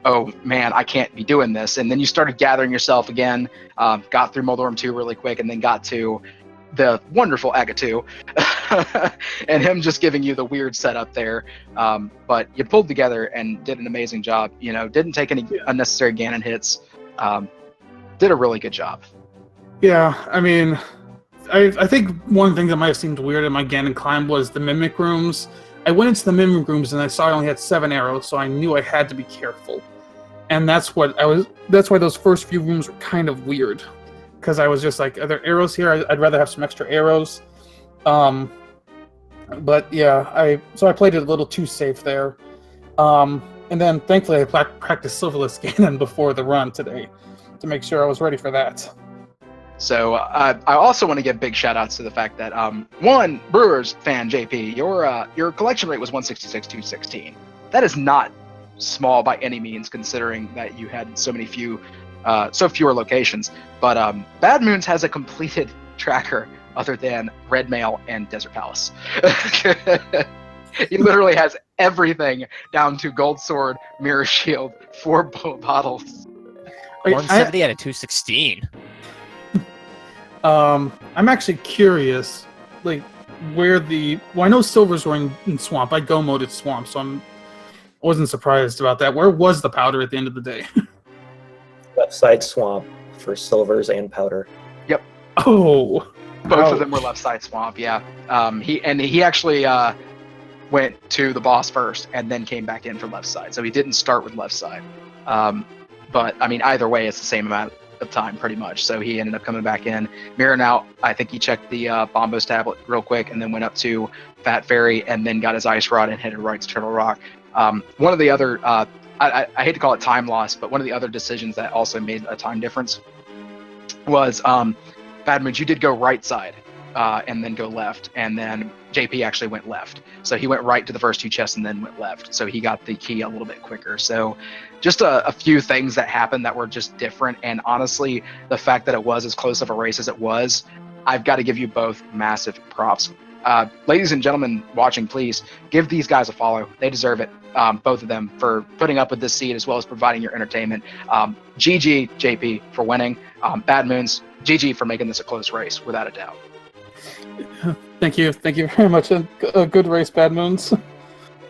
oh man, I can't be doing this. And then you started gathering yourself again, got through Moldorm 2 really quick, and then got to the wonderful Aga 2, and him just giving you the weird setup there. But you pulled together and did an amazing job. You know, didn't take any unnecessary Ganon hits. Did a really good job.
Yeah, I mean, I think one thing that might have seemed weird in my Ganon climb was the Mimic Rooms. I went into the Mimic Rooms and I saw I only had 7 arrows, so I knew I had to be careful. And that's why those first few rooms were kind of weird. Because I was just like, are there arrows here? I'd rather have some extra arrows. But yeah, so I played it a little too safe there. And then thankfully I practiced Silverless Ganon before the run today to make sure I was ready for that.
So I also want to give big shout outs to the fact that one, BrewersFanJP, your collection rate was 166-216. That is not small by any means, considering that you had so fewer locations. But BadmoonZ has a completed tracker other than Red Mail and Desert Palace. He literally has everything down to Gold Sword, Mirror Shield, 4 bottles.
170 out of 216.
I'm actually curious, like, I know Silvers were in Swamp. I go-moded Swamp, so I wasn't surprised about that. Where was the powder at the end of the day?
Left side Swamp for Silvers and powder.
Yep.
Oh.
Both of them were left side Swamp, yeah. He actually went to the boss first and then came back in for left side. So he didn't start with left side. But I mean, either way, it's the same amount of time pretty much. So he ended up coming back in, mirroring out. I think he checked the Bombos tablet real quick and then went up to Fat Fairy and then got his ice rod and headed right to Turtle Rock. One of the other, I hate to call it time loss, but one of the other decisions that also made a time difference was BadmoonZ, you did go right side and then go left, and then JP actually went left. So he went right to the first two chests and then went left. So he got the key a little bit quicker. So just a few things that happened that were just different. And honestly, the fact that it was as close of a race as it was, I've got to give you both massive props. Ladies and gentlemen watching, please give these guys a follow. They deserve it, both of them, for putting up with this seed as well as providing your entertainment. GG, JP, for winning. BadmoonZ, GG for making this a close race, without a doubt.
Thank you very much. A good race, BadmoonZ.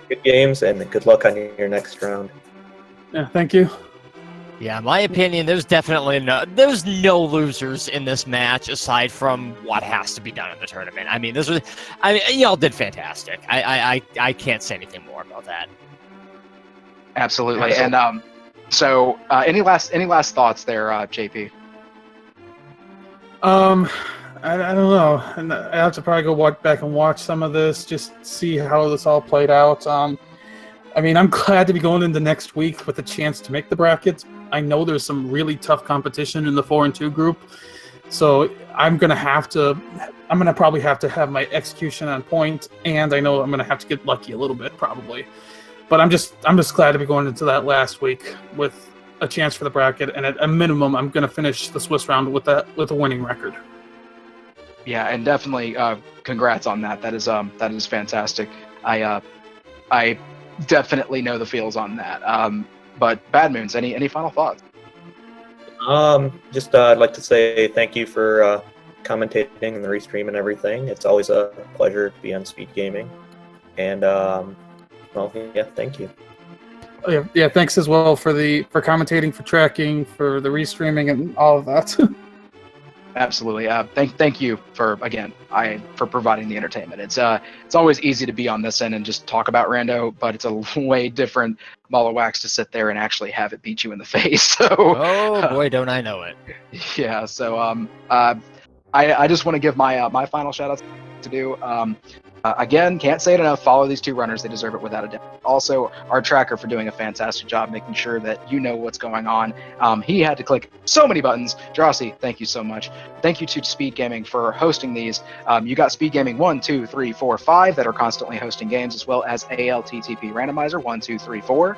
Good games, and good luck on your next round.
Yeah, thank you.
Yeah, my opinion, there's no losers in this match aside from what has to be done in the tournament. I mean, y'all did fantastic. I can't say anything more about that.
Absolutely. And so any last thoughts there, JP?
I don't know. And I have to probably go back and watch some of this, just see how this all played out. I mean, I'm glad to be going into next week with a chance to make the brackets. I know there's some really tough competition in the 4 and 2 group, so I'm gonna probably have to have my execution on point, and I know I'm gonna have to get lucky a little bit probably. But I'm just glad to be going into that last week with a chance for the bracket, and at a minimum, I'm gonna finish the Swiss round with a winning record.
Yeah, and definitely congrats on that. That is fantastic. I definitely know the feels on that. But BadmoonZ, any final thoughts?
Just I'd like to say thank you for commentating and the restream and everything. It's always a pleasure to be on Speed Gaming. And well, yeah, thank you.
Oh, yeah, thanks as well for commentating, for tracking, for the restreaming, and all of that.
Absolutely. Thank you for providing the entertainment. It's always easy to be on this end and just talk about Rando, but it's a way different ball of wax to sit there and actually have it beat you in the face. So,
oh boy, don't I know it.
Yeah. So I just want to give my final shout outs to do. Again, can't say it enough. Follow these two runners; they deserve it without a doubt. Also, our tracker for doing a fantastic job making sure that you know what's going on. He had to click so many buttons. Drosy, thank you so much. Thank you to Speed Gaming for hosting these. You got Speed Gaming 1, 2, 3, 4, 5 that are constantly hosting games, as well as ALTTP Randomizer 1, 2, 3, 4.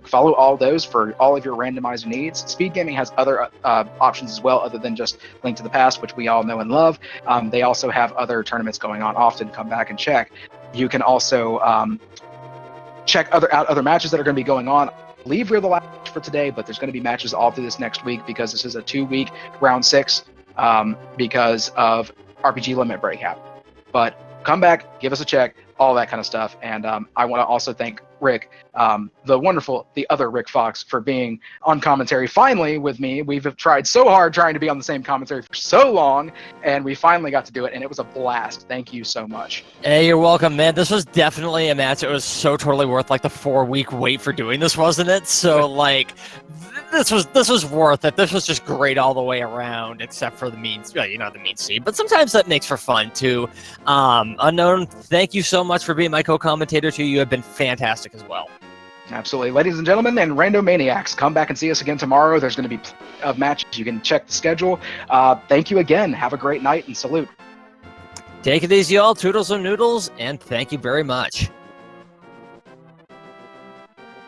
Follow all those for all of your randomizer needs. Speed Gaming has other options as well, other than just Link to the Past, which we all know and love. They also have other tournaments going on often. Come back and check. You can also check out other matches that are going to be going on. I believe we're the last for today, but there's going to be matches all through this next week because this is a 2-week round 6 because of RPG limit break happening. But come back, give us a check, all that kind of stuff. And I want to also thank Rick, the other Rick Fox, for being on commentary finally with me. We've tried so hard trying to be on the same commentary for so long, and we finally got to do it, and it was a blast. Thank you so much.
Hey, you're welcome, man. This was definitely a match. It was so totally worth like the 4-week wait for doing this, wasn't it? So like, this was worth it. This was just great all the way around, except for the the mean seed. But sometimes that makes for fun too. Unknown, thank you so much for being my co-commentator too. You have been fantastic as well.
Absolutely. Ladies and gentlemen, and Randomaniacs, come back and see us again tomorrow. There's going to be plenty of matches. You can check the schedule. Thank you again. Have a great night and salute.
Take it easy, y'all. Toodles and noodles, and thank you very much.